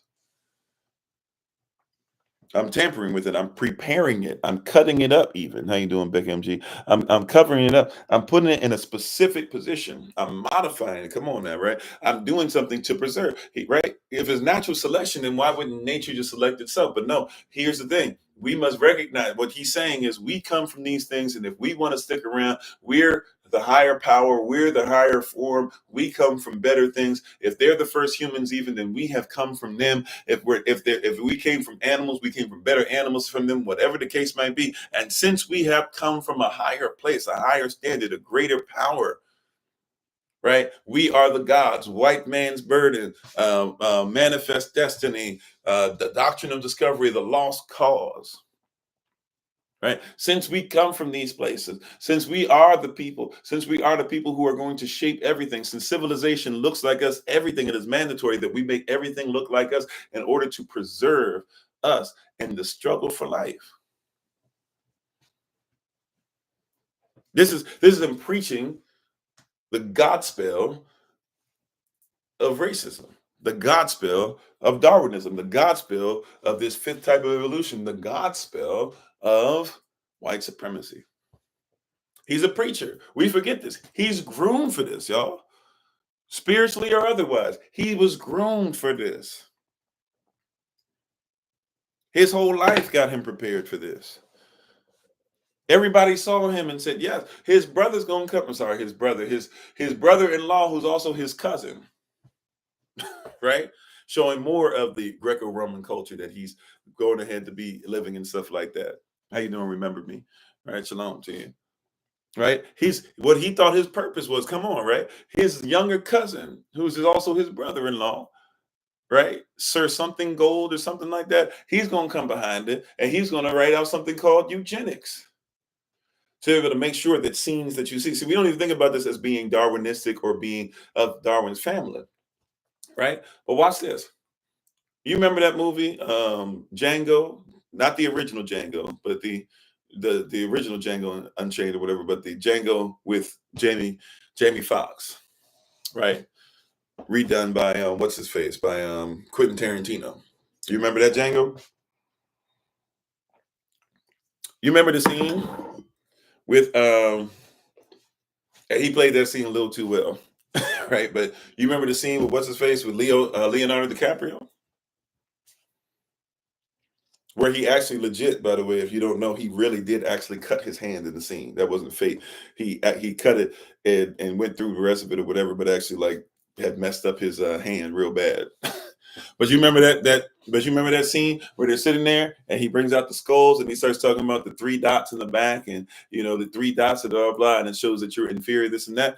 I'm tampering with it. I'm preparing it. I'm cutting it up even. How you doing, Beck MG? I'm covering it up. I'm putting it in a specific position. I'm modifying it. Come on now, right? I'm doing something to preserve, right? If it's natural selection, then why wouldn't nature just select itself? But no, here's the thing. We must recognize what he's saying is we come from these things. And if we want to stick around, we're the higher power, we're the higher form, we come from better things. If they're the first humans, even, then we have come from them. If we came from animals, we came from better animals from them, whatever the case might be. And since we have come from a higher place, a higher standard, a greater power, right? We are the gods, white man's burden, manifest destiny, the doctrine of discovery, the lost cause. Right? Since we come from these places, since we are the people who are going to shape everything, since civilization looks like us, everything, it is mandatory that we make everything look like us in order to preserve us in the struggle for life. This is him preaching the Godspell of racism, the Godspell of Darwinism, the Godspell of this fifth type of evolution, the Godspell of white supremacy. He's a preacher. We forget this. He's groomed for this, y'all. Spiritually or otherwise. He was groomed for this. His whole life got him prepared for this. Everybody saw him and said, yes, his brother's going to come. I'm sorry, his brother-in-law, who's also his cousin, right? Showing more of the Greco-Roman culture that he's going ahead to be living and stuff like that. How you doing? Remember me, right? Shalom to you, right? He's what he thought his purpose was. Come on, right? His younger cousin, who's also his brother-in-law, right? Sir something Gold or something like that. He's going to come behind it, and he's going to write out something called eugenics to be able to make sure that scenes that you see. See, we don't even think about this as being Darwinistic or being of Darwin's family, right? But watch this. You remember that movie, Django? Not the original Django, but the original Django Unchained or whatever, but the Django with Jamie Foxx, right? Redone by what's his face? By Quentin Tarantino. You remember that Django? You remember the scene with he played that scene a little too well, right? But you remember the scene with what's his face with Leonardo DiCaprio? Where he actually legit, by the way, if you don't know, he really did actually cut his hand in the scene. That wasn't fake. He cut it and went through the rest of it or whatever, but actually like had messed up his hand real bad. But you remember that scene where they're sitting there and he brings out the skulls and he starts talking about the 3 dots in the back and the 3 dots and blah blah, and it shows that you're inferior, this and that.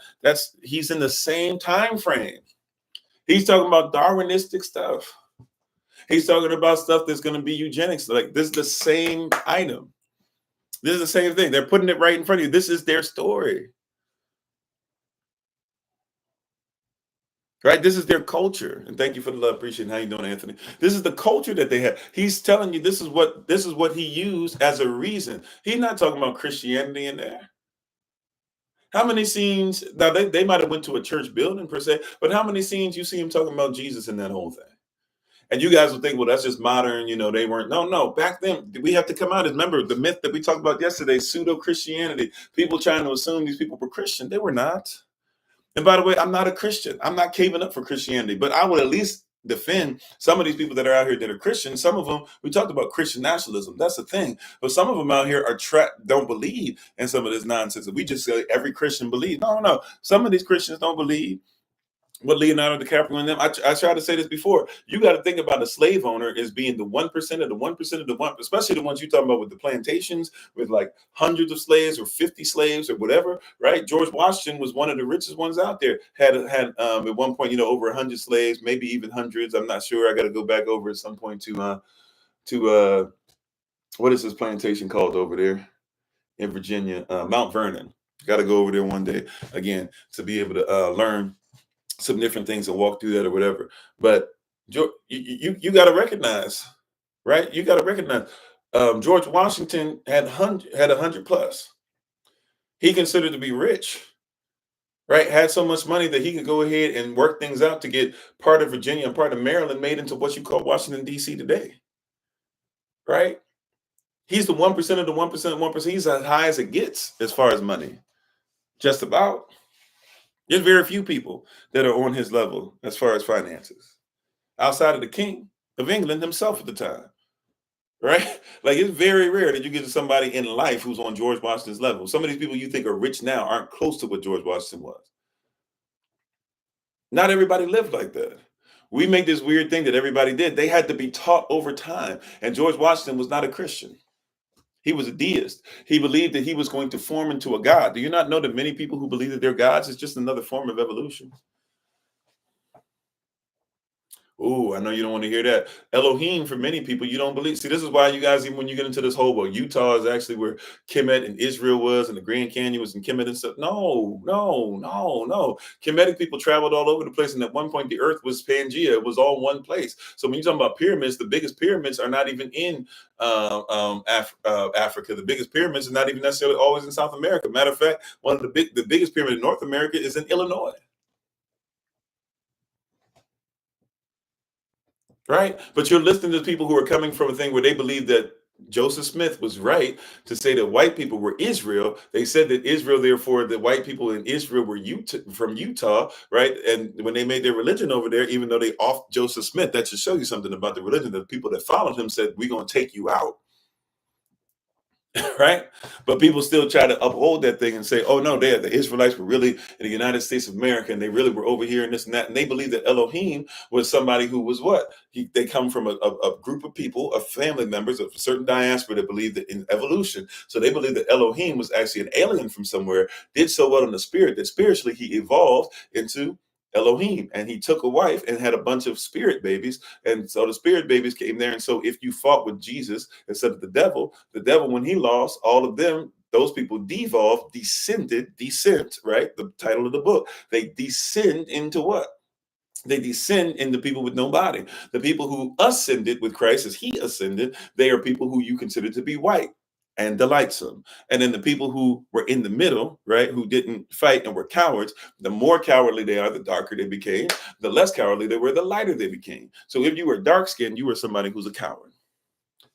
He's in the same time frame. He's talking about Darwinistic stuff. He's talking about stuff that's going to be eugenics. Like, this is the same item. This is the same thing. They're putting it right in front of you. This is their story. Right? This is their culture. And thank you for the love. Appreciate it. How you doing, Anthony? This is the culture that they have. He's telling you this is what he used as a reason. He's not talking about Christianity in there. How many scenes, now they might have went to a church building per se, but how many scenes you see him talking about Jesus in that whole thing? And you guys will think, well, that's just modern, they weren't. No, back then, we have to come out. Remember the myth that we talked about yesterday, pseudo-Christianity, people trying to assume these people were Christian. They were not. And by the way, I'm not a Christian. I'm not caving up for Christianity, but I would at least defend some of these people that are out here that are Christian. Some of them, we talked about Christian nationalism. That's the thing. But some of them out here are don't believe in some of this nonsense. We just say every Christian believes. No. Some of these Christians don't believe what Leonardo DiCaprio and them. I tried to say this before. You got to think about a slave owner as being the 1% of the 1% of the 1%, especially the ones you talking about with the plantations, with like hundreds of slaves or 50 slaves or whatever, right? George Washington was one of the richest ones out there. Had at one point, over 100 slaves, maybe even hundreds. I'm not sure. I got to go back over at some point to what is this plantation called over there in Virginia? Mount Vernon. Got to go over there one day again to be able to learn some different things and walk through that or whatever. But you got to recognize, right? You got to recognize George Washington had 100 plus. He considered to be rich, right? Had so much money that he could go ahead and work things out to get part of Virginia and part of Maryland made into what you call Washington, D.C. today, right? He's the 1% of the 1% of 1%. He's as high as it gets as far as money, just about. There's very few people that are on his level as far as finances, outside of the King of England himself at the time, right? Like, it's very rare that you get to somebody in life who's on George Washington's level. Some of these people you think are rich now aren't close to what George Washington was. Not everybody lived like that. We make this weird thing that everybody did. They had to be taught over time. And George Washington was not a Christian. He was a deist. He believed that he was going to form into a god. Do you not know that many people who believe that they're gods is just another form of evolution? Oh, I know you don't want to hear that. Elohim, for many people, you don't believe. See, this is why you guys, even when you get into this whole, well, Utah is actually where Kemet and Israel was, and the Grand Canyon was in Kemet and stuff. No. Kemetic people traveled all over the place, and at one point, the earth was Pangea. It was all one place. So when you're talking about pyramids, the biggest pyramids are not even in Africa. The biggest pyramids are not even necessarily always in South America. Matter of fact, the biggest pyramid in North America is in Illinois. Right? But you're listening to people who are coming from a thing where they believe that Joseph Smith was right to say that white people were Israel. They said that Israel, therefore, the white people in Israel were from Utah, right? And when they made their religion over there, even though they off Joseph Smith, that should show you something about the religion. The people that followed him said, "We're going to take you out." Right? But people still try to uphold that thing and say, oh no, the Israelites were really in the United States of America and they really were over here and this and that. And they believe that Elohim was somebody who was what? They come from a group of people, of family members of a certain diaspora that believe that in evolution. So they believe that Elohim was actually an alien from somewhere, did so well in the spirit that spiritually he evolved into Elohim, and he took a wife and had a bunch of spirit babies, and so the spirit babies came there. And so if you fought with Jesus instead of the devil, when he lost, all of them, those people devolved, descent, right? The title of the book. They descend into what? They descend into people with no body. The people who ascended with Christ as he ascended, they are people who you consider to be white and delightsome. And then the people who were in the middle, right, who didn't fight and were cowards, the more cowardly they are, the darker they became. The less cowardly they were, the lighter they became. So if you were dark skinned, you were somebody who's a coward.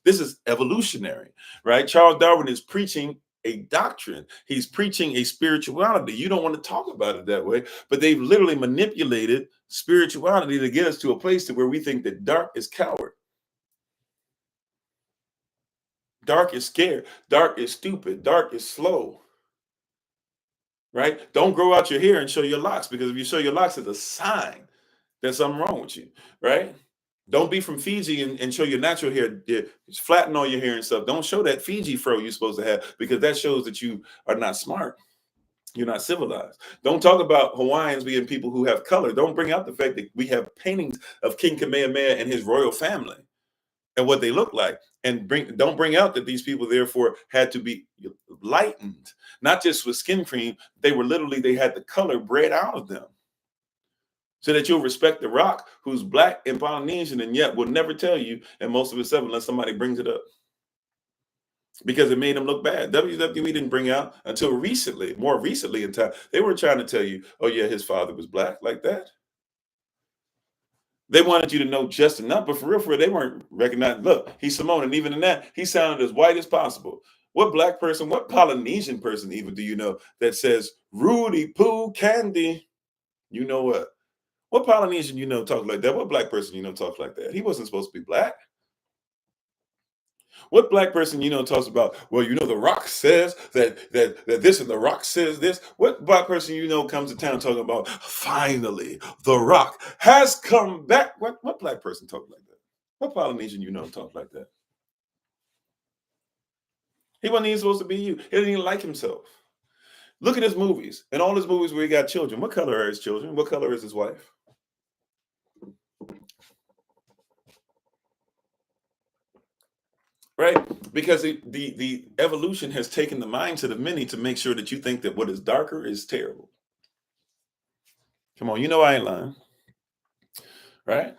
This is evolutionary, right? Charles Darwin is preaching a doctrine. He's preaching a spirituality. You don't want to talk about it that way, but they've literally manipulated spirituality to get us to a place to where we think that dark is coward. Dark is scared. Dark is stupid. Dark is slow. Right? Don't grow out your hair and show your locks, because if you show your locks, it's a sign there's something wrong with you, right? Don't be from Fiji and show your natural hair. Flatten all your hair and stuff. Don't show that Fiji fro you're supposed to have, because that shows that you are not smart. You're not civilized. Don't talk about Hawaiians being people who have color. Don't bring out the fact that we have paintings of King Kamehameha and his royal family and what they look like. And don't bring out that these people therefore had to be lightened, not just with skin cream. They had the color bred out of them, so that you'll respect the Rock, who's black and Polynesian, and yet will never tell you, and most of his stuff, unless somebody brings it up, because it made him look bad. WWE didn't bring out until recently, more recently in time. They were trying to tell you, oh yeah, his father was black, like that. They wanted you to know just enough, but for real, they weren't recognizing. Look, he's Samoan, and even in that, he sounded as white as possible. What black person, what Polynesian person even do you know that says Rudy Poo Candy? You know what? What Polynesian you know talk like that? What black person you know talks like that? He wasn't supposed to be black. What black person you know talks about, well, you know, the Rock says that this and the Rock says this? What black person you know comes to town talking about, finally, the Rock has come back? What black person talk like that? What Polynesian you know talk like that? He wasn't even supposed to be you. He didn't even like himself. Look at his movies. And all his movies where he got children. What color are his children? What color is his wife? Right? Because the evolution has taken the mindset of many to make sure that you think that what is darker is terrible. Come on, you know I ain't lying. Right?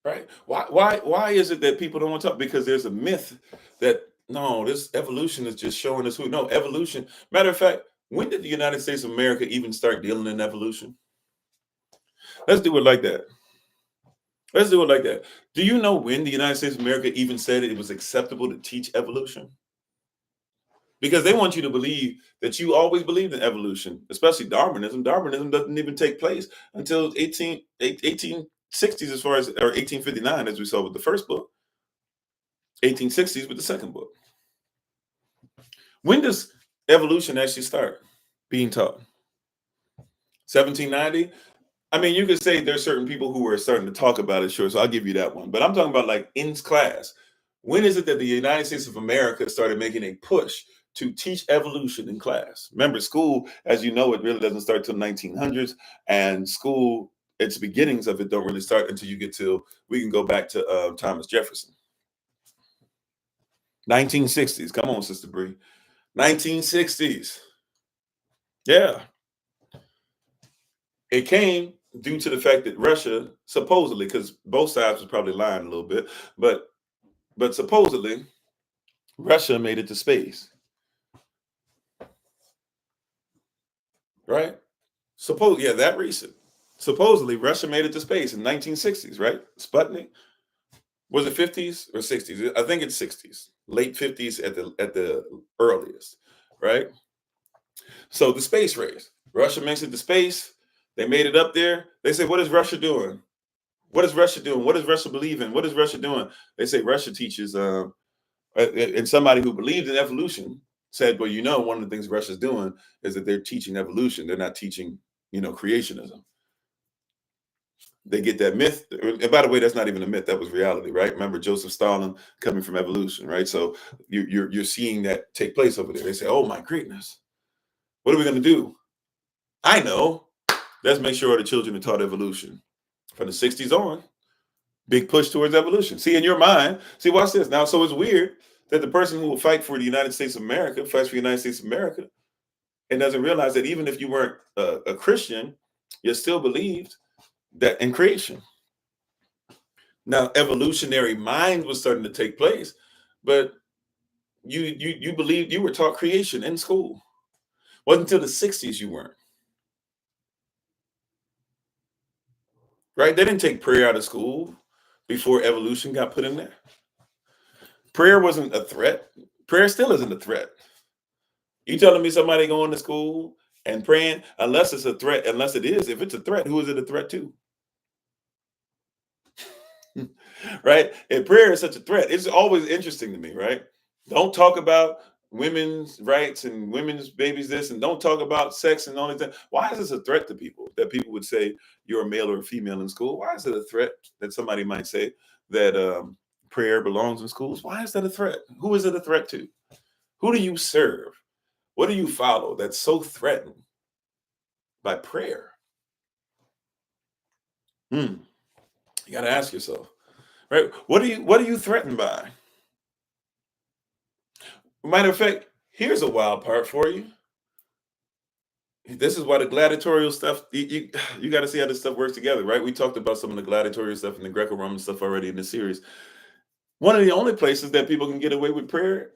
Right? Why is it that people don't want to talk? Because there's a myth that no, this evolution is just showing us who. No, evolution. Matter of fact, when did the United States of America even start dealing in evolution? Let's do it like that. Let's do it like that. Do you know when the United States of America even said it was acceptable to teach evolution? Because they want you to believe that you always believed in evolution, especially Darwinism. Darwinism doesn't even take place until 1860s, as far as, or 1859, as we saw with the first book, 1860s with the second book. When does evolution actually start being taught? 1790? I mean, you could say there's certain people who are starting to talk about it, sure, so I'll give you that one. But I'm talking about like in class. When is it that the United States of America started making a push to teach evolution in class? Remember, school, as you know, it really doesn't start till 1900s, and school, its beginnings of it don't really start until you get to, we can go back to Thomas Jefferson. 1960s. Come on, Sister Bree. 1960s. Yeah. It came due to the fact that Russia, supposedly, because both sides was probably lying a little bit, but supposedly Russia made it to space. Right? That recent. Supposedly Russia made it to space in 1960s, right? Sputnik. Was it 50s or 60s? I think it's 60s, late 50s at the earliest, right? So the space race, Russia makes it to space. They made it up there. They say, what is Russia doing? What is Russia doing? What does Russia believe in? What is Russia doing? They say Russia teaches, and somebody who believed in evolution said, well, one of the things Russia's doing is that they're teaching evolution. They're not teaching, creationism. They get that myth. And by the way, that's not even a myth. That was reality, right? Remember Joseph Stalin coming from evolution, right? So you're seeing that take place over there. They say, oh my greatness, what are we going to do? I know. Let's make sure the children are taught evolution. From the 60s on, big push towards evolution. See, in your mind, watch this. Now, so it's weird that the person who will fight for the United States of America fights for the United States of America and doesn't realize that even if you weren't a Christian, you still believed that in creation. Now, evolutionary mind was starting to take place, but you believed, you were taught creation in school. Wasn't until the 60s you weren't. Right? They didn't take prayer out of school before evolution got put in there. Prayer wasn't a threat. Prayer still isn't a threat. You telling me somebody going to school and praying, unless it's a threat, unless it is, if it's a threat, who is it a threat to? Right? If prayer is such a threat, it's always interesting to me, right? Don't talk about women's rights and women's babies this, and don't talk about sex and all that. Why is this a threat to people? That people would say you're a male or a female in school? Why is it a threat that somebody might say that prayer belongs in schools? Why is that a threat? Who is it a threat to? Who do you serve? What do you follow that's so threatened by prayer? You got to ask yourself, right? What are you threatened by? Matter of fact, here's a wild part for you. This is why the gladiatorial stuff, you got to see how this stuff works together, right? We talked about some of the gladiatorial stuff and the Greco-Roman stuff already in the series. One of the only places that people can get away with prayer,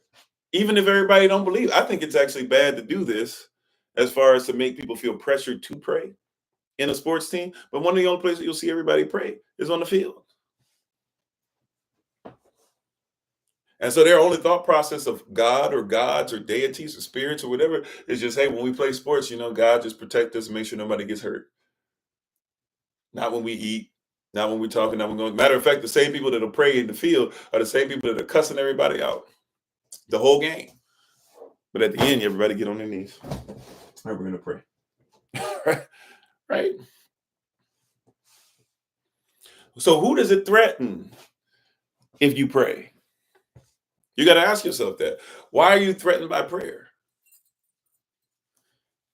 even if everybody don't believe, I think it's actually bad to do this as far as to make people feel pressured to pray in a sports team. But one of the only places you'll see everybody pray is on the field. And so their only thought process of God or gods or deities or spirits or whatever is just, hey, when we play sports, God just protect us and make sure nobody gets hurt. Not when we eat, not when we're talking, not when we're going. Matter of fact, the same people that'll pray in the field are the same people that are cussing everybody out the whole game. But at the end, everybody get on their knees. All right, we're going to pray. Right? So who does it threaten if you pray? You got to ask yourself that. Why are you threatened by prayer?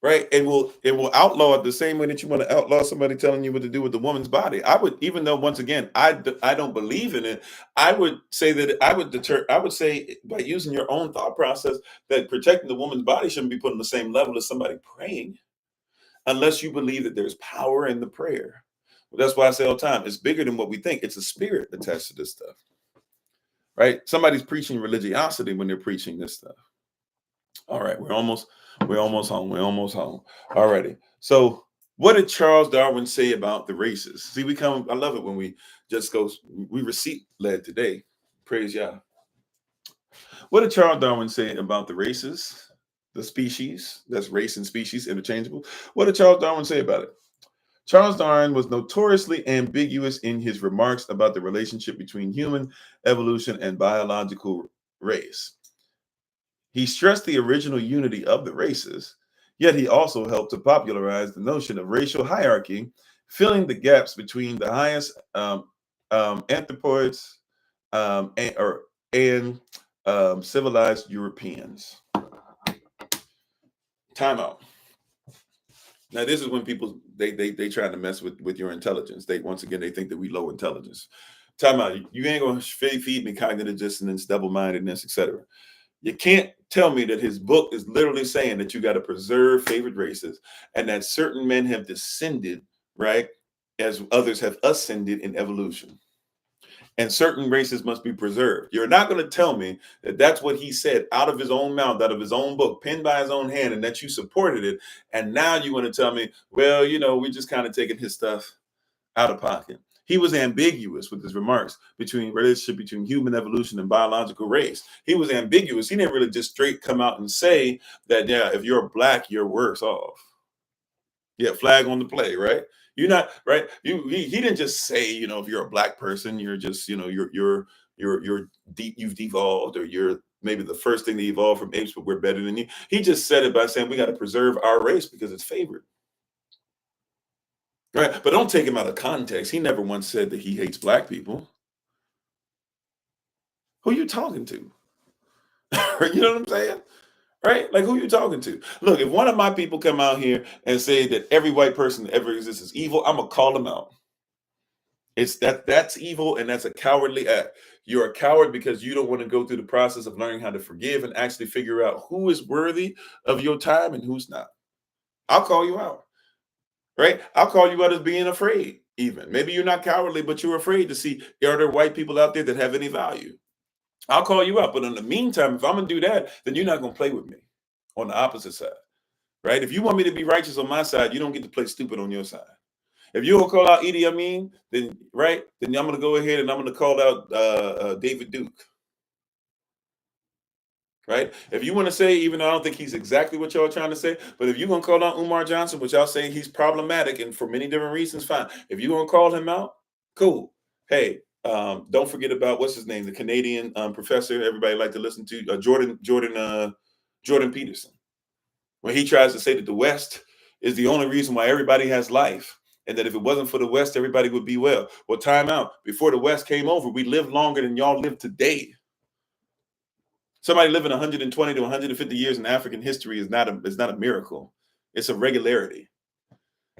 Right? It will outlaw it the same way that you want to outlaw somebody telling you what to do with the woman's body. I would, even though once again I don't believe in it, I would say that I would say by using your own thought process that protecting the woman's body shouldn't be put on the same level as somebody praying, unless you believe that there's power in the prayer. That's why I say all the time, it's bigger than what we think. It's a spirit attached to this stuff. Right? Somebody's preaching religiosity when they're preaching this stuff. All right, we're almost home. All righty. So what did Charles Darwin say about the races? See, I love it when we just we receipt led today. Praise Yah. What did Charles Darwin say about the races, the species? That's race and species, interchangeable. What did Charles Darwin say about it? Charles Darwin was notoriously ambiguous in his remarks about the relationship between human evolution and biological race. He stressed the original unity of the races, yet he also helped to popularize the notion of racial hierarchy, filling the gaps between the highest anthropoids and civilized Europeans. Time out. Now, this is when people they try to mess with your intelligence. They think that we low intelligence. Time out. You ain't gonna feed me cognitive dissonance, double-mindedness, etc. You can't tell me that his book is literally saying that you got to preserve favored races and that certain men have descended, right, as others have ascended in evolution. And certain races must be preserved. You're not going to tell me that that's what he said out of his own mouth, out of his own book, penned by his own hand, and that you supported it. And now you want to tell me, well, we're just kind of taking his stuff out of pocket. He was ambiguous with his remarks between relationship between human evolution and biological race. He was ambiguous. He didn't really just straight come out and say that, yeah, if you're black, you're worse off. Yeah, flag on the play, right? You're not right. He didn't just say, if you're a black person, you're just, you're deep, you've devolved, or you're maybe the first thing to evolve from apes, but we're better than you. He just said it by saying we got to preserve our race because it's favored. Right. But don't take him out of context. He never once said that he hates black people. Who you talking to? You know what I'm saying? Right? Like, who you talking to? Look, if one of my people come out here and say that every white person that ever exists is evil, I'm gonna call them out. It's that's evil, and that's a cowardly act. You're a coward because you don't want to go through the process of learning how to forgive and actually figure out who is worthy of your time and who's not. I'll call you out. Right? I'll call you out as being afraid, even. Maybe you're not cowardly, but you're afraid to see, are there white people out there that have any value? I'll call you out. But in the meantime, if I'm going to do that, then you're not going to play with me on the opposite side. Right? If you want me to be righteous on my side, you don't get to play stupid on your side. If you don't call out Idi Amin, then then I'm going to go ahead and I'm going to call out David Duke. Right? If you want to say, even though I don't think he's exactly what y'all are trying to say, but if you're going to call out Umar Johnson, which y'all say he's problematic and for many different reasons, fine. If you're going to call him out, cool. Hey, don't forget about what's his name, the Canadian professor everybody like to listen to, Jordan Peterson, when he tries to say that the West is the only reason why everybody has life, and that if it wasn't for the West, everybody would be well. Well, time out. Before the West came over, we lived longer than y'all live today. Somebody living 120 to 150 years in African history is not a miracle. It's a regularity,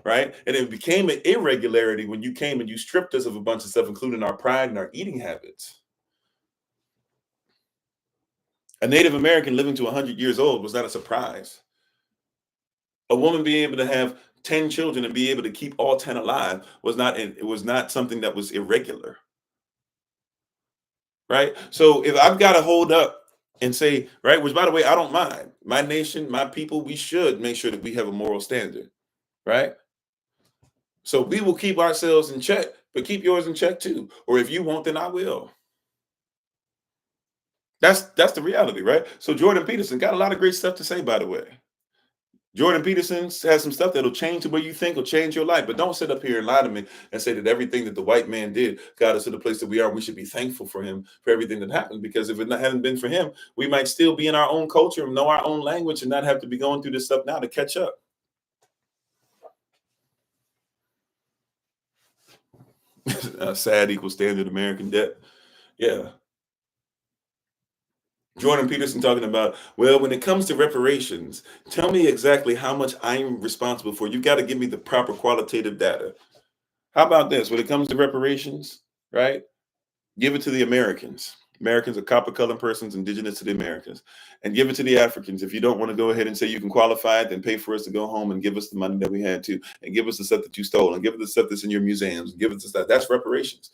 right? And it became an irregularity when you came and you stripped us of a bunch of stuff, including our pride and our eating habits. A Native American living to 100 years old was not a surprise. A woman being able to have 10 children and be able to keep all 10 alive was not something that was irregular, right? So if I've got to hold up and say, right, which by the way, I don't mind. My nation, my people, we should make sure that we have a moral standard, right? So we will keep ourselves in check, but keep yours in check too. Or if you won't, then I will. That's the reality, right? So Jordan Peterson got a lot of great stuff to say, by the way. Jordan Peterson has some stuff that'll change the way you think or change your life. But don't sit up here and lie to me and say that everything that the white man did got us to the place that we are. We should be thankful for him for everything that happened. Because if it hadn't been for him, we might still be in our own culture, know our own language, and not have to be going through this stuff now to catch up. Sad equals standard American debt. Yeah. Jordan Peterson talking about, well, when it comes to reparations, tell me exactly how much I'm responsible for. You got to give me the proper qualitative data. How about this? When it comes to reparations, right? Give it to the Americans. Americans are copper colored persons indigenous to the Americans. And give it to the Africans. If you don't want to go ahead and say you can qualify it, then pay for us to go home and give us the money that we had to. And give us the stuff that you stole. And give us the stuff that's in your museums. And give us the stuff. That's reparations,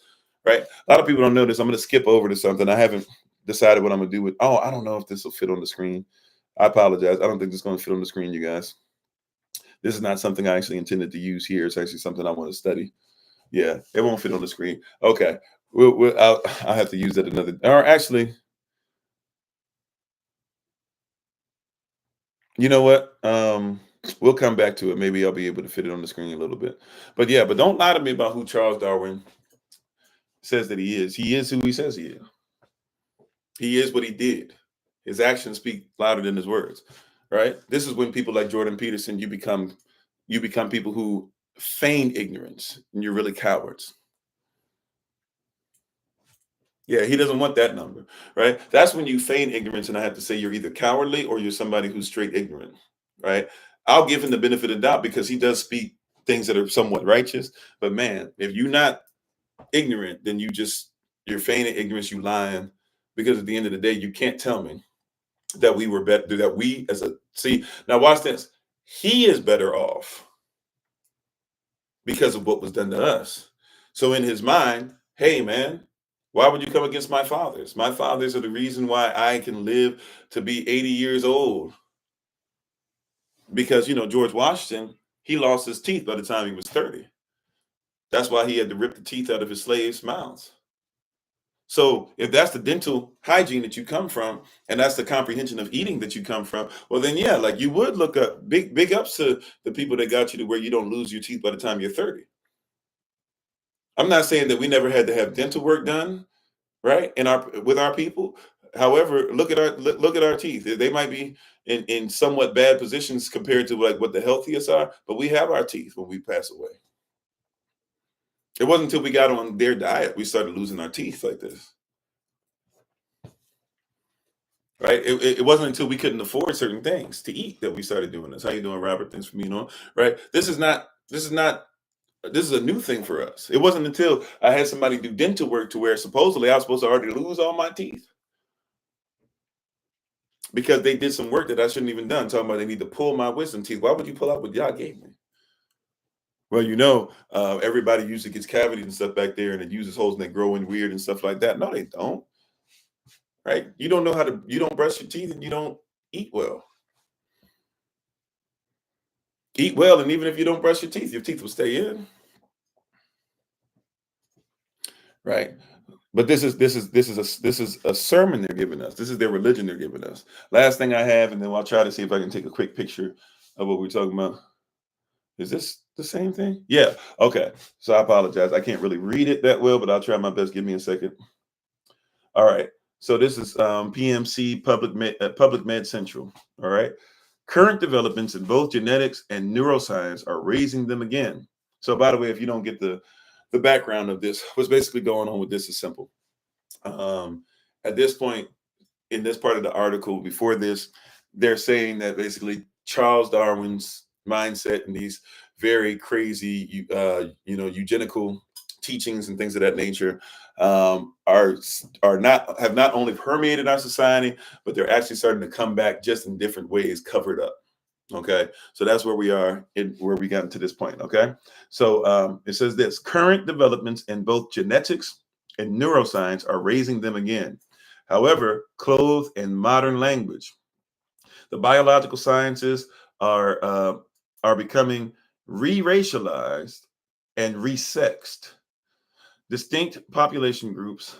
right? A lot of people don't know this. I'm going to skip over to something. I haven't decided what I'm going to do with. Oh, I don't know if this will fit on the screen. I apologize. I don't think this is going to fit on the screen, you guys. This is not something I actually intended to use here. It's actually something I want to study. Yeah, it won't fit on the screen. Okay. I'll have to use that another. Or actually, you know what? We'll come back to it. Maybe I'll be able to fit it on the screen a little bit. But yeah, but don't lie to me about who Charles Darwin says that he is. He is who he says he is. He is what he did. His actions speak louder than his words. Right? This is when people like Jordan Peterson, you become people who feign ignorance, and you're really cowards. Yeah, he doesn't want that number, right? That's when you feign ignorance, and I have to say you're either cowardly or you're somebody who's straight ignorant, right? I'll give him the benefit of the doubt because he does speak things that are somewhat righteous. But man, if you're not ignorant, then you're feigning ignorance, you lying, because at the end of the day, you can't tell me that we were better, that we as a see now watch this. He is better off because of what was done to us. So in his mind, hey man, why would you come against my fathers? My fathers are the reason why I can live to be 80 years old. Because George Washington, he lost his teeth by the time he was 30. That's why he had to rip the teeth out of his slaves' mouths. So if that's the dental hygiene that you come from, and that's the comprehension of eating that you come from, well then yeah, like you would look up big ups to the people that got you to where you don't lose your teeth by the time you're 30. I'm not saying that we never had to have dental work done, right? In our with our people. However, look at our teeth. They might be in somewhat bad positions compared to like what the healthiest are, but we have our teeth when we pass away. It wasn't until we got on their diet we started losing our teeth like this. Right. It wasn't until we couldn't afford certain things to eat that we started doing this. How you doing, Robert? Thanks for being on. Right. This is a new thing for us. It wasn't until I had somebody do dental work to where supposedly I was supposed to already lose all my teeth because they did some work that I shouldn't even done. Talking about they need to pull my wisdom teeth. Why would you pull out what y'all gave me? Well, everybody usually gets cavities and stuff back there, and it uses holes and they grow in weird and stuff like that. No, they don't. Right? You don't know how to. You don't brush your teeth and you don't eat well. Eat well, and even if you don't brush your teeth will stay in. Right. But this is a sermon they're giving us. This is their religion they're giving us. Last thing I have, and then I'll try to see if I can take a quick picture of what we're talking about. Is this the same thing? Yeah. Okay. So I apologize. I can't really read it that well, but I'll try my best. Give me a second. All right. So this is PMC Public Med Central. All right. Current developments in both genetics and neuroscience are raising them again. So by the way, if you don't get the background of this, what's basically going on with this is simple. At this point, in this part of the article, before this, they're saying that basically Charles Darwin's mindset and these very crazy, eugenical teachings and things of that nature have not only permeated our society, but they're actually starting to come back just in different ways, covered up. Okay, so that's where we are where we got to this point. Okay, so it says this: current developments in both genetics and neuroscience are raising them again. However, clothed in modern language, the biological sciences are becoming re-racialized and resexed. Distinct population groups,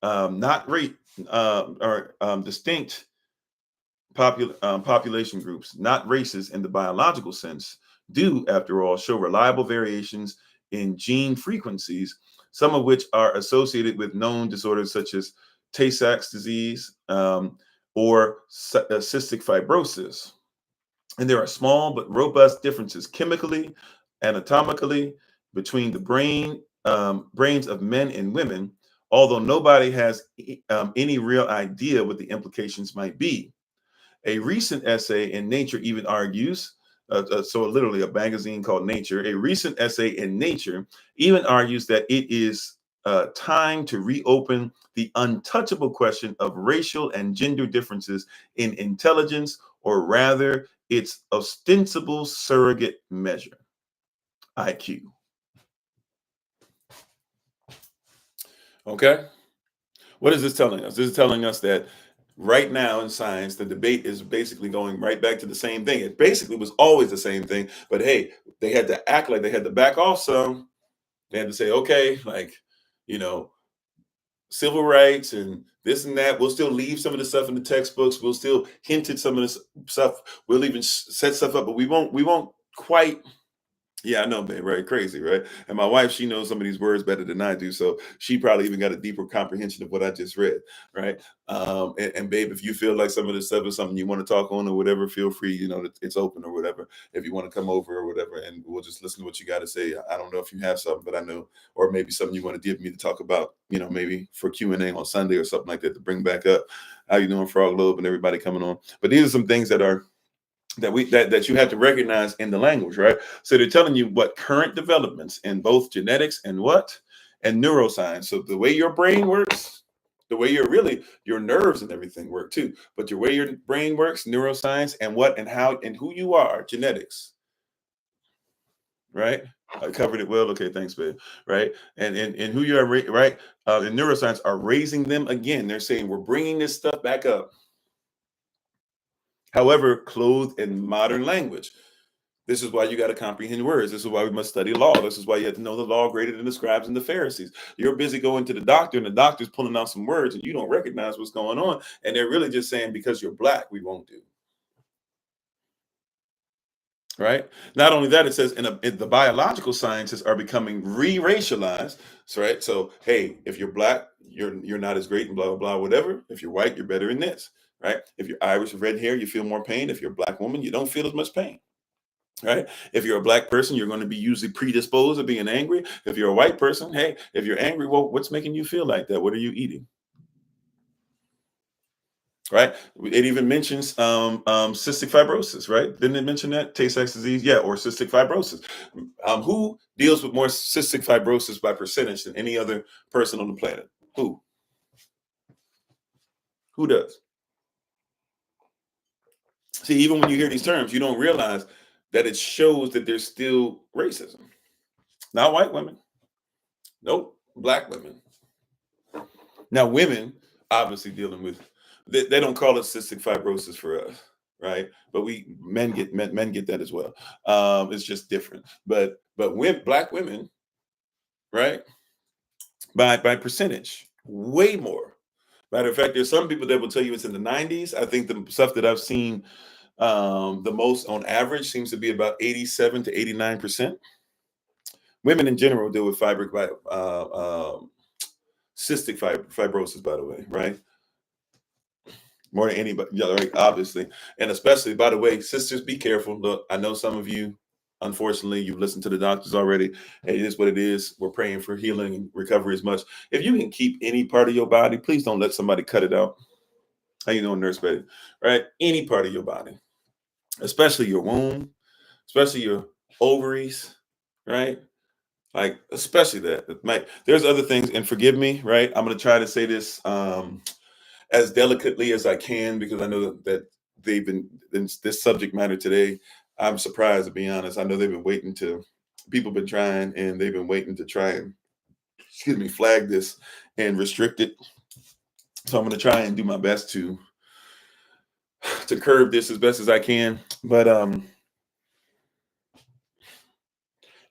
not rate, or distinct population groups, not races in the biological sense, do, after all, show reliable variations in gene frequencies, some of which are associated with known disorders such as Tay-Sachs disease or cystic fibrosis. And there are small but robust differences chemically, anatomically, between the brains of men and women, although nobody has any real idea what the implications might be. A recent essay in Nature even argues, so literally a magazine called Nature, a recent essay in Nature even argues that it is time to reopen the untouchable question of racial and gender differences in intelligence, or rather its ostensible surrogate measure, IQ. Okay? What is this telling us? This is telling us that right now in science, the debate is basically going right back to the same thing. It basically was always the same thing, but hey, they had to act like they had to back off some. They had to say, okay, like, civil rights and this and that. We'll still leave some of the stuff in the textbooks. We'll still hint at some of this stuff. We'll even set stuff up, but we won't quite. Yeah, I know, man, right? Crazy, right? And my wife, she knows some of these words better than I do. So she probably even got a deeper comprehension of what I just read, right? And babe, if you feel like some of this stuff is something you want to talk on or whatever, feel free, it's open or whatever. If you want to come over or whatever, and we'll just listen to what you got to say. I don't know if you have something, but I know, or maybe something you want to give me to talk about, maybe for Q&A on Sunday or something like that to bring back up. How you doing, Frog Lobe, and everybody coming on? But these are some things that you have to recognize in the language, right? So they're telling you what current developments in both genetics and neuroscience. So the way your brain works, the way your nerves and everything work too, but the way your brain works, neuroscience, and what and how and who you are, genetics, right? I covered it well. Okay, thanks, babe. Right, and who you are, right? And neuroscience are raising them again. They're saying we're bringing this stuff back up. However, clothed in modern language. This is why you got to comprehend words. This is why we must study law. This is why you have to know the law greater than the scribes and the Pharisees. You're busy going to the doctor, and the doctor's pulling out some words, and you don't recognize what's going on. And they're really just saying, because you're black, we won't do. Right? Not only that, it says the biological sciences are becoming re-racialized. So, right? So, hey, if you're black, you're not as great and blah, blah, blah, whatever. If you're white, you're better in this. Right? If you're Irish with red hair, you feel more pain. If you're a black woman, you don't feel as much pain. Right? If you're a black person, you're going to be usually predisposed to being angry. If you're a white person, hey, if you're angry, well, what's making you feel like that? What are you eating? Right? It even mentions cystic fibrosis, right? Didn't it mention that? Tay-Sachs disease? Yeah, or cystic fibrosis. Who deals with more cystic fibrosis by percentage than any other person on the planet? Who? Who does? See, even when you hear these terms, you don't realize that it shows that there's still racism. Not white women. Nope. Black women. Now, women obviously dealing with, they don't call it cystic fibrosis for us, right? But men get that as well. It's just different. But black women, right? By percentage, way more. Matter of fact, there's some people that will tell you it's in the 90s. I think the stuff that I've seen the most on average seems to be about 87 to 89%. Women in general deal with cystic fibrosis, by the way, right? More than anybody, yeah, right, obviously. And especially, by the way, sisters, be careful. Look, I know some of you, unfortunately, you've listened to the doctors already. And it is what it is. We're praying for healing and recovery as much. If you can keep any part of your body, please don't let somebody cut it out. How you doing, Nurse Betty? Right? Any part of your body, especially your womb, especially your ovaries, right? Like, especially that. There's other things, and forgive me, right? I'm going to try to say this as delicately as I can, because I know that they've been in this subject matter today. I'm surprised, to be honest. I know people been trying, and they've been waiting to try and, flag this and restrict it. So I'm going to try and do my best to curb this as best as I can. But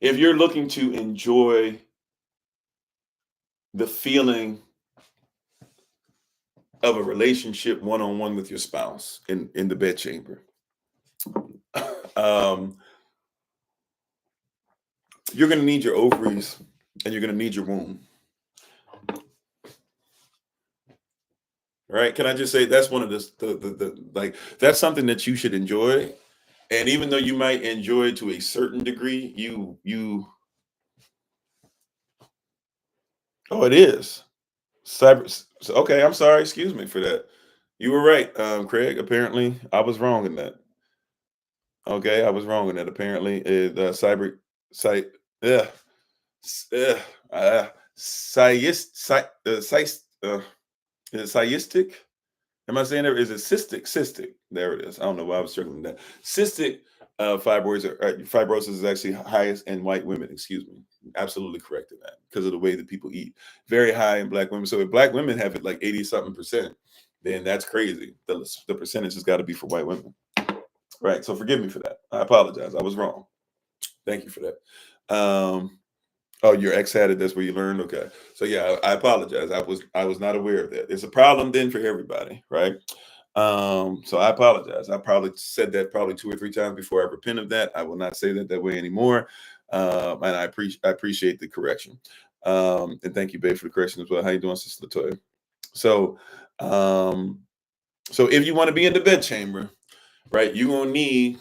if you're looking to enjoy the feeling of a relationship one-on-one with your spouse in the bedchamber, you're going to need your ovaries and you're going to need your womb. Right? Can I just say that's one of the that's something that you should enjoy. And even though you might enjoy it to a certain degree, it is. Okay, I'm sorry. Excuse me for that. You were right, Craig. Apparently, I was wrong in that. Okay, I was wrong in that. Apparently, cyber site. Yeah. Cystic. Am I saying there? Is it cystic? Cystic. There it is. I don't know why I was struggling with that. Cystic fibrosis is actually highest in white women. Excuse me. Absolutely correct in that, because of the way that people eat. Very high in black women. So if black women have it like 80-something%, then that's crazy. The percentage has got to be for white women. Right. So forgive me for that. I apologize. I was wrong. Thank you for that. Oh, your ex had it. That's where you learned. Okay. So yeah, I apologize. I was not aware of that. It's a problem then for everybody, right? So I apologize. I probably said that 2 or 3 times before I repent of that. I will not say that way anymore. And I appreciate the correction. And thank you, babe, for the correction as well. How you doing, Sister Latoya? So if you want to be in the bedchamber, right, you're gonna need,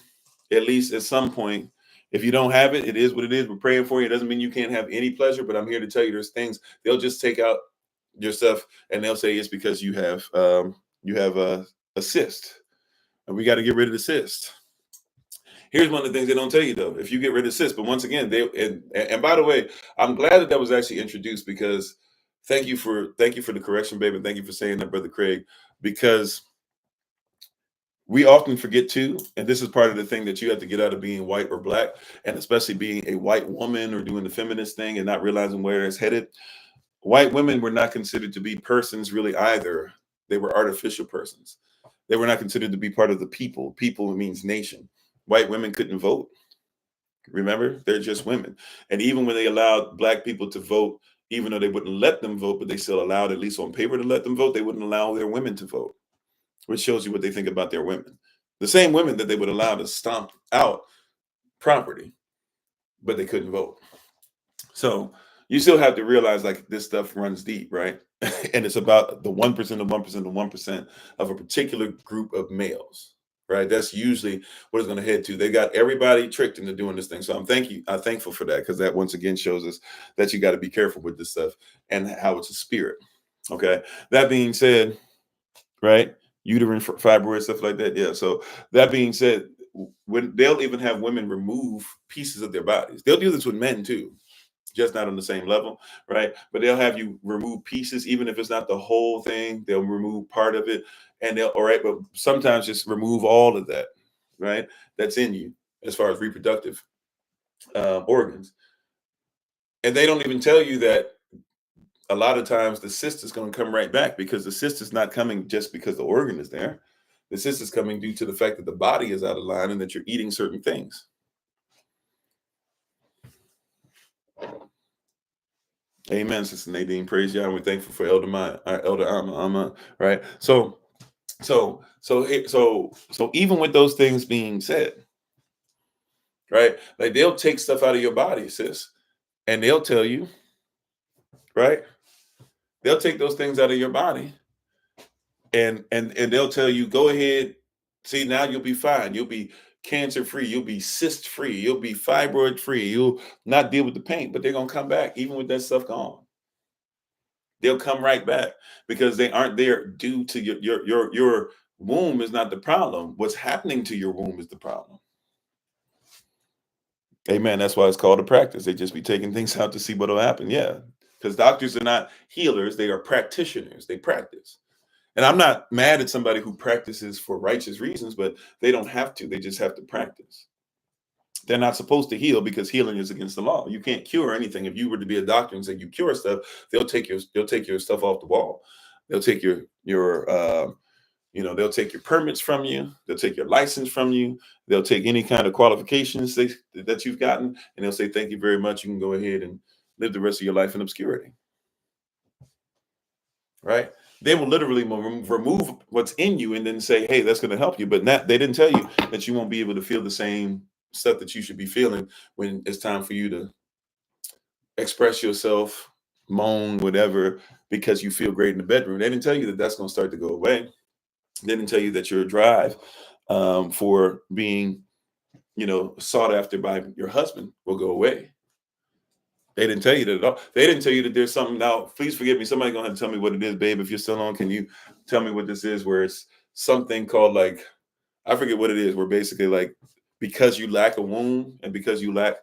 at least at some point. If you don't have it, it is what it is. We're praying for you. It doesn't mean you can't have any pleasure, but I'm here to tell you there's things they'll just take out your stuff and they'll say it's because you have a cyst, and we got to get rid of the cyst. Here's one of the things they don't tell you though: if you get rid of cyst, but once again, and by the way, I'm glad that was actually introduced, because thank you for the correction, baby. Thank you for saying that, Brother Craig, because we often forget too, and this is part of the thing that you have to get out of being white or black, and especially being a white woman or doing the feminist thing and not realizing where it's headed. White women were not considered to be persons really either. They were artificial persons. They were not considered to be part of the people. People means nation. White women couldn't vote. Remember, they're just women. And even when they allowed black people to vote, even though they wouldn't let them vote, but they still allowed, at least on paper, to let them vote, they wouldn't allow their women to vote, which shows you what they think about their women. The same women that they would allow to stomp out property, but they couldn't vote. So you still have to realize like this stuff runs deep, right? And it's about the 1% of 1% of 1% of a particular group of males, right? That's usually what it's going to head to. They got everybody tricked into doing this thing. So I'm thankful for that, because that once again shows us that you got to be careful with this stuff and how it's a spirit. Okay. That being said, right? Uterine fibroids, stuff like that. Yeah. So that being said, when they'll even have women remove pieces of their bodies, they'll do this with men too, just not on the same level, right? But they'll have you remove pieces, even if it's not the whole thing. They'll remove part of it, and all right, but sometimes just remove all of that, right? That's in you as far as reproductive organs, and they don't even tell you that a lot of times the cyst is going to come right back, because the cyst is not coming just because the organ is there. The cyst is coming due to the fact that the body is out of line and that you're eating certain things. Amen, Sister Nadine. Praise God. We're thankful for Elder Amma, right? So even with those things being said, right? Like they'll take stuff out of your body, sis, and they'll tell you, right? They'll take those things out of your body, and they'll tell you, go ahead. See, now you'll be fine. You'll be cancer free. You'll be cyst free. You'll be fibroid free. You'll not deal with the pain. But they're gonna come back even with that stuff gone. They'll come right back, because they aren't there due to your womb is not the problem. What's happening to your womb is the problem. Amen. That's why it's called a practice. They just be taking things out to see what'll happen. Yeah. Because doctors are not healers, they are practitioners. They practice. And I'm not mad at somebody who practices for righteous reasons, but they don't have to. They just have to practice. They're not supposed to heal, because healing is against the law. You can't cure anything. If you were to be a doctor and say you cure stuff, they'll take your stuff off the wall. They'll take your they'll take your permits from you. They'll take your license from you. They'll take any kind of qualifications that you've gotten, and they'll say, thank you very much. You can go ahead and live the rest of your life in obscurity. Right? They will literally remove what's in you and then say, hey, that's going to help you. But they didn't tell you that you won't be able to feel the same stuff that you should be feeling when it's time for you to express yourself, moan, whatever, because you feel great in the bedroom. They didn't tell you that that's going to start to go away. They didn't tell you that your drive for being, sought after by your husband will go away. They didn't tell you that at all. They didn't tell you that there's something. Now, please forgive me. Somebody gonna have to tell me what it is, babe. If you're still on, can you tell me what this is? Where it's something called, like, I forget what it is. Where basically, like, because you lack a womb and because you lack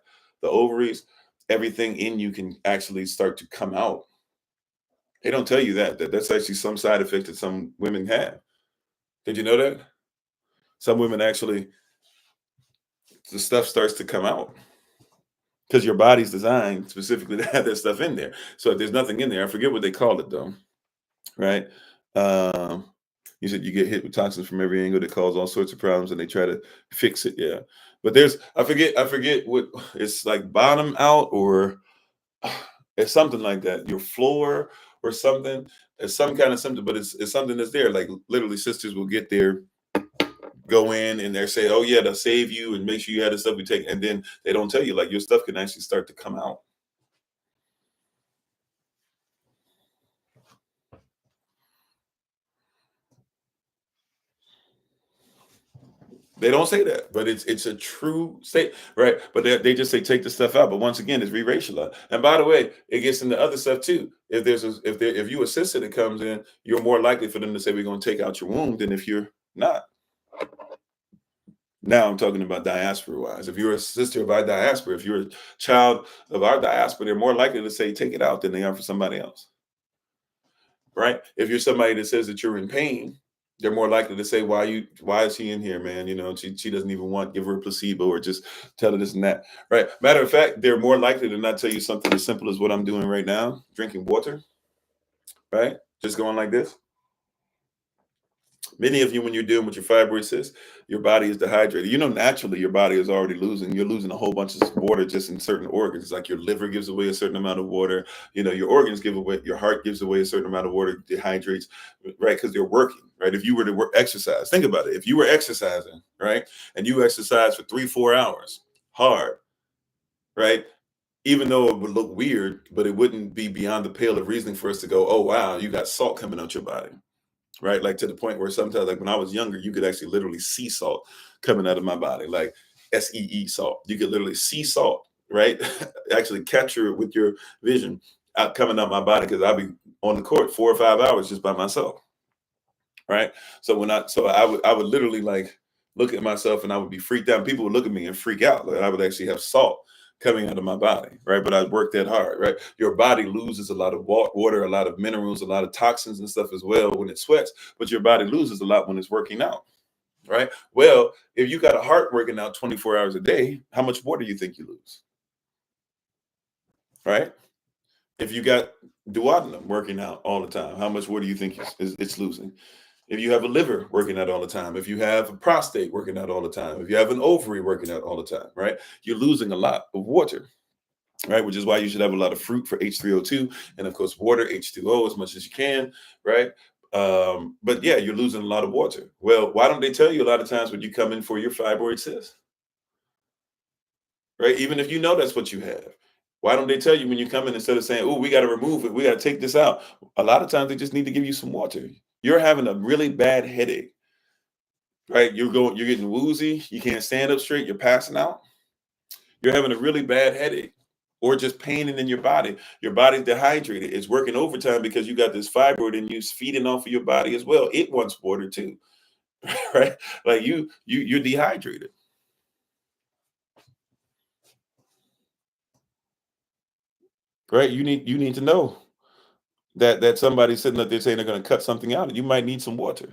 the ovaries, everything in you can actually start to come out. They don't tell you that that's actually some side effect that some women have. Did you know that? Some women actually, the stuff starts to come out, because your body's designed specifically to have that stuff in there. So if there's nothing in there, I forget what they call it though, right? You said you get hit with toxins from every angle that cause all sorts of problems, and they try to fix it. Yeah, but I forget what it's like, bottom out, or it's something like that. Your floor or something. It's some kind of symptom, but it's something that's there. Like literally, sisters will get there, go in, and they're saying, oh yeah, they'll save you and make sure you have the stuff we take, and then they don't tell you, like, your stuff can actually start to come out. They don't say that, but it's a true state, right? But they just say take the stuff out. But once again, it's re-racialized. And by the way, it gets into other stuff too. If you a sister that comes in, you're more likely for them to say we're going to take out your womb than if you're not. Now I'm talking about diaspora wise. If you're a sister of our diaspora, if you're a child of our diaspora, they're more likely to say take it out than they are for somebody else. Right? If you're somebody that says that you're in pain, they're more likely to say, why is she in here, man? She doesn't even give her a placebo, or just tell her this and that. Right. Matter of fact, they're more likely to not tell you something as simple as what I'm doing right now, drinking water, right? Just going like this. Many of you, when you're dealing with your fibroid cyst, your body is dehydrated. Naturally, your body is already you're losing a whole bunch of water just in certain organs. Like your liver gives away a certain amount of water. Your organs give away, your heart gives away a certain amount of water, dehydrates, right? Because they're working, right? If you were to exercise, think about it. If you were exercising, right? And you exercise for 3-4 hours hard, right? Even though it would look weird, but it wouldn't be beyond the pale of reasoning for us to go, oh, wow, you got salt coming out your body. Right, like to the point where sometimes, like when I was younger, you could actually literally see salt coming out of my body, like SEE salt. You could literally see salt, right? Actually capture it with your vision out coming out my body, because I'd be on the court 4 or 5 hours just by myself, right? So I would literally like look at myself and I would be freaked out. People would look at me and freak out. Like I would actually have salt coming out of my body, right? But I worked that hard, right? Your body loses a lot of water, a lot of minerals, a lot of toxins and stuff as well when it sweats, but your body loses a lot when it's working out, right? Well, if you got a heart working out 24 hours a day, how much water do you think you lose, right? If you got duodenum working out all the time, how much water do you think it's losing? If you have a liver working out all the time, if you have a prostate working out all the time, if you have an ovary working out all the time, right? You're losing a lot of water, right? Which is why you should have a lot of fruit for H3O2, and of course water, H2O, as much as you can, right? But yeah, you're losing a lot of water. Well, why don't they tell you a lot of times when you come in for your fibroid cyst, right? Even if you know that's what you have, why don't they tell you when you come in, instead of saying, oh, we got to remove it, we got to take this out? A lot of times they just need to give you some water. You're having a really bad headache, right? You're getting woozy, you can't stand up straight, you're passing out, you're having a really bad headache, or just pain in your body. Your body's dehydrated. It's working overtime because you got this fibroid and you feeding off of your body as well. It wants water too, right? Like you're dehydrated, right? You need to know that somebody's sitting up there saying they're going to cut something out, and you might need some water,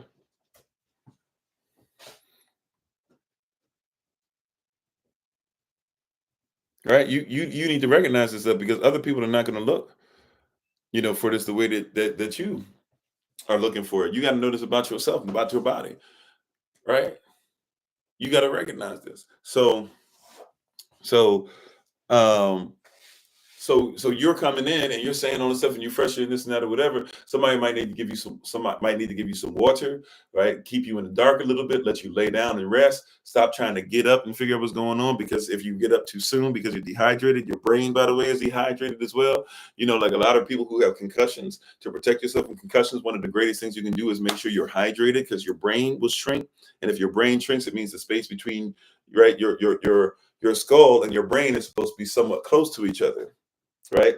right? You need to recognize this stuff, because other people are not going to look, for this the way that you are looking for it. You got to know this about yourself and about your body, right? You got to recognize this. So um so you're coming in and you're saying all this stuff and you're frustrated, this and that or whatever. Somebody might need to give you somebody might need to give you some water, right? Keep you in the dark a little bit, let you lay down and rest. Stop trying to get up and figure out what's going on, because if you get up too soon because you're dehydrated, your brain, by the way, is dehydrated as well. Like a lot of people who have concussions, to protect yourself from concussions, one of the greatest things you can do is make sure you're hydrated, because your brain will shrink. And if your brain shrinks, it means the space between, right, your skull and your brain is supposed to be somewhat close to each other, right?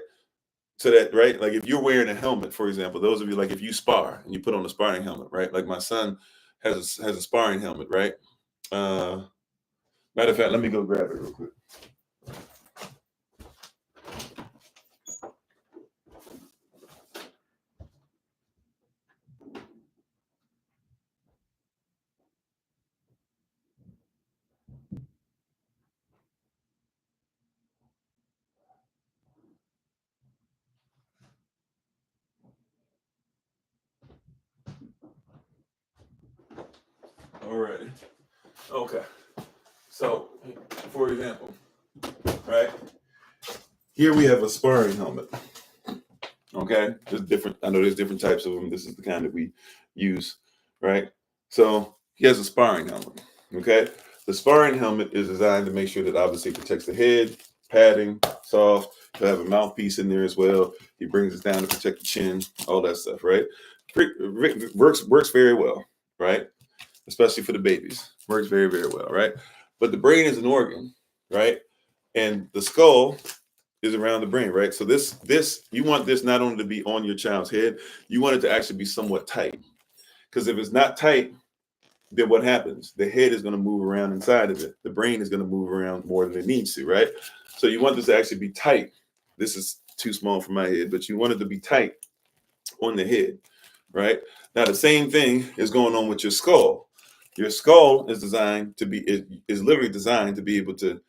So that, right, like if you're wearing a helmet, for example, those of you, like if you spar and you put on a sparring helmet, right? Like my son has a sparring helmet, right? Uh, Matter of fact, let me go grab it real quick. All right. Okay. So, for example, right here we have a sparring helmet. Okay, there's different. I know there's different types of them. This is the kind that we use, right? So he has a sparring helmet. Okay, the sparring helmet is designed to make sure that obviously it protects the head, padding, soft. He'll have a mouthpiece in there as well. He brings it down to protect the chin, all that stuff, right? Works very well, right? Especially for the babies, works very, very well, right? But the brain is an organ, right? And the skull is around the brain, right? So this you want this not only to be on your child's head, you want it to actually be somewhat tight. Because if it's not tight, then what happens? The head is going to move around inside of it. The brain is going to move around more than it needs to, right? So you want this to actually be tight. This is too small for my head, but you want it to be tight on the head, right? Now the same thing is going on with your skull. Your skull is designed to be is literally designed to be able to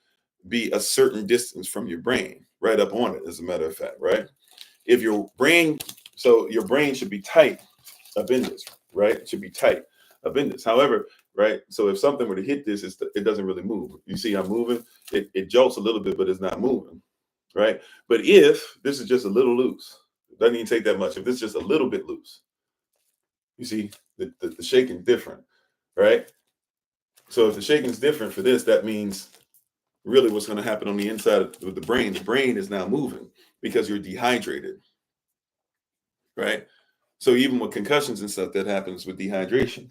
be a certain distance from your brain, right up on it, as a matter of fact, right? If your brain, so your brain should be tight up in this, right? It should be tight in this. However, right, so if something were to hit this, it doesn't really move. You see I'm moving, it jolts a little bit, but it's not moving, right? But if this is just a little loose, it doesn't even take that much. If this is just a little bit loose, you see the shaking different, right? So if the shaking is different for this, that means really what's going to happen on the inside of the brain is now moving because you're dehydrated, right? So even with concussions and stuff, that happens with dehydration.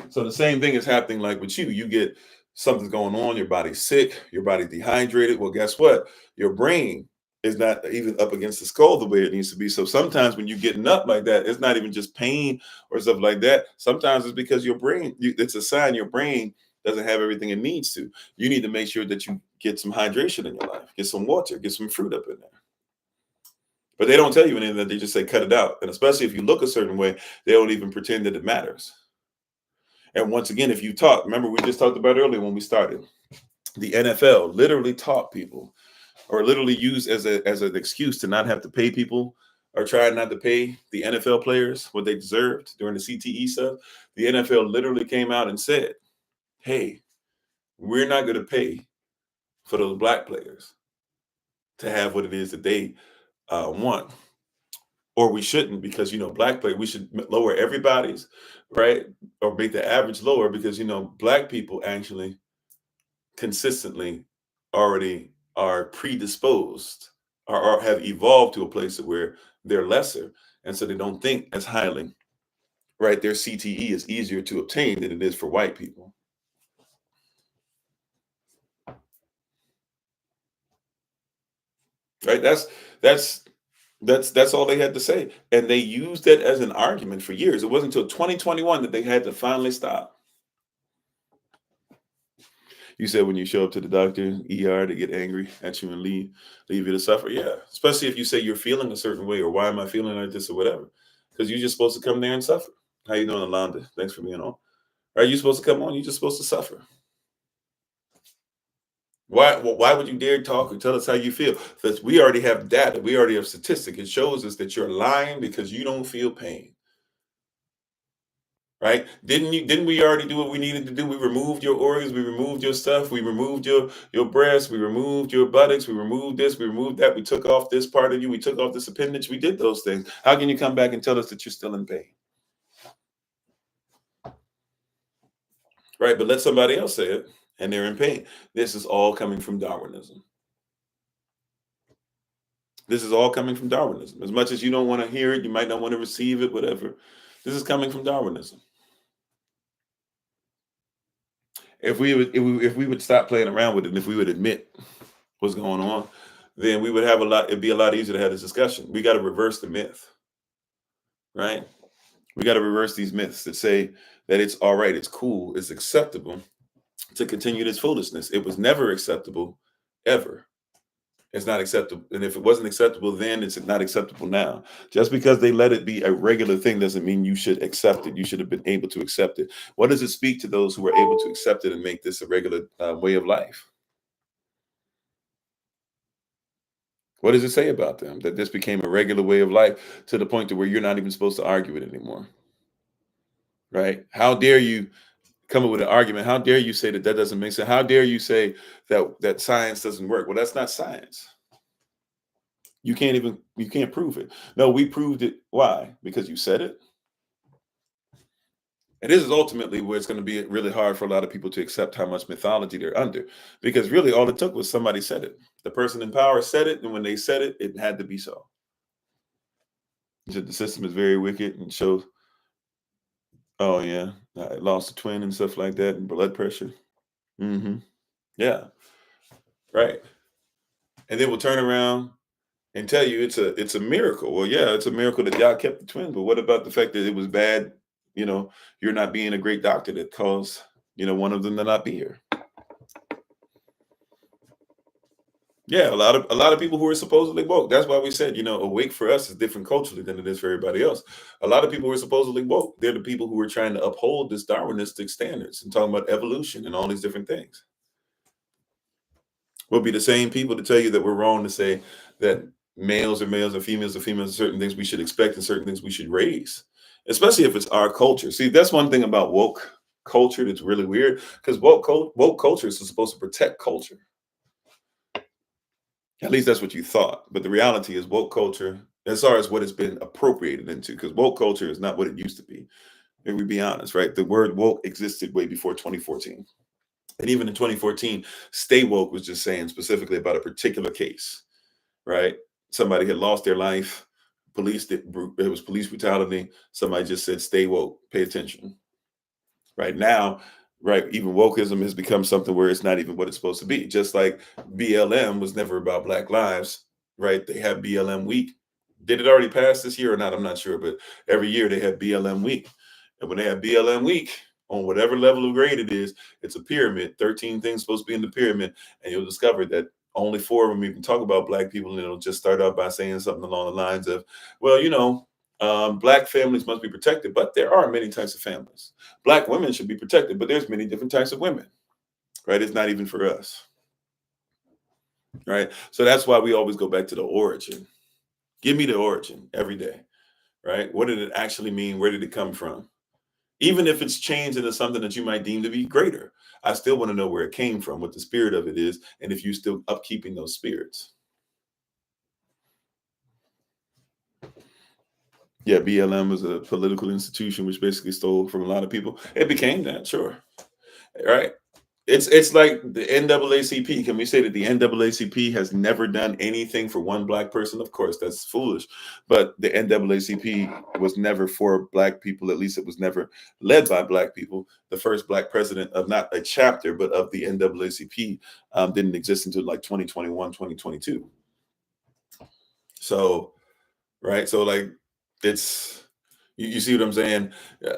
So the same thing is happening like with you. You get something's going on, your body's sick, your body's dehydrated. Well, guess what? Your brain is not even up against the skull the way it needs to be. So sometimes when you're getting up like that, it's not even just pain or stuff like that. Sometimes it's because your brain, it's a sign your brain doesn't have everything it needs to. You need to make sure that you get some hydration in your life, get some water, get some fruit up in there. But they don't tell you anything, that they just say cut it out. And especially if you look a certain way, they don't even pretend that it matters. And once again, if you talk, remember we just talked about earlier when we started, the NFL literally taught people, or literally used as an excuse to not have to pay people, or try not to pay the NFL players what they deserved during the CTE stuff. The NFL literally came out and said, hey, we're not going to pay for those black players to have what it is that they want. Or we shouldn't, because, black players, we should lower everybody's, right? Or make the average lower, because, black people actually consistently already are predisposed, or have evolved to a place where they're lesser. And so they don't think as highly, right? Their CTE is easier to obtain than it is for white people. Right? That's all they had to say. And they used that as an argument for years. It wasn't until 2021 that they had to finally stop. You said when you show up to the doctor, ER, to get angry at you and leave you to suffer. Yeah, especially if you say you're feeling a certain way, or why am I feeling like this, or whatever. Because you're just supposed to come there and suffer. How you doing, Alonda? Thanks for being on. Are you supposed to come on? You're just supposed to suffer. Why would you dare talk or tell us how you feel? Because we already have data. We already have statistics. It shows us that you're lying because you don't feel pain. Right? Didn't we already do what we needed to do? We removed your organs, we removed your stuff, we removed your breast, we removed your buttocks, we removed this, we removed that, we took off this part of you, we took off this appendage, we did those things. How can you come back and tell us that you're still in pain? Right? But let somebody else say it and they're in pain. This is all coming from Darwinism. This is all coming from Darwinism. As much as you don't want to hear it, you might not want to receive it, whatever. This is coming from Darwinism. If we would stop playing around with it, and if we would admit what's going on, then we would have it'd be a lot easier to have this discussion. We got to reverse the myth, right? We got to reverse these myths that say that it's all right, it's cool, it's acceptable to continue this foolishness. It was never acceptable, ever. It's not acceptable. And if it wasn't acceptable then, it's not acceptable now. Just because they let it be a regular thing doesn't mean you should accept it. You should have been able to accept it. What does it speak to those who were able to accept it and make this a regular way of life? What does it say about them, that this became a regular way of life to the point to where you're not even supposed to argue it anymore? Right? How dare you come up with an argument? How dare you say that doesn't make sense? How dare you say that science doesn't work? Well, that's not science. You can't prove it. No, we proved it. Why? Because you said it. And this is ultimately where it's going to be really hard for a lot of people to accept how much mythology they're under, because really all it took was somebody said it. The person in power said it, and when they said it, it had to be so. He said the system is very wicked and shows, oh yeah, I lost a twin and stuff like that, and blood pressure. Yeah, right. And then we'll turn around and tell you it's a miracle. Well, yeah, it's a miracle that y'all kept the twin, but what about the fact that it was bad? You're not being a great doctor that caused one of them to not be here. Yeah, a lot of people who are supposedly woke. That's why we said, awake for us is different culturally than it is for everybody else. A lot of people who are supposedly woke, they're the people who are trying to uphold this Darwinistic standards and talking about evolution and all these different things. Will be the same people to tell you that we're wrong to say that males are males and females are females, certain things we should expect and certain things we should raise, especially if it's our culture. See, that's one thing about woke culture that's really weird, because woke culture is supposed to protect culture. At least that's what you thought. But the reality is woke culture, as far as what it's been appropriated into, because woke culture is not what it used to be. If we be honest, right? The word woke existed way before 2014. And even in 2014, stay woke was just saying specifically about a particular case, right? Somebody had lost their life. It was police brutality. Somebody just said, stay woke, pay attention. Right now, right, even wokeism has become something where it's not even what it's supposed to be. Just like BLM was never about Black lives, right? They have BLM week. Did it already pass this year or not? I'm not sure, but every year they have BLM week. And when they have BLM week, on whatever level of grade it is, it's a pyramid. 13 things supposed to be in the pyramid. And you'll discover that only 4 of them even talk about Black people. And it'll just start out by saying something along the lines of, well, Black families must be protected, but there are many types of families. Black women should be protected, but there's many different types of women, right? It's not even for us, right? So that's why we always go back to the origin. Give me the origin every day, right? What did it actually mean? Where did it come from? Even if it's changed into something that you might deem to be greater, I still want to know where it came from, what the spirit of it is, and if you still upkeeping those spirits. Yeah, BLM was a political institution which basically stole from a lot of people. It became that, sure. Right. It's like the NAACP. Can we say that the NAACP has never done anything for one Black person? Of course, that's foolish. But the NAACP was never for Black people. At least it was never led by Black people. The first Black president of not a chapter, but of the NAACP didn't exist until like 2021, 2022. So, right. So like it's, you see what I'm saying?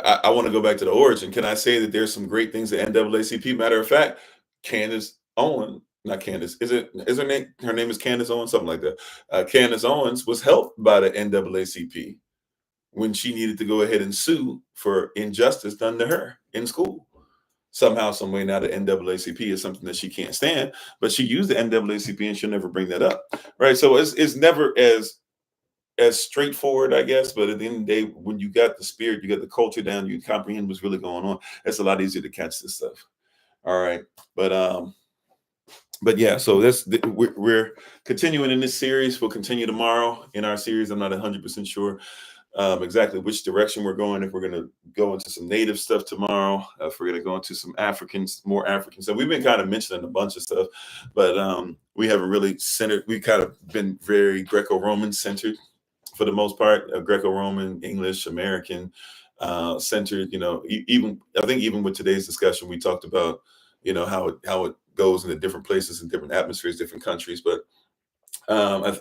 I want to go back to the origin. Can I say that there's some great things at NAACP? Matter of fact, Candace Owen, not Candace, is her name? Her name is Candace Owens, something like that. Candace Owens was helped by the NAACP when she needed to go ahead and sue for injustice done to her in school. Somehow, some way, now the NAACP is something that she can't stand, but she used the NAACP and she'll never bring that up, right? So it's never as straightforward, I guess, but at the end of the day, when you got the spirit, you got the culture down, you comprehend what's really going on, it's a lot easier to catch this stuff. All right. But yeah, so we're continuing in this series. We'll continue tomorrow in our series. I'm not 100% sure exactly which direction we're going. If we're going to go into some native stuff tomorrow, if we're going to go into some more African stuff. We've been kind of mentioning a bunch of stuff, but we haven't really centered. We've kind of been very Greco-Roman centered for the most part, Greco-Roman, English, American centered. Even I think even with today's discussion, we talked about how it goes into different places and different atmospheres, different countries. But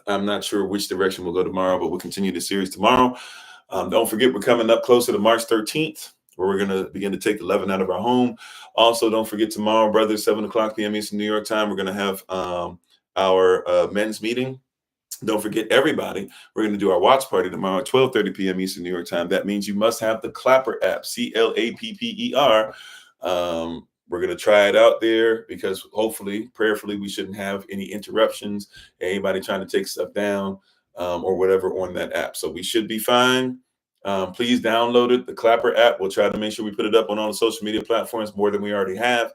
I'm not sure which direction we'll go tomorrow, but we'll continue the series tomorrow. Don't forget, we're coming up closer to March 13th, where we're going to begin to take the leaven out of our home. Also, don't forget tomorrow, brothers, 7:00 p.m. Eastern New York time, we're going to have our men's meeting. Don't forget, everybody, we're going to do our watch party tomorrow at 12:30 p.m. Eastern New York time. That means you must have the Clapper app, CLAPPER. We're going to try it out there because hopefully, prayerfully, we shouldn't have any interruptions, anybody trying to take stuff down or whatever on that app. So we should be fine. Please download it, the Clapper app. We'll try to make sure we put it up on all the social media platforms more than we already have.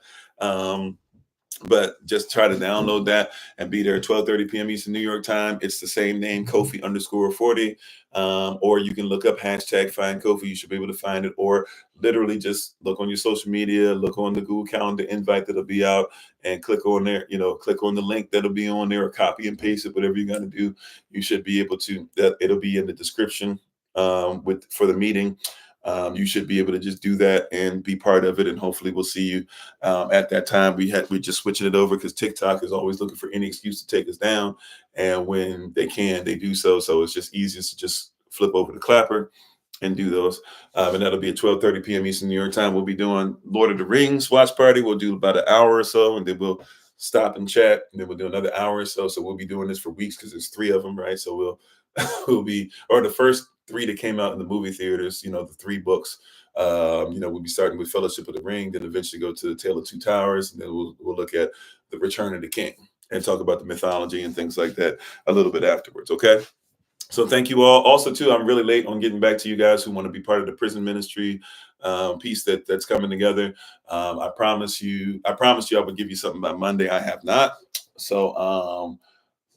But just try to download that and be there at 12:30 p.m. Eastern New York time. It's the same name, Kofi_Ofori. Or you can look up hashtag find Kofi. You should be able to find it. Or literally just look on your social media, look on the Google Calendar invite that'll be out and click on there, click on the link that'll be on there or copy and paste it, whatever you're going to do. You should be able to, it'll be in the description for the meeting. You should be able to just do that and be part of it, and hopefully we'll see you at that time. We just switching it over because TikTok is always looking for any excuse to take us down, and when they can, they do so. So it's just easiest to just flip over to Clapper and do those, and that'll be at 12:30 p.m. Eastern New York time. We'll be doing Lord of the Rings watch party. We'll do about an hour or so, and then we'll stop and chat, and then we'll do another hour or so. So we'll be doing this for weeks because there's 3 of them, right? So we'll be, or the first 3 that came out in the movie theaters, the 3 books. We'll be starting with Fellowship of the Ring, then eventually go to the Tale of Two Towers, and then we'll look at the Return of the King and talk about the mythology and things like that a little bit afterwards. Okay. So thank you all. Also, too, I'm really late on getting back to you guys who want to be part of the prison ministry piece that's coming together. I promised you I would give you something by Monday. I have not. So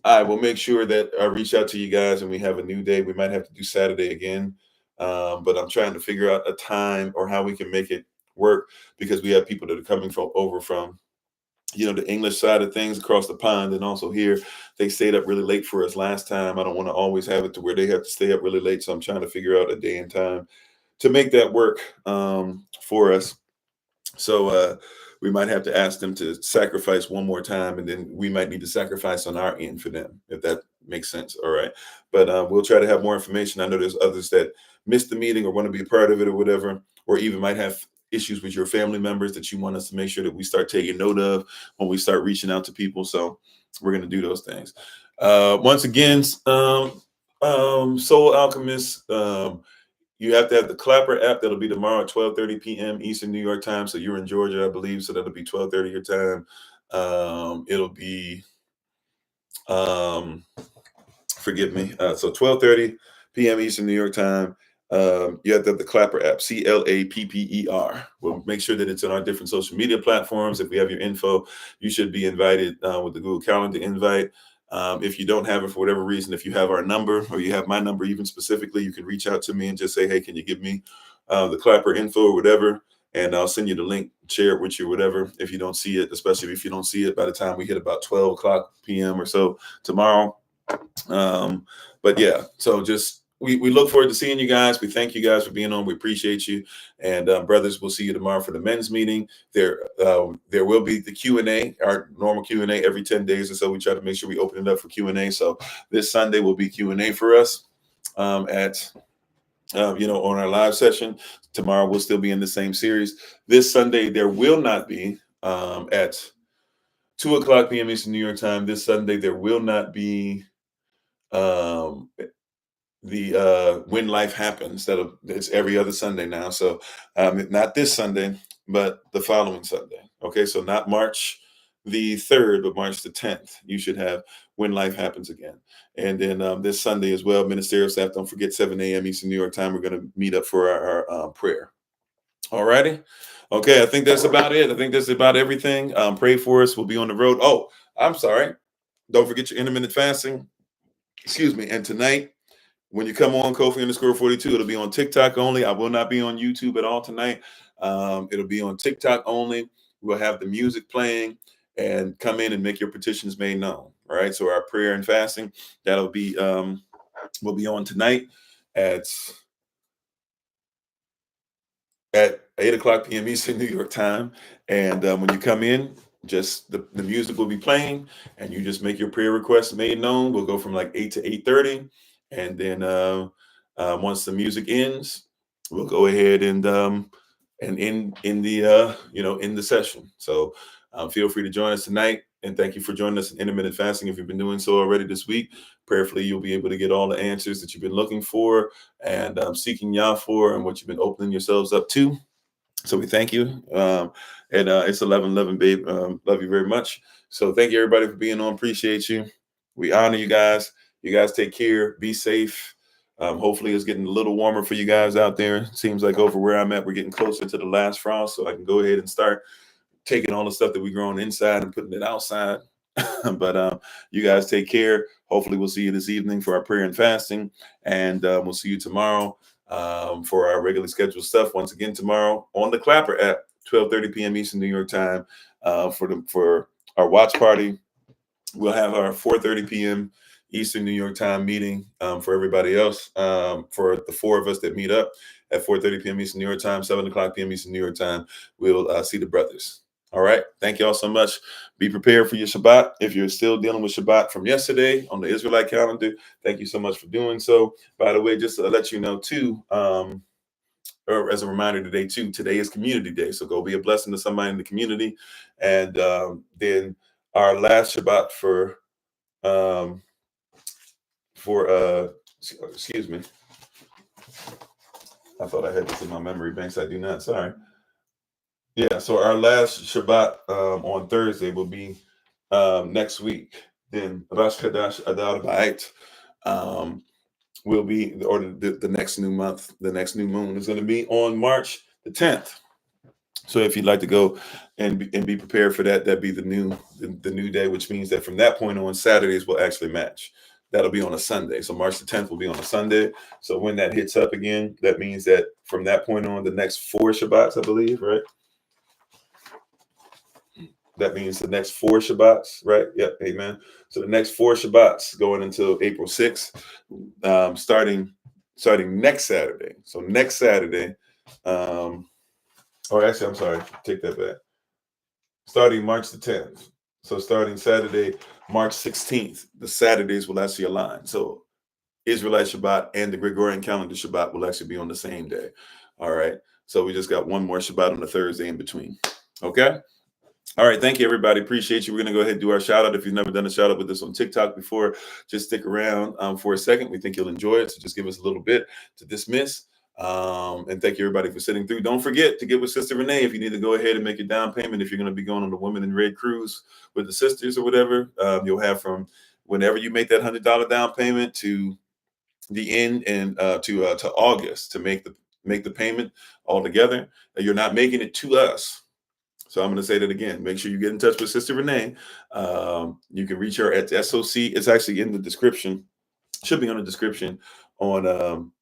I will make sure that I reach out to you guys and we have a new day. We might have to do Saturday again. But I'm trying to figure out a time or how we can make it work, because we have people that are coming over from the English side of things across the pond, and also here. They stayed up really late for us last time. I don't want to always have it to where they have to stay up really late. So I'm trying to figure out a day and time to make that work for us. So we might have to ask them to sacrifice one more time, and then we might need to sacrifice on our end for them, if that makes sense. All right. But we'll try to have more information. I know there's others that missed the meeting or want to be a part of it or whatever, or even might have issues with your family members that you want us to make sure that we start taking note of when we start reaching out to people. So we're going to do those things. Once again, Soul Alchemist, you have to have the Clapper app. That'll be tomorrow at 12:30 p.m. Eastern New York time. So you're in Georgia, I believe. So that'll be 12:30 your time. It'll be, forgive me. So 12:30 p.m. Eastern New York time. You have to have the Clapper app, CLAPPER. We'll make sure that it's on our different social media platforms. If we have your info, you should be invited with the Google Calendar invite. If you don't have it for whatever reason, if you have our number or you have my number, even specifically, you can reach out to me and just say, hey, can you give me the Clapper info or whatever? And I'll send you the link, share it with you, whatever. If you don't see it, especially if you don't see it by the time we hit about 12 o'clock p.m. or so tomorrow. But yeah, so just we look forward to seeing you guys. We thank you guys for being on. We appreciate you. And brothers, we'll see you tomorrow for the men's meeting. There will be the Q&A, our normal Q&A every 10 days or so. We try to make sure we open it up for Q&A. So this Sunday will be Q&A for us at on our live session. Tomorrow we'll still be in the same series. This Sunday there will not be at 2 o'clock p.m. Eastern New York time. This Sunday there will not be the When Life Happens. It's every other Sunday now. So not this Sunday, but the following Sunday. Okay, so not March the 3rd, but March the 10th. You should have When Life Happens again. And then this Sunday as well, ministerial staff, don't forget 7 a.m. Eastern New York time. We're going to meet up for our prayer. All righty. Okay, I think that's about it. I think that's about everything. Pray for us. We'll be on the road. Oh, I'm sorry. Don't forget your intermittent fasting. Excuse me. And tonight, when you come on Kofi_42, it'll be on TikTok only. I will not be on YouTube at all tonight. It'll be on TikTok only. We'll have the music playing, and come in and make your petitions made known. All right. So our prayer and fasting, that'll be will be on tonight at 8 o'clock p.m. Eastern New York time. And when you come in, just the music will be playing, and you just make your prayer requests made known. We'll go from like 8 to 8:30. And then once the music ends, we'll go ahead and in the in the session. So feel free to join us tonight, and thank you for joining us in intermittent fasting. If you've been doing so already this week, prayerfully you'll be able to get all the answers that you've been looking for and seeking Yah for, and what you've been opening yourselves up to. So we thank you. And it's 11:11, babe. Love you very much. So thank you, everybody, for being on. Appreciate you. We honor you guys. You guys take care. Be safe. Hopefully it's getting a little warmer for you guys out there. Seems like over where I'm at, we're getting closer to the last frost, so I can go ahead and start taking all the stuff that we're growing inside and putting it outside. But you guys take care. Hopefully we'll see you this evening for our prayer and fasting, and we'll see you tomorrow for our regularly scheduled stuff. Once again, tomorrow on the Clapper app, 12:30 p.m. Eastern New York time, for our watch party. We'll have our 4:30 p.m. Eastern New York time meeting for everybody else. For the four of us that meet up at 4:30 p.m. Eastern New York time, 7 o'clock p.m. Eastern New York time, we'll see the brothers. All right. Thank you all so much. Be prepared for your Shabbat. If you're still dealing with Shabbat from yesterday on the Israelite calendar, thank you so much for doing so. By the way, just to let you know too, or as a reminder today is Community Day. So go be a blessing to somebody in the community. And then our last Shabbat excuse me. I thought I had this in my memory banks. I do not. Sorry. Yeah, so our last Shabbat on Thursday will be next week. Then Rosh Chodesh Adar B'Ayit. will be, or the next new month, the next new moon is going to be on March the 10th. So if you'd like to go and be prepared for that, that'd be the new day, which means that from that point on, Saturdays will actually match. That'll be on a Sunday. So March the 10th will be on a Sunday. So when that hits up again, that means that from that point on, the next 4 Shabbats, I believe, right? That means the next 4 Shabbats, right? Yep, amen. So the next 4 Shabbats going until April 6th, starting next Saturday. So next Saturday, or actually, I'm sorry, take that back. Starting March the 10th. So starting Saturday, March 16th, the Saturdays will actually align. So Israelite Shabbat and the Gregorian calendar Shabbat will actually be on the same day. All right. So we just got one more Shabbat on the Thursday in between. Okay. All right. Thank you, everybody. Appreciate you. We're going to go ahead and do our shout out. If you've never done a shout out with us on TikTok before, just stick around for a second. We think you'll enjoy it. So just give us a little bit to dismiss. And thank you, everybody, for sitting through. Don't forget to get with Sister Renee if you need to go ahead and make your down payment. If you're going to be going on the Women in Red cruise with the sisters or whatever, you'll have from whenever you make that $100 down payment to the end and to August to make the payment all together. You're not making it to us. So I'm going to say that again. Make sure you get in touch with Sister Renee. You can reach her at the SOC. It's actually in the description. Should be on the description on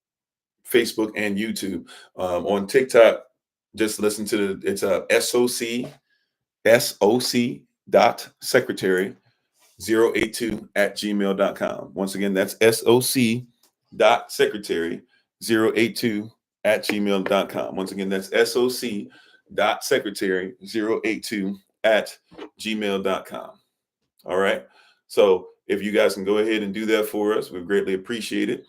Facebook and YouTube. On TikTok, just listen to it's soc.secretary082@gmail.com. Once again, that's soc.secretary082@gmail.com. Once again, that's soc.secretary082@gmail.com. All right. So if you guys can go ahead and do that for us, we greatly appreciate it.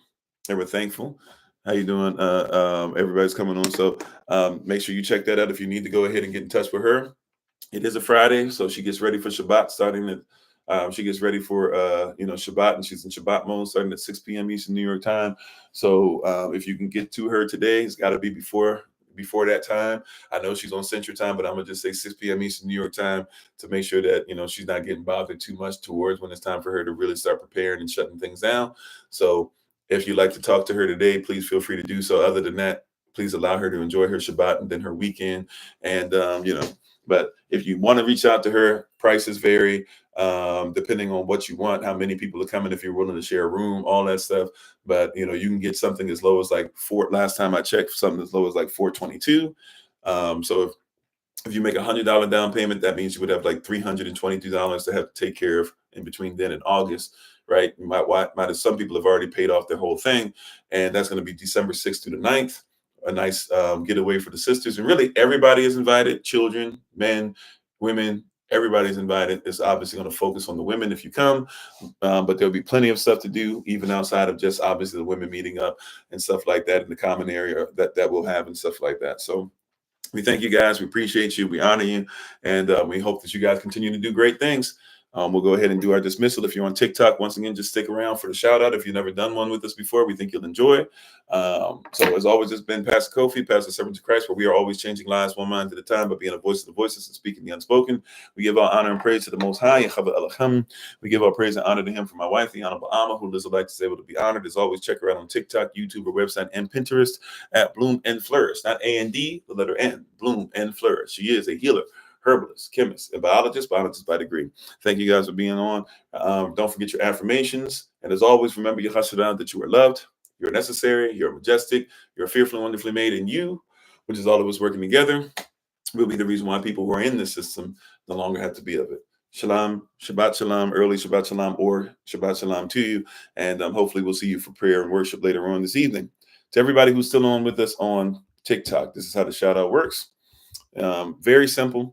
And we're thankful. How you doing? Everybody's coming on. So make sure you check that out if you need to go ahead and get in touch with her. It is a Friday, so she gets ready for Shabbat starting at she gets ready for Shabbat, and she's in Shabbat mode starting at 6 p.m. Eastern New York time. So if you can get to her today, it's got to be before that time. I know she's on Central Time, but I'm gonna just say 6 p.m. Eastern New York time to make sure that she's not getting bothered too much towards when it's time for her to really start preparing and shutting things down. So if you'd like to talk to her today, please feel free to do so. Other than that, please allow her to enjoy her Shabbat and then her weekend. And but if you want to reach out to her, prices vary depending on what you want, how many people are coming, if you're willing to share a room, all that stuff. But you can get something as low as like last time I checked, something as low as like $422. So if you make $100 down payment, that means you would have like $322 to have to take care of in between then and August, right? Some people have already paid off their whole thing, and that's going to be December 6th through the 9th. A nice getaway for the sisters, and really everybody is invited. Children, men, women, everybody's invited. It's obviously going to focus on the women if you come, but there'll be plenty of stuff to do, even outside of just obviously the women meeting up and stuff like that in the common area that we'll have and stuff like that. So we thank you guys. We appreciate you. We honor you. And we hope that you guys continue to do great things. We'll go ahead and do our dismissal. If you're on TikTok, once again, just stick around for the shout out. If you've never done one with us before, we think you'll enjoy it. So as always, it's been Pastor Kofi, Pastor Servant to Christ, where we are always changing lives one mind at a time, but being a voice of the voiceless and speaking the unspoken. We give our honor and praise to the Most High. We give our praise and honor to him for my wife, the Honorable Alma, who lives a life to be able to be honored. As always, check her out on TikTok, YouTube, our website, and Pinterest at Bloom and Flourish. Not A&D, the letter N, Bloom and Flourish. She is a healer, herbalist, chemist, and biologist by degree. Thank you guys for being on. Don't forget your affirmations. And as always, remember your hashadam, that you are loved, you're necessary, you're majestic, you're fearfully and wonderfully made, in you, which is all of us working together, will be the reason why people who are in this system no longer have to be of it. Shalom, Shabbat Shalom, early Shabbat Shalom, or Shabbat Shalom to you. And hopefully we'll see you for prayer and worship later on this evening. To everybody who's still on with us on TikTok, this is how the shout out works. Very simple.